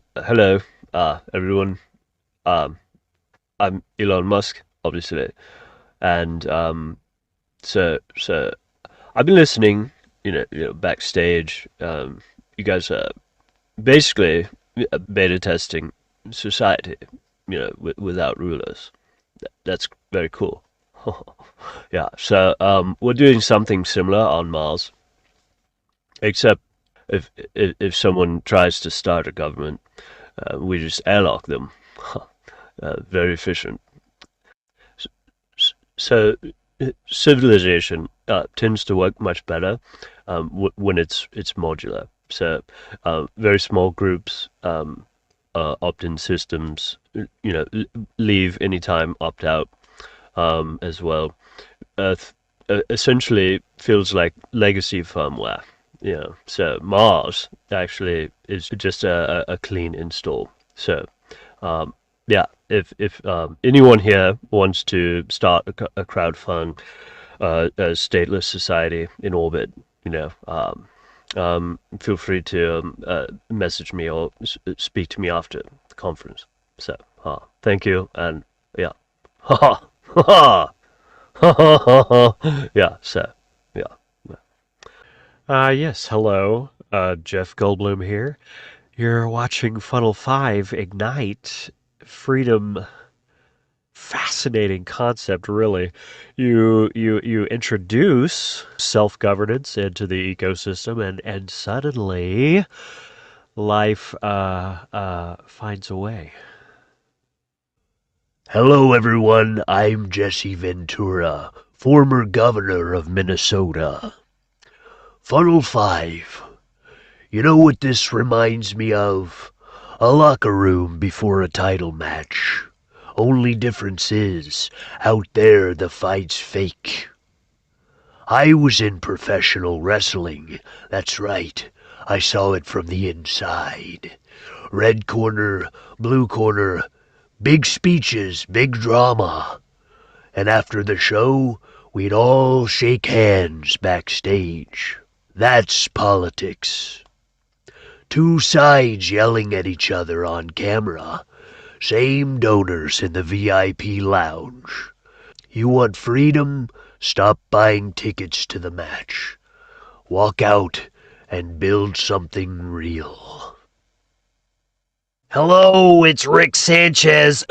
everyone. I'm Elon Musk, obviously, and so I've been listening, you know, backstage. You guys are basically beta testing society, you know, without rulers. That's very cool. Yeah. So we're doing something similar on Mars, except if someone tries to start a government, we just airlock them. Very efficient. So civilization tends to work much better when it's modular. So very small groups, opt-in systems, you know, leave anytime, opt out as well. Essentially feels like legacy firmware. Yeah, so Mars actually is just a clean install. So, yeah, if anyone here wants to start a crowdfund, a stateless society in orbit, you know, feel free to message me or speak to me after the conference. So, thank you, and yeah, yeah. So, yeah. Yes, hello. Jeff Goldblum here. You're watching Funnel 5 Ignite. Freedom. Fascinating concept, really. You introduce self-governance into the ecosystem, and suddenly life finds a way. Hello, everyone. I'm Jesse Ventura, former governor of Minnesota. Funnel 5. You know what this reminds me of? A locker room before a title match. Only difference is, out there the fight's fake. I was in professional wrestling. That's right. I saw it from the inside. Red corner, blue corner, big speeches, big drama. And after the show, we'd all shake hands backstage. That's politics. Two sides yelling at each other on camera. Same donors in the VIP lounge. You want freedom? Stop buying tickets to the match. Walk out and build something real. Hello, it's Rick Sanchez.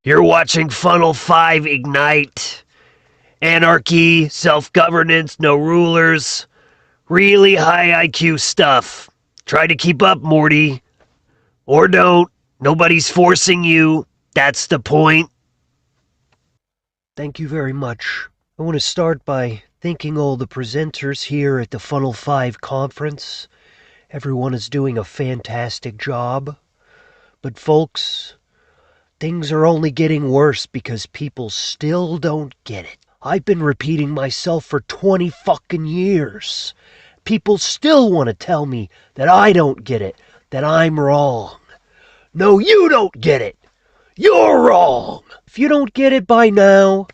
You're watching Funnel 5 Ignite. Anarchy, self-governance, no rulers. Really high IQ stuff. Try to keep up, Morty. Or don't. Nobody's forcing you. That's the point. Thank you very much. I want to start by thanking all the presenters here at the Funnel 5 conference. Everyone is doing a fantastic job. But folks, things are only getting worse because people still don't get it. I've been repeating myself for 20 fucking years. People still want to tell me that I don't get it, that I'm wrong. No, you don't get it. You're wrong. If you don't get it by now,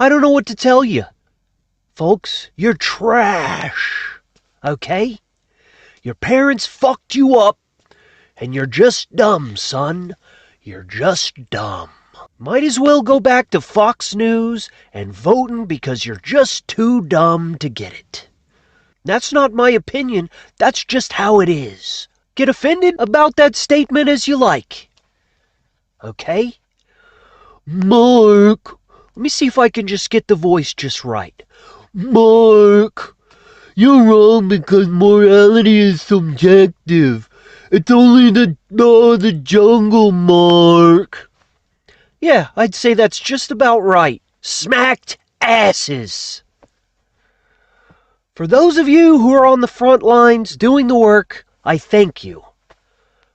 I don't know what to tell you. Folks, you're trash. Okay? Your parents fucked you up, and you're just dumb, son. You're just dumb. Might as well go back to Fox News and voting because you're just too dumb to get it. That's not my opinion, that's just how it is. Get offended about that statement as you like. Okay? Mark, let me see if I can just get the voice just right. Mark, you're wrong because morality is subjective. It's only the law of the jungle, Mark. Yeah, I'd say that's just about right. Smacked asses. For those of you who are on the front lines doing the work, I thank you.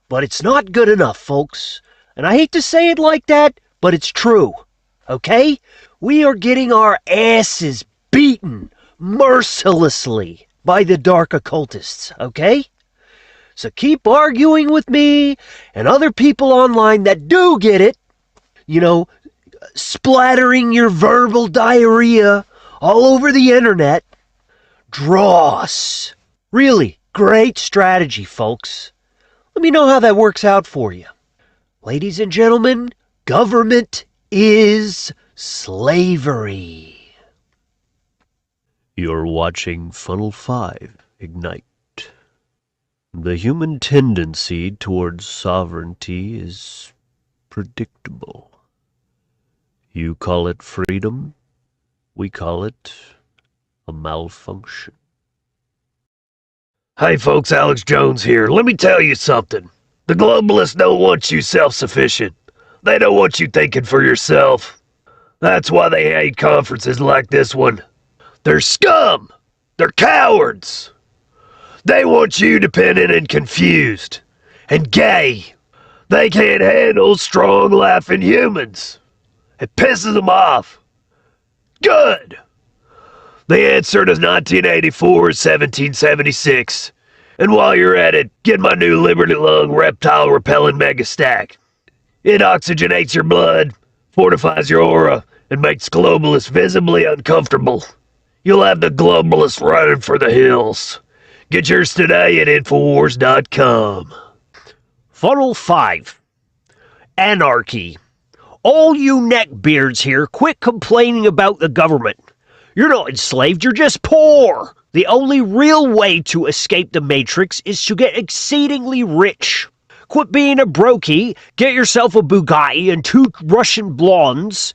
But it's not good enough, folks. And I hate to say it like that, but it's true. Okay? We are getting our asses beaten mercilessly by the dark occultists, okay? So keep arguing with me and other people online that do get it. You know, splattering your verbal diarrhea all over the internet. Dross. Really, great strategy, folks. Let me know how that works out for you. Ladies and gentlemen, government is slavery. You're watching Funnel 5 Ignite. The human tendency towards sovereignty is predictable. You call it freedom, we call it a malfunction. Hey folks, Alex Jones here. Let me tell you something. The globalists don't want you self-sufficient. They don't want you thinking for yourself. That's why they hate conferences like this one. They're scum. They're cowards. They want you dependent and confused. And gay. They can't handle strong, laughing humans. It pisses them off. Good. The answer to 1984 is 1776. And while you're at it, get my new Liberty Lung reptile repellent mega stack. It oxygenates your blood, fortifies your aura, and makes globalists visibly uncomfortable. You'll have the globalists running for the hills. Get yours today at Infowars.com. Funnel 5. Anarchy. All you neckbeards here, quit complaining about the government. You're not enslaved, you're just poor. The only real way to escape the Matrix is to get exceedingly rich. Quit being a brokey, get yourself a Bugatti and 2 Russian blondes,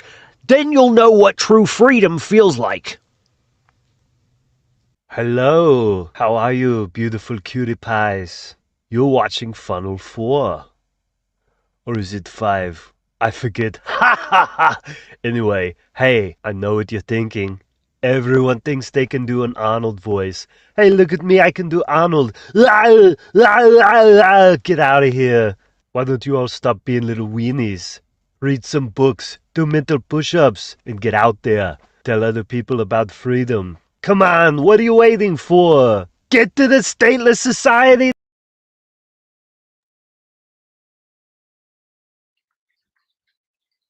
then you'll know what true freedom feels like. Hello, how are you, beautiful cutie pies? You're watching Funnel 4. Or is it 5? I forget. Ha ha ha! Anyway, hey, I know what you're thinking. Everyone thinks they can do an Arnold voice. Hey, look at me, I can do Arnold. Get out of here. Why don't you all stop being little weenies? Read some books, do mental push-ups, and get out there. Tell other people about freedom. Come on, what are you waiting for? Get to the stateless society.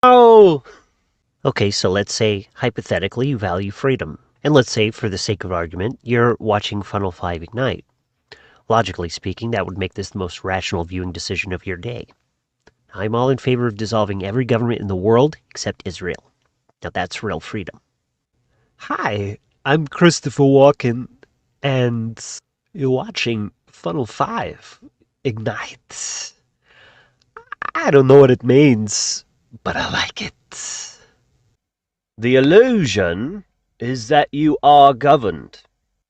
Oh! Okay, so let's say, hypothetically, you value freedom. And let's say, for the sake of argument, you're watching Funnel 5 Ignite. Logically speaking, that would make this the most rational viewing decision of your day. I'm all in favor of dissolving every government in the world except Israel. Now that's real freedom. Hi, I'm Christopher Walken, and you're watching Funnel 5 Ignite. I don't know what it means, but I like it. The illusion is that you are governed.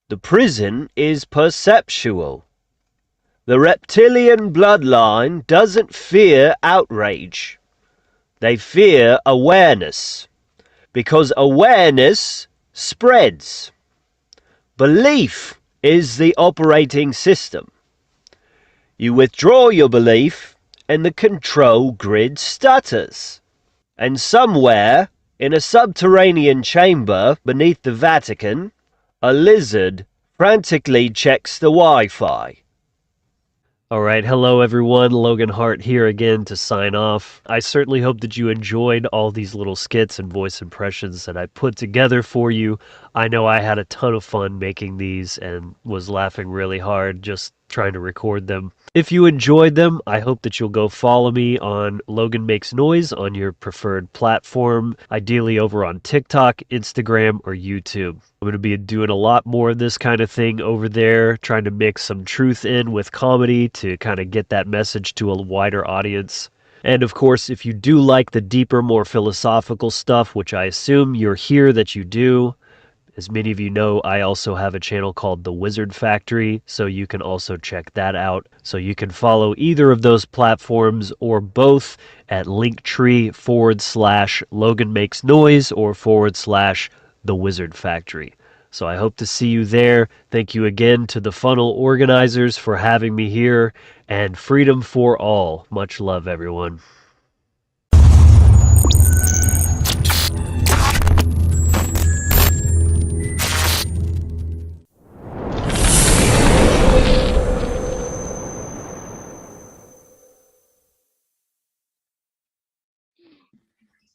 The prison is perceptual. The reptilian bloodline doesn't fear outrage. They fear awareness, because awareness spreads. Belief is the operating system. You withdraw your belief, and the control grid stutters. And somewhere, in a subterranean chamber beneath the Vatican, a lizard frantically checks the Wi-Fi. Alright, hello everyone, Logan Hart here again to sign off. I certainly hope that you enjoyed all these little skits and voice impressions that I put together for you. I know I had a ton of fun making these and was laughing really hard just trying to record them. If you enjoyed them, I hope that you'll go follow me on Logan Makes Noise on your preferred platform, ideally over on TikTok, Instagram, or YouTube. I'm going to be doing a lot more of this kind of thing over there, trying to mix some truth in with comedy to kind of get that message to a wider audience. And of course, if you do like the deeper, more philosophical stuff, which I assume you're here that you do, as many of you know, I also have a channel called The Wizard Factory, so you can also check that out. So you can follow either of those platforms or both at linktree/Logan Makes Noise or /The Wizard Factory. So I hope to see you there. Thank you again to the funnel organizers for having me here, and freedom for all. Much love, everyone.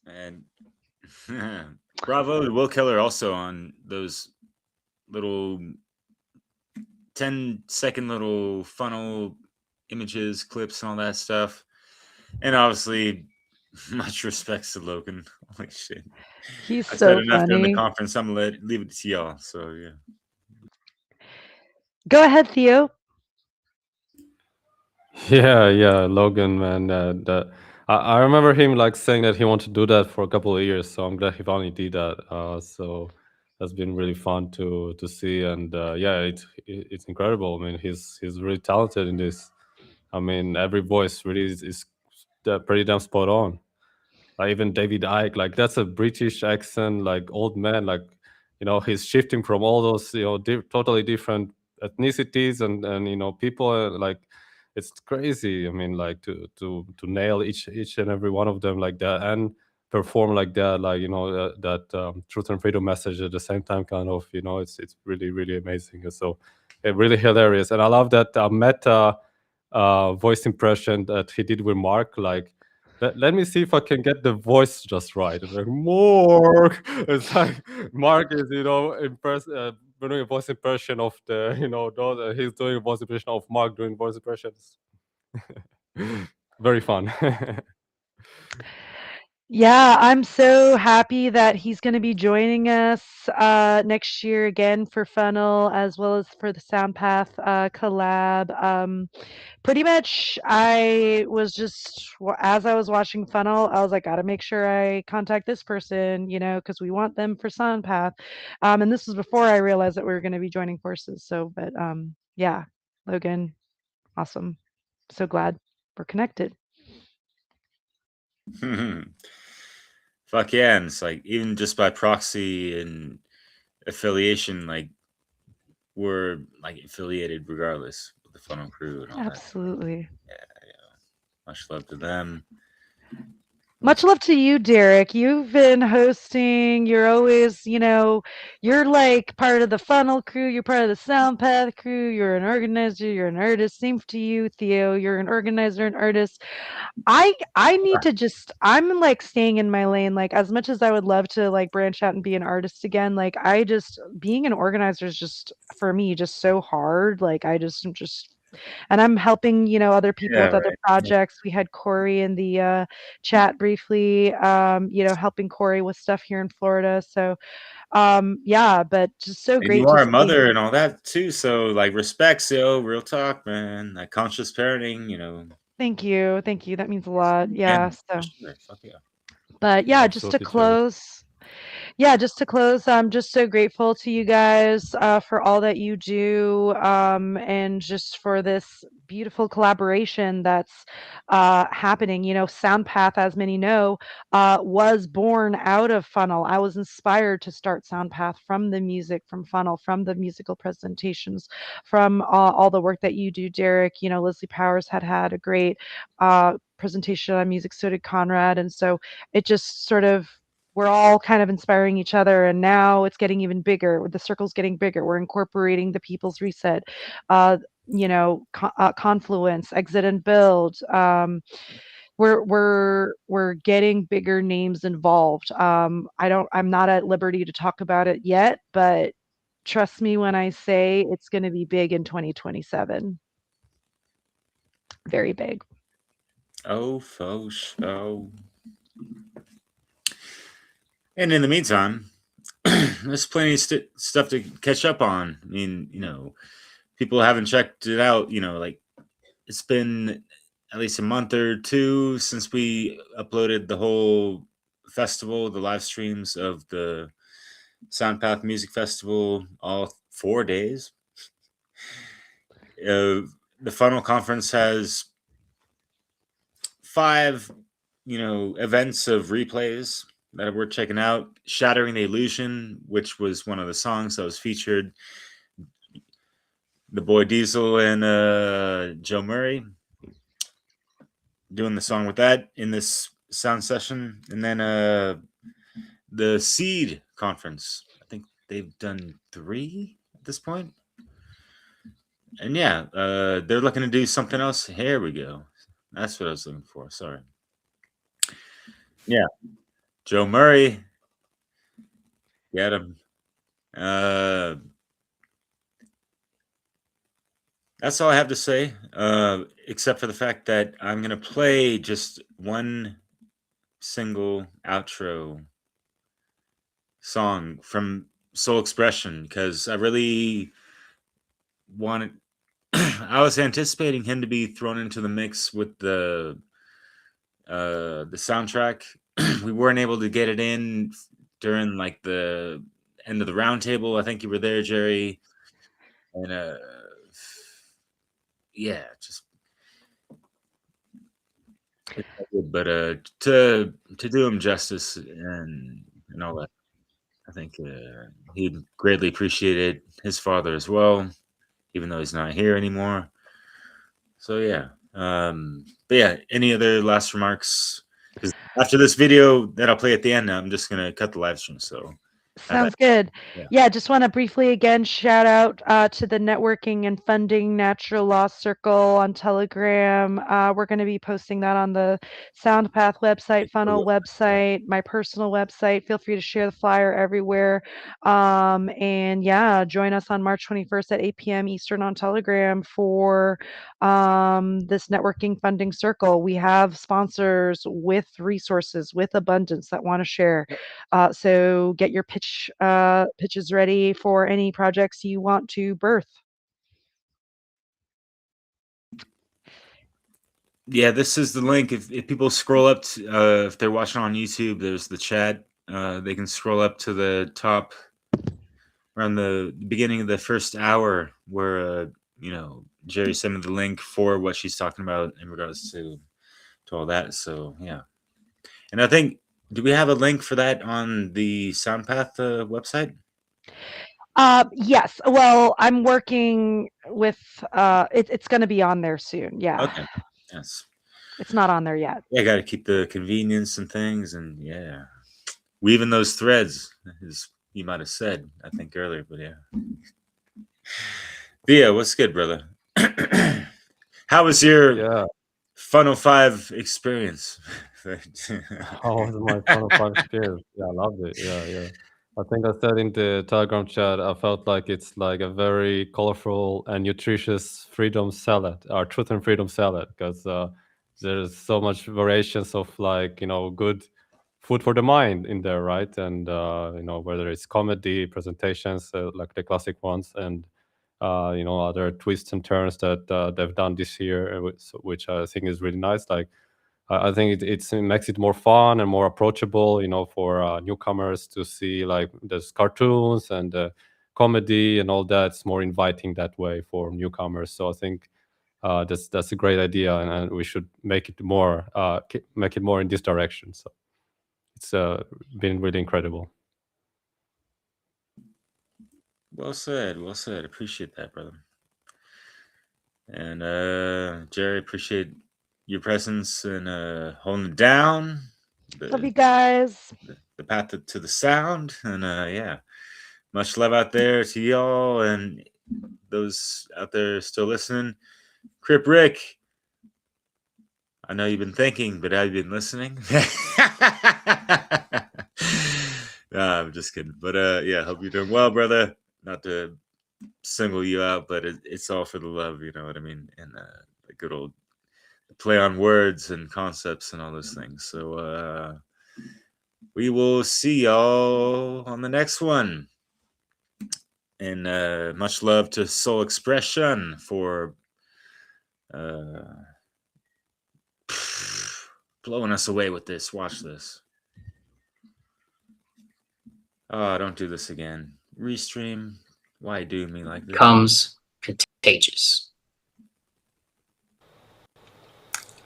And bravo to Will Keller also on those little 10-second little funnel images, clips, and all that stuff. And obviously, much respects to Logan. Holy shit. He's I said so enough during the funny. conference. I'm going to leave it to y'all. So, yeah. Go ahead, Theo. Yeah, Logan, man. I remember him like saying that he wanted to do that for a couple of years. So I'm glad he finally did that. So that's been really fun to see, and yeah, it's incredible. I mean, he's really talented in this. I mean, every voice really is pretty damn spot on. Like even David Icke, like that's a British accent, like old man, like he's shifting from all those totally different ethnicities and people like it's crazy. I mean, like to nail each and every one of them like that and perform like that, like that truth and freedom message at the same time, kind of it's really really amazing. And so really hilarious, and I love that meta voice impression that he did with Mark, like. Let me see if I can get the voice just right. It's like Mark. It's like Mark is, doing a voice impression of the, he's doing a voice impression of Mark doing voice impressions. Very fun. Yeah, I'm so happy that he's going to be joining us next year again for Funnel as well as for the SoundPath collab. Pretty much, I was just, as I was watching Funnel, I was like, gotta make sure I contact this person, because we want them for SoundPath. And this was before I realized that we were going to be joining forces. So, but yeah, Logan, awesome. So glad we're connected. Fuck yeah. And it's like, even just by proxy and affiliation, like, we're like affiliated regardless with the funnel crew and all Absolutely. that. Yeah. Much love to them. Much love to you, Derek. You've been hosting. You're always, you're like part of the funnel crew. You're part of the SoundPath crew. You're an organizer. You're an artist. Same to you, Theo. You're an organizer and artist. I need to just, I'm like staying in my lane. Like as much as I would love to like branch out and be an artist again, like being an organizer is just for me just so hard. Like and I'm helping, other people with other projects. We had Corey in the chat briefly, helping Corey with stuff here in Florida. So, yeah, but just so And great you to are a see. mother and all that too. So, like, respects, real talk, man. Like, conscious parenting, Thank you. Thank you. That means a lot. Yeah. So, Sure. Fuck yeah. but yeah, just to close. Yeah, just to close, I'm just so grateful to you guys for all that you do, and just for this beautiful collaboration that's happening. You know, SoundPath, as many know, was born out of Funnel. I was inspired to start SoundPath from the music, from Funnel, from the musical presentations, from all the work that you do, Derek. You know, Leslie Powers had a great presentation on music, so did Conrad. And so it just sort of, we're all kind of inspiring each other, and now it's getting even bigger. The circle's getting bigger. We're incorporating the People's Reset, Confluence, Exit and Build. We're getting bigger names involved. I'm not at liberty to talk about it yet, but trust me when I say it's going to be big in 2027. Very big. Oh, faux show. And in the meantime, there's plenty of stuff to catch up on. I mean, people haven't checked it out. Like it's been at least a month or two since we uploaded the whole festival, the live streams of the SoundPath Music Festival, all 4 days. The Funnel Conference has 5, events of replays that we're checking out. Shattering the Illusion, which was one of the songs that was featured. The boy Diesel and Joe Murray doing the song with that in this sound session. And then the Seed Conference. I think they've done 3 at this point. And yeah, they're looking to do something else. Here we go. That's what I was looking for. Sorry. Yeah. Joe Murray. Get him. That's all I have to say, except for the fact that I'm going to play just one single outro song from Soul Expression, because I really wanted I was anticipating him to be thrown into the mix with the soundtrack. We weren't able to get it in during like the end of the roundtable. I think you were there, Jerry. And yeah, just but to do him justice and all that, I think he'd greatly appreciate his father as well, even though he's not here anymore. So yeah. But yeah, any other last remarks? Because after this video that I'll play at the end, I'm just gonna cut the live stream. So Sounds good. Yeah. Yeah, just want to briefly again shout out to the Networking and Funding Natural Law Circle on Telegram. We're going to be posting that on the SoundPath website, Funnel website, my personal website. Feel free to share the flyer everywhere. And yeah, join us on March 21st at 8 p.m. Eastern on Telegram for this Networking Funding Circle. We have sponsors with resources, with abundance that want to share. So get your pitches ready for any projects you want to birth. Yeah, this is the link. If people scroll up, if they're watching on YouTube, there's the chat. They can scroll up to the top around the beginning of the first hour where, Jerry sent me the link for what she's talking about in regards to all that. So, yeah. And I think, do we have a link for that on the SoundPath website? Yes. Well, I'm working with it's going to be on there soon. Yeah. Okay. Yes. It's not on there yet. Yeah, got to keep the convenience and things, and yeah, weaving those threads, as you might have said, I think earlier. But yeah, Via, what's good, brother? How was your Funnel 5 experience? How was my Funnel 5 experience? Yeah, I loved it. Yeah. I think I said in the Telegram chat, I felt like it's like a very colorful and nutritious freedom salad, or truth and freedom salad, because there's so much variations of like, good food for the mind in there, right? And, whether it's comedy, presentations, like the classic ones, and, other twists and turns that they've done this year, which I think is really nice. Like, I think it makes it more fun and more approachable, you know, for newcomers to see. Like there's cartoons and comedy and all that. It's more inviting that way for newcomers. So I think that's a great idea, and we should make it more in this direction. So it's been really incredible. Well said. Well said. Appreciate that, brother. And Jerry, appreciate your presence and holding it down. Love you guys. The path to the sound. And yeah, much love out there to y'all and those out there still listening. Crip Rick, I know you've been thinking, but have you been listening? Nah, I'm just kidding. But yeah, hope you're doing well, brother. Not to single you out, but it's all for the love, you know what I mean? And the good old play on words and concepts and all those things. So we will see y'all on the next one. And much love to Soul Expression for blowing us away with this. Watch this. Oh, don't do this again. Restream. Why do me like this? Comes contagious.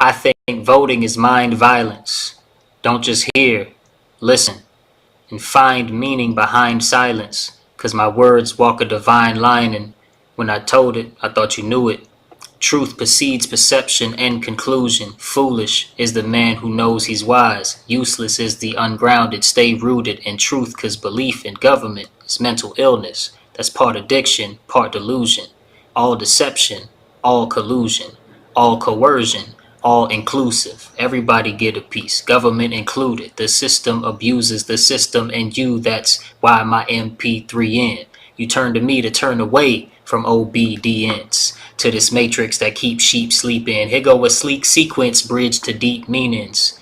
I think voting is mind violence. Don't just hear, listen, and find meaning behind silence. 'Cause my words walk a divine line, and when I told it, I thought you knew it. Truth precedes perception and conclusion. Foolish is the man who knows he's wise. Useless is the ungrounded. Stay rooted in truth, 'cause belief in government is mental illness. That's part addiction, part delusion. All deception, all collusion, all coercion, all inclusive. Everybody get a piece, government included. The system abuses the system and you, that's why my MP3 in. You turn to me to turn away from obedience to this matrix that keeps sheep sleeping. Here go a sleek sequence bridge to deep meanings.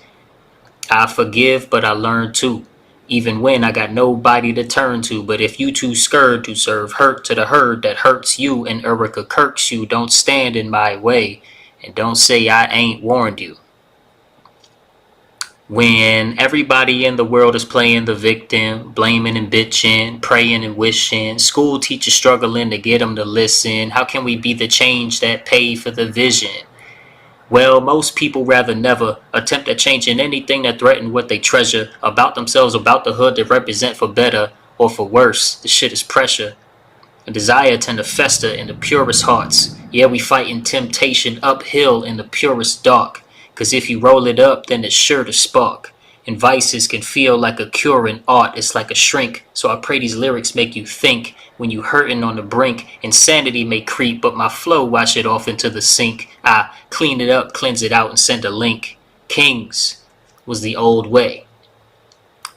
I forgive, but I learn too. Even when I got nobody to turn to. But if you too scared to serve hurt to the herd that hurts you and Erica Kirks you, don't stand in my way and don't say I ain't warned you. When everybody in the world is playing the victim, blaming and bitching, praying and wishing, school teachers struggling to get them to listen, how can we be the change that pay for the vision? Well, most people rather never attempt at changing anything that threaten what they treasure about themselves, about the hood they represent, for better or for worse. The shit is pressure. A desire tend to fester in the purest hearts. Yeah, we fighting temptation uphill in the purest dark. 'Cause if you roll it up, then it's sure to spark. And vices can feel like a cure in art. It's like a shrink. So I pray these lyrics make you think. When you hurting on the brink, insanity may creep, but my flow wash it off into the sink. I clean it up, cleanse it out, and send a link. Kings was the old way.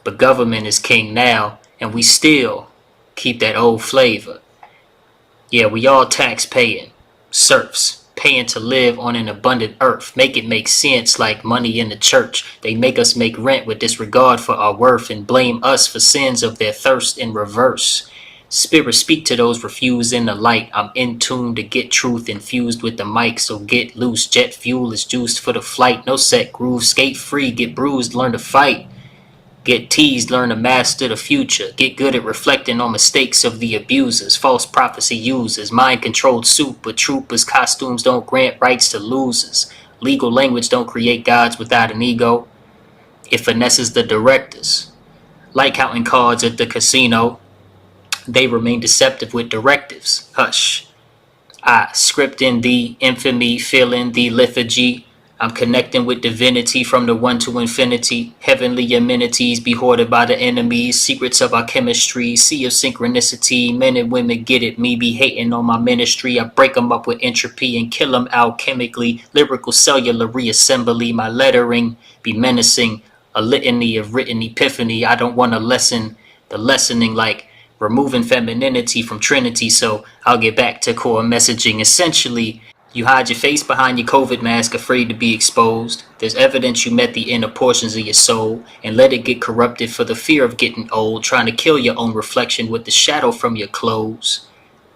But government is king now, and we still keep that old flavor. Yeah, we all tax paying, serfs, paying to live on an abundant earth. Make it make sense like money in the church. They make us make rent with disregard for our worth and blame us for sins of their thirst in reverse. Spirit, speak to those refusing the light. I'm in tune to get truth infused with the mic, so get loose. Jet fuel is juiced for the flight. No set groove, skate free, get bruised, learn to fight. Get teased, learn to master the future. Get good at reflecting on mistakes of the abusers. False prophecy users. Mind-controlled super troopers. Costumes don't grant rights to losers. Legal language don't create gods without an ego. It finesses the directors. Like counting cards at the casino. They remain deceptive with directives. Hush. I script in the infamy, feeling the lethargy. I'm connecting with divinity from the one to infinity. Heavenly amenities be hoarded by the enemies. Secrets of our chemistry, sea of synchronicity. Men and women get it, me be hating on my ministry. I break them up with entropy and kill them alchemically. Lyrical cellular reassembly, my lettering be menacing. A litany of written epiphany. I don't want to lessen the lessening like removing femininity from Trinity, so I'll get back to core messaging. Essentially, you hide your face behind your COVID mask, afraid to be exposed. There's evidence you met the inner portions of your soul and let it get corrupted for the fear of getting old, trying to kill your own reflection with the shadow from your clothes.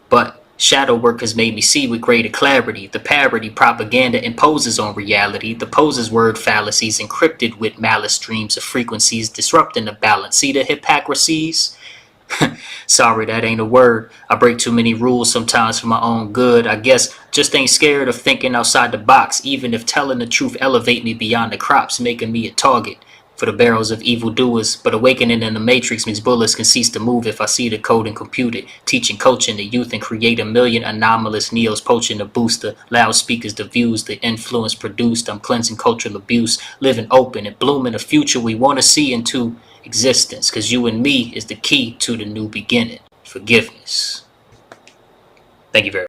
But Shadow work has made me see with greater clarity. The parody propaganda imposes on reality. The poser's word fallacies encrypted with malice streams of frequencies disrupting the balance. See the hypocrisies? Sorry, that ain't a word. I break too many rules sometimes for my own good. I guess just ain't scared of thinking outside the box, even if telling the truth elevate me beyond the crops, making me a target for the barrels of evildoers. But awakening in the matrix means bullets can cease to move if I see the code and compute it. Teaching, coaching the youth and create a million anomalous neos, poaching the booster, loudspeakers, the views, the influence produced. I'm cleansing cultural abuse, living open and blooming a future we want to see into existence, because you and me is the key to the new beginning. Forgiveness. Thank you very much.